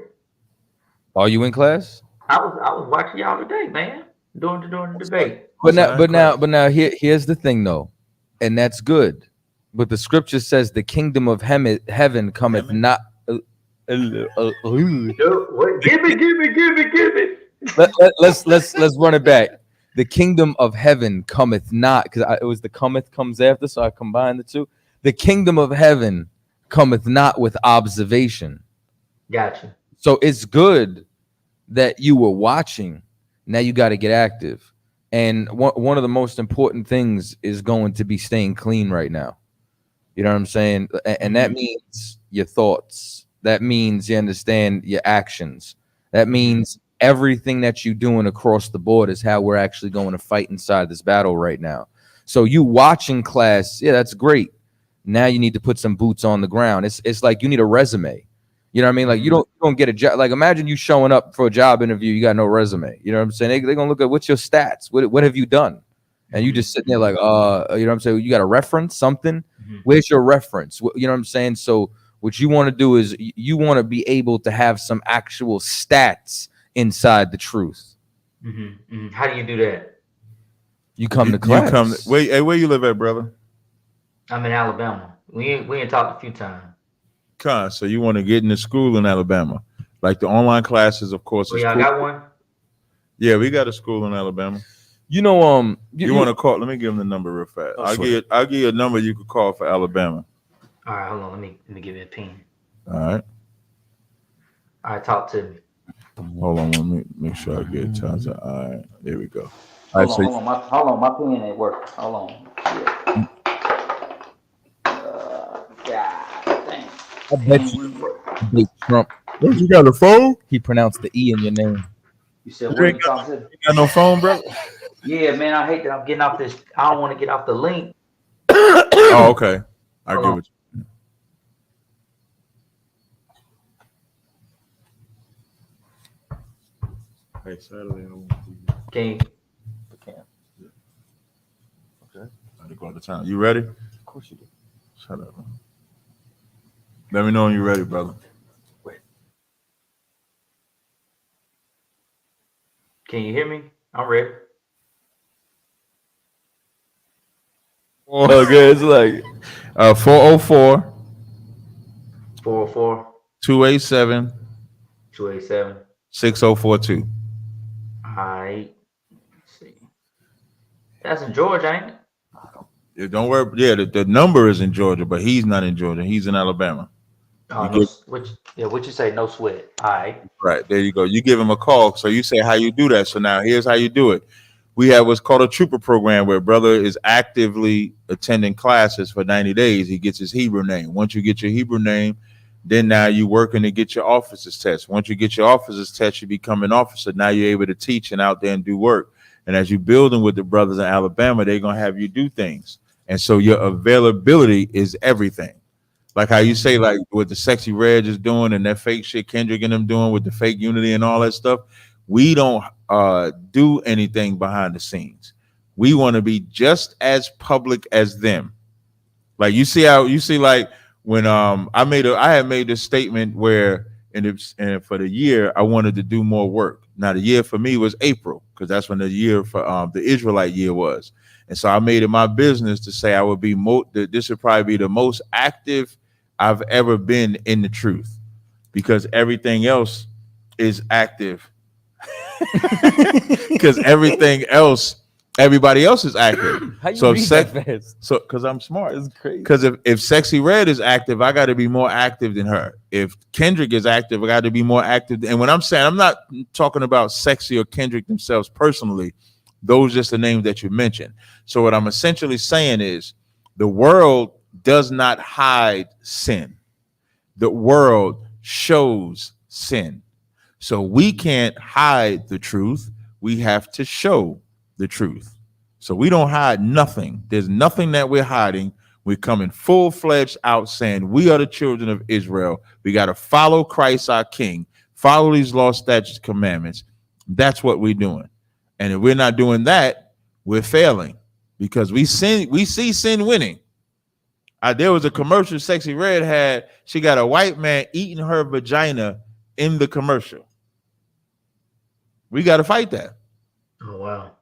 Are you in class? I was watching y'all today, man, during the debate. But now here's the thing though, and that's good. But the scripture says the kingdom of heaven cometh not. Give it. Let's run it back. The kingdom of heaven cometh not, because it was the cometh comes after, so I combined the two. The kingdom of heaven cometh not with observation. Gotcha. So it's good that you were watching. Now you got to get active. And one of the most important things is going to be staying clean right now. You know what I'm saying? And that means your thoughts. That means you understand your actions. That means everything that you're doing across the board is how we're actually going to fight inside this battle right now. So you watching class, yeah, that's great. Now you need to put some boots on the ground. It's like you need a resume. You know what I mean? Like you don't get a job. Like imagine you showing up for a job interview, you got no resume. You know what I'm saying? They're gonna look at what's your stats. What have you done? And you just sitting there like, you know what I'm saying? You got a reference, something. Where's your reference? You know what I'm saying? So what you want to do is you want to be able to have some actual stats inside the truth. How do you do that? You come to class. Where you live at, brother? I'm in Alabama. We ain't talked a few times. So you want to get into school in Alabama, like the online classes, of course. Y'all got one? Yeah, we got a school in Alabama. You know, you want to call? Let me give him the number real fast. I'll give you a number you could call for Alabama. All right, hold on. Let me give you a pin. All right. All right, talk to me. Hold on, let me make sure I get Taza. All right, there we go. Hold on, my pen ain't working. Hold on. Yeah. God dang. I bet you Trump. You got a phone? He pronounced the E in your name. You said you got no phone, bro? Yeah, man. I hate that I'm getting off this. I don't want to get off the link. Oh, okay. I give it. Hey, Saturday. Can Okay. I go out of town. You ready? Of course you do. Shut up. Man. Let me know when you're ready, brother. Wait. Can you hear me? I'm ready. Okay, it's like 404 404 287 287 6042. All right. Let's see. That's in Georgia, ain't it? Yeah, don't worry. Yeah, the number is in Georgia, but he's not in Georgia. He's in Alabama. What you say? No sweat. All right. Right, there you go. You give him a call. So you say how you do that. So now here's how you do it. We have what's called a trooper program where brother is actively attending classes for 90 days. He gets his Hebrew name. Once you get your Hebrew name, then now you're working to get your officer's test. Once you get your officer's test, you become an officer. Now you're able to teach and out there and do work. And as you're building with the brothers in Alabama, they're going to have you do things. And so your availability is everything. Like how you say, like what the Sexy Red is doing and that fake shit Kendrick and them doing with the fake unity and all that stuff. We don't do anything behind the scenes. We want to be just as public as them. Like you see like when I had made this statement where and for the year I wanted to do more work. Now the year for me was April because that's when the year for the Israelite year was. And so I made it my business to say I would be this would probably be the most active I've ever been in the truth because everything else is active. Because everybody else is active. How you read that fast? So because I'm smart. It's crazy. Because if Sexy Red is active, I got to be more active than her. If Kendrick is active, I got to be more active. And when I'm saying, I'm not talking about Sexy or Kendrick themselves personally. Those are just the names that you mentioned. So what I'm essentially saying is the world does not hide sin. The world shows sin. So we can't hide the truth. We have to show the truth. So we don't hide nothing. There's nothing that we're hiding. We're coming full-fledged out saying we are the children of Israel. We got to follow Christ our King, follow these laws, statutes, commandments. That's what we're doing. And if we're not doing that, we're failing because we see sin winning. There was a commercial Sexy Red had. She got a white man eating her vagina in the commercial. We got to fight that. Oh, wow.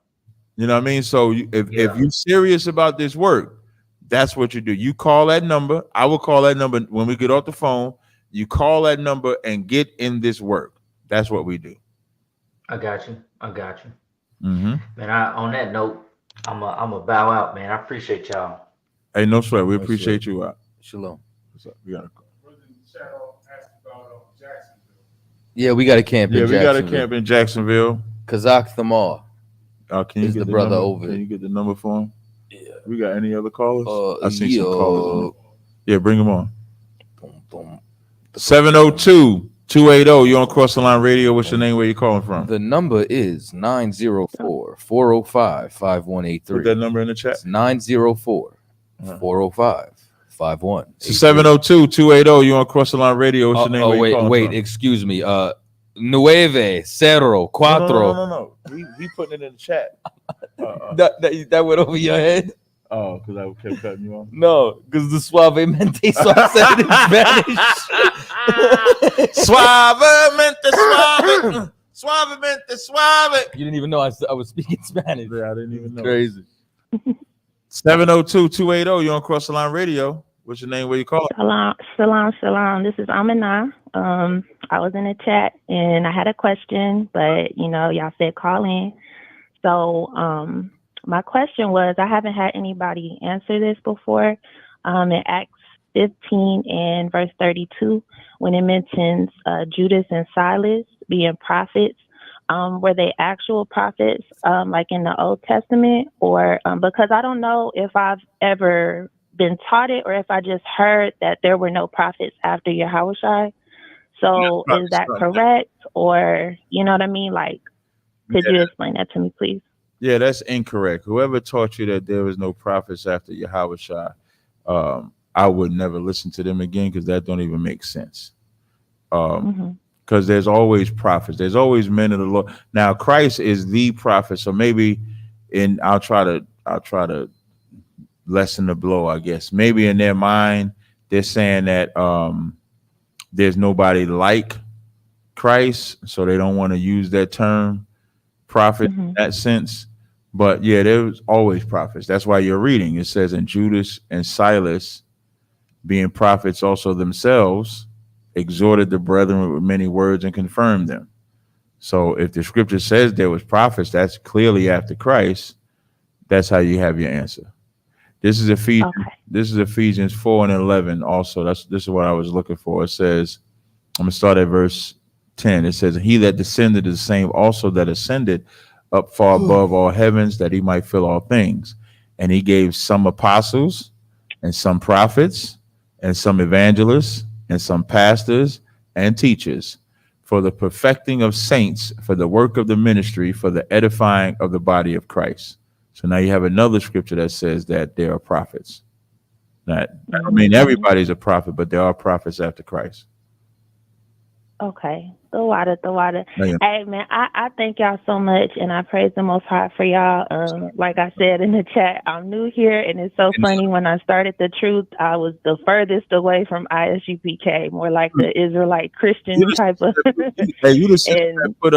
You know what I mean? So if you're serious about this work, that's what you do. You call that number. I will call that number when we get off the phone. You call that number and get in this work. That's what we do. I got you. Mm-hmm. Man, on that note, I'm a bow out, man. I appreciate y'all. Hey, no sweat. We appreciate you out. Shalom. What's up? We got to. Yeah, we got a camp in Jacksonville. We got a camp in Jacksonville. Kazakh Thamar. Can you is get the brother number? over Can it. you get the number for him? Yeah. We got any other callers? I see yeah, some callers on. Yeah, bring them on. 702-280. You're on Cross the Line Radio. What's your name? Where you calling from? The number is 904-405-5183. Put that number in the chat. It's 904-405-5183. So 702-280. You're on Cross the Line Radio. What's your name? Where you calling wait, from? excuse me. 904. No. He putting it in the chat. That went over your head? Oh, because I kept cutting you off? No, because the suavemente, so I said it in Spanish. Suavemente, suave. Suavemente, suave. You didn't even know I was speaking Spanish. Yeah, I didn't even know. Crazy. 702-280. You're on Cross the Line Radio. What's your name? Where you calling? Shalom. This is Amina. I was in the chat and I had a question, but y'all said call in. So my question was, I haven't had anybody answer this before. In Acts 15 and verse 32, when it mentions Judas and Silas being prophets, were they actual prophets like in the Old Testament, or because I don't know if I've ever been taught it or if I just heard that there were no prophets after Yahushua. So is that correct, or you know what I mean? Like, could you explain that to me, please? Yeah, that's incorrect. Whoever taught you that there was no prophets after Yahushua, I would never listen to them again because that don't even make sense. Because there's always prophets. There's always men of the Lord. Now Christ is the prophet, so maybe I'll try to lessen the blow, I guess. Maybe in their mind they're saying that there's nobody like Christ, so they don't want to use that term prophet in that sense. But yeah, there was always prophets. That's why you're reading. It says, and Judas and Silas, being prophets also themselves, exhorted the brethren with many words and confirmed them. So if the scripture says there was prophets, that's clearly after Christ. That's how you have your answer. This is Ephesians. Okay. This is Ephesians 4 and 11. Also, this is what I was looking for. It says, I'm gonna start at verse 10. It says, he that descended is the same also that ascended up far above all heavens, that he might fill all things. And he gave some apostles and some prophets and some evangelists and some pastors and teachers for the perfecting of saints, for the work of the ministry, for the edifying of the body of Christ. So now you have another scripture that says that there are prophets. I mean, everybody's a prophet, but there are prophets after Christ. Okay. The water. Hey, man, I thank y'all so much, and I praise the Most High for y'all. Like I said in the chat, I'm new here, and it's so funny. When I started the truth, I was the furthest away from ISUPK, more like the Israelite Christian type of. Hey, you just put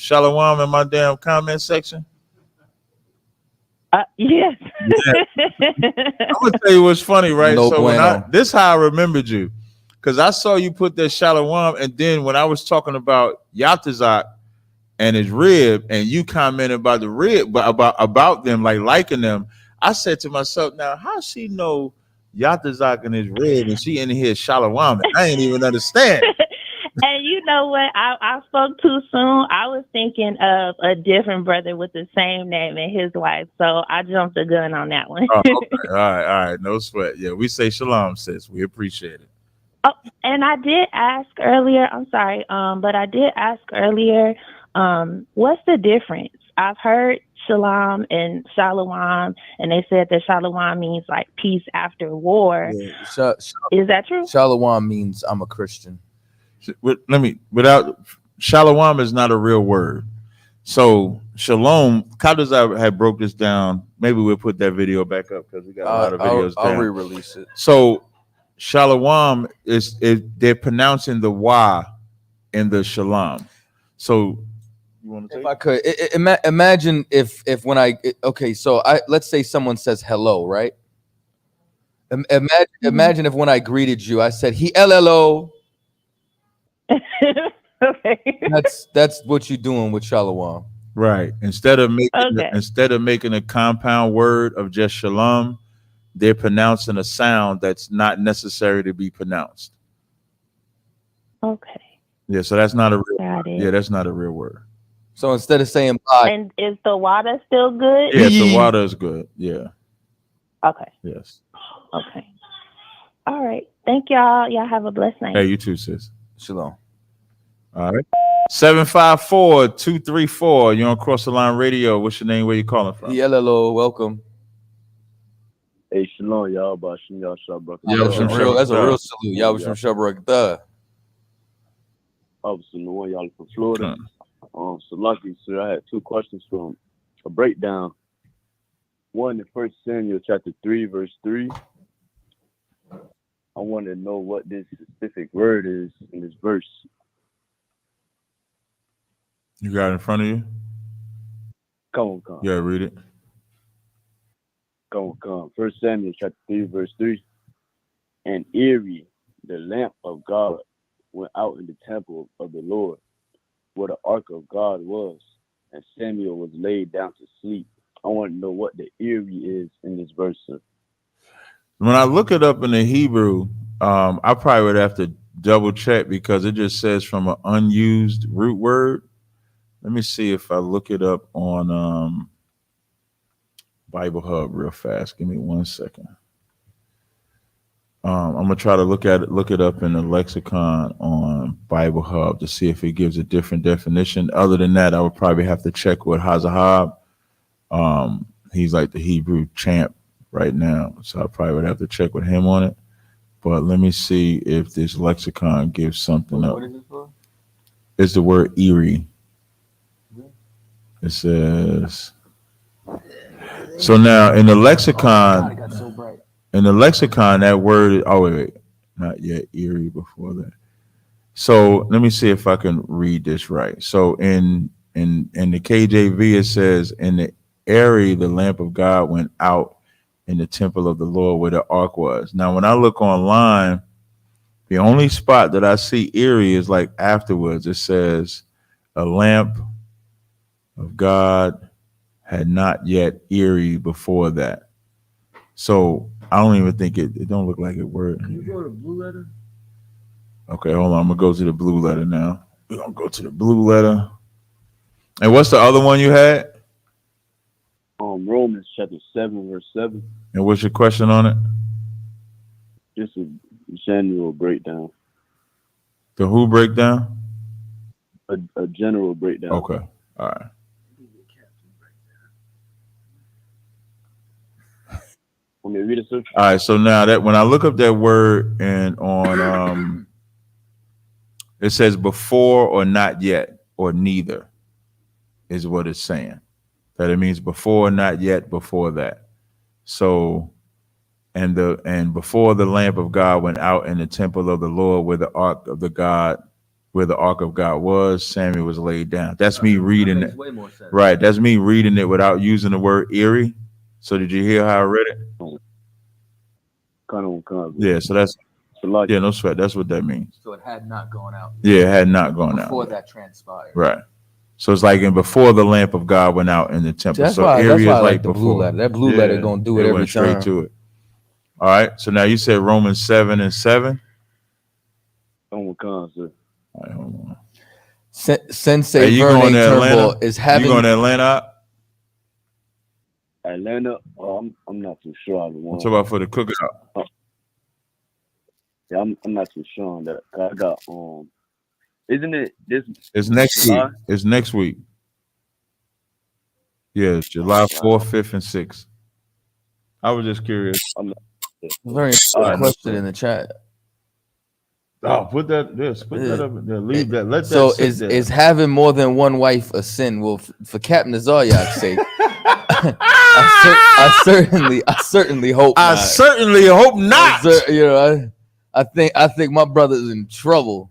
Shalom in my damn comment section? Yes. Yeah. I'm gonna tell you what's funny, right? No so bueno. This is how I remembered you. Because I saw you put that Shalom, and then when I was talking about Chaataza and his rib, and you commented about the rib, but about them, like liking them, I said to myself, now how she know Chaataza and his rib, and she in here Shalom? I ain't even understand. And know what? I spoke too soon. I was thinking of a different brother with the same name and his wife, so I jumped the gun on that one. Oh, okay. All right. No sweat. Yeah, we say shalom, sis. We appreciate it. Oh, and I did ask earlier. I'm sorry, but I did ask earlier. What's the difference? I've heard shalom and shalom, and they said that shalom means like peace after war. Yeah. Is that true? Shalom means I'm a Christian. Shalom is not a real word. So shalom, Chaataza had broke this down. Maybe we'll put that video back up because we got a lot of videos. I'll re-release it. So shalom is they're pronouncing the wa in the shalom. So you want to if I could imagine if when let's say someone says hello, right? Imagine if when I greeted you, I said hello. Okay. That's what you're doing with shalom. Right. Instead of making a compound word of just shalom, they're pronouncing a sound that's not necessary to be pronounced. Okay. Yeah, so that's not a real Got it. Yeah, that's not a real word. So instead of saying bye, And is the water still good? Yeah, the water is good. Yeah. Okay. Yes. Okay. All right. Thank y'all. Y'all have a blessed night. Hey, you too, sis. Shalom. All right. 754-234. You're on Cross the Line Radio. What's your name? Where you calling from? Hello, welcome. Hey, shalom, y'all. Bashim, y'all, Shabrak. That's a real salute. Y'all was from Shabrak. Obviously, the one y'all from Florida. So lucky, sir. I had two questions from a breakdown. One in 1 Samuel chapter 3, verse 3. I want to know what this specific word is in this verse. You got it in front of you? Come on. Yeah, read it. Come on. 1 Samuel chapter 3, verse 3. And Eri, the lamp of God, went out in the temple of the Lord, where the ark of God was, and Samuel was laid down to sleep. I want to know what the Eri is in this verse, sir. When I look it up in the Hebrew, I probably would have to double check because it just says from an unused root word. Let me see if I look it up on Bible Hub real fast. Give me 1 second. I'm gonna try to look it up in the lexicon on Bible Hub to see if it gives a different definition. Other than that, I would probably have to check with Hazahab. He's like the Hebrew champ right now, so I probably would have to check with him on it. But let me see if this lexicon gives something up. What is it for? It's the word Eri. It says. So now in the lexicon. In the lexicon, that word, wait, not yet, Eri before that. So let me see if I can read this right. So in the KJV, it says, in the Eri, the lamp of God went out in the temple of the Lord where the ark was. Now, when I look online, the only spot that I see Eri is like afterwards. It says, a lamp of God had not yet Eri before that. So I don't even think it don't look like it word. Can you go to blue letter? Okay, hold on. I'm gonna go to the blue letter now. We're gonna go to the blue letter. And what's the other one you had? Romans chapter 7, verse 7. And what's your question on it? Just a general breakdown. The who breakdown? A general breakdown. Okay. All right. Want me to read it, sir? All right. So now that when I look up that word and on it says before or not yet or neither is what it's saying. That it means before, not yet, before that. So and before the lamp of God went out in the temple of the Lord where the ark of God was, Samuel was laid down. That's me reading it. Right. That's me reading it without using the word Eri. So did you hear how I read it? Yeah, so that's no sweat. That's what that means. So it had not gone out. Yeah, it had not gone out. Before that transpired. Right. So it's like before the lamp of God went out in the temple. That's so why I like like the before. blue letter. That blue letter gonna do it every went time. straight to it. All right. So now you said Romans 7 and 7. Sir. All right, hold on. Sensei you Vernon going to Atlanta? Turnbull is having. You going to Atlanta? Atlanta? Oh, I'm not too sure on the one. I'm talking about for the cookout. Yeah, I'm not too sure on that. I got isn't it this? It's next July? week. It's next week. Yeah, it's July 4th, 5th, and 6th. I was just curious. Very important question in the chat. Oh, put that that up there. Leave that. Let that So sit there. is having more than one wife a sin? Well, for Captain Tazaryakh's sake, I certainly hope. I not. certainly hope not. I think my brother's in trouble.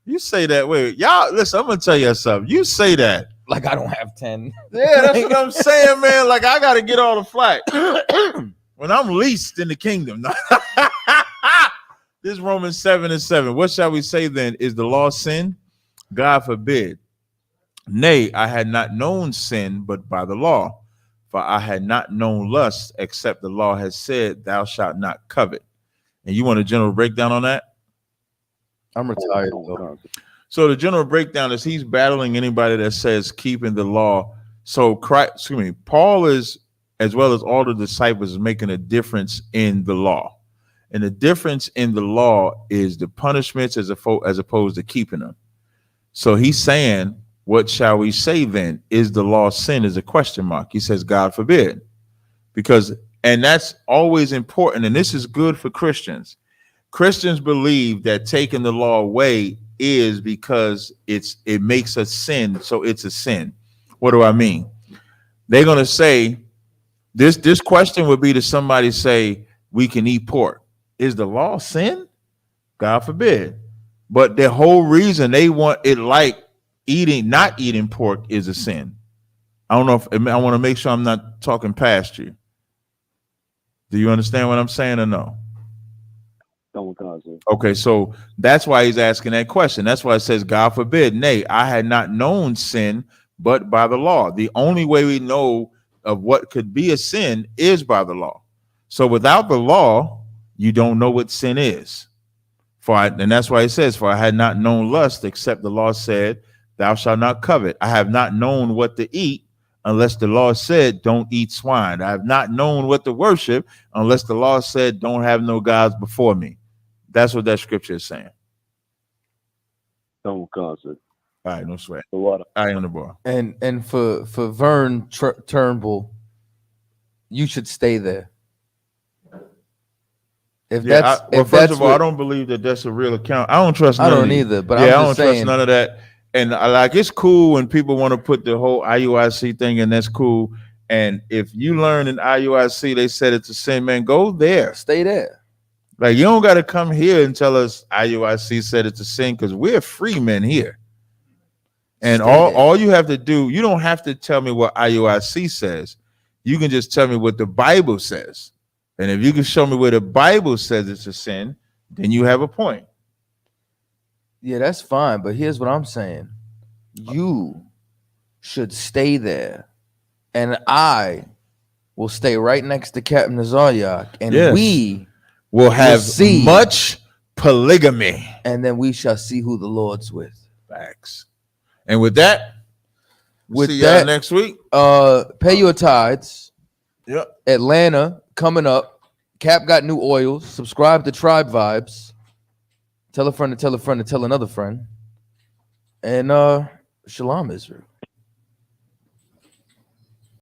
You say that. Wait, y'all. Listen, I'm gonna tell you something. You say that like I don't have 10. Yeah, that's what I'm saying, man. Like I gotta get all the flack when I'm least in the kingdom. This Romans 7:7. What shall we say then? Is the law sin? God forbid. Nay, I had not known sin but by the law, for I had not known lust except the law has said, "Thou shalt not covet." And you want a general breakdown on that? I'm retired. Though. So the general breakdown is he's battling anybody that says keeping the law. So Christ, Paul is, as well as all the disciples, is making a difference in the law. And the difference in the law is the punishments as opposed to keeping them. So he's saying, what shall we say then? Is the law sin? Is a question mark. He says, God forbid. And that's always important. And this is good for Christians. Christians believe that taking the law away is because it makes a sin. So it's a sin. What do I mean? They're going to say this question would be to somebody say, we can eat pork. Is the law sin? God forbid. But the whole reason they want it like not eating pork is a sin. I don't know if I want to make sure I'm not talking past you. Do you understand what I'm saying or no? Okay, so that's why he's asking that question. That's why it says, God forbid. Nay, I had not known sin but by the law. The only way we know of what could be a sin is by the law. So without the law, you don't know what sin is. And that's why it says, for I had not known lust except the law said, thou shalt not covet. I have not known what to eat unless the law said, don't eat swine. I have not known what to worship unless the law said, don't have no gods before me. That's what that scripture is saying. Don't cause it. All right, no sweat. The water. I on the bar. And for Vern Turnbull, you should stay there. First of all, I don't believe that that's a real account. I don't trust. I don't either. But I don't trust none of that. And it's cool when people want to put the whole IUIC thing in. That's cool. And if you learn in IUIC, they said it's a sin, man, go there. Stay there. Like you don't got to come here and tell us IUIC said it's a sin because we're free men here. And all you have to do, you don't have to tell me what IUIC says. You can just tell me what the Bible says. And if you can show me where the Bible says it's a sin, then you have a point. Yeah, that's fine. But here's what I'm saying. You should stay there. And I will stay right next to Captain Tazaryaach. And we will have much polygamy. And then we shall see who the Lord's with. Facts. And with that, see y'all next week. Pay your tithes. Yep. Atlanta coming up. Cap got new oils. Subscribe to Tribe Vibes. Tell a friend to tell a friend to tell another friend. And Shalom, Israel.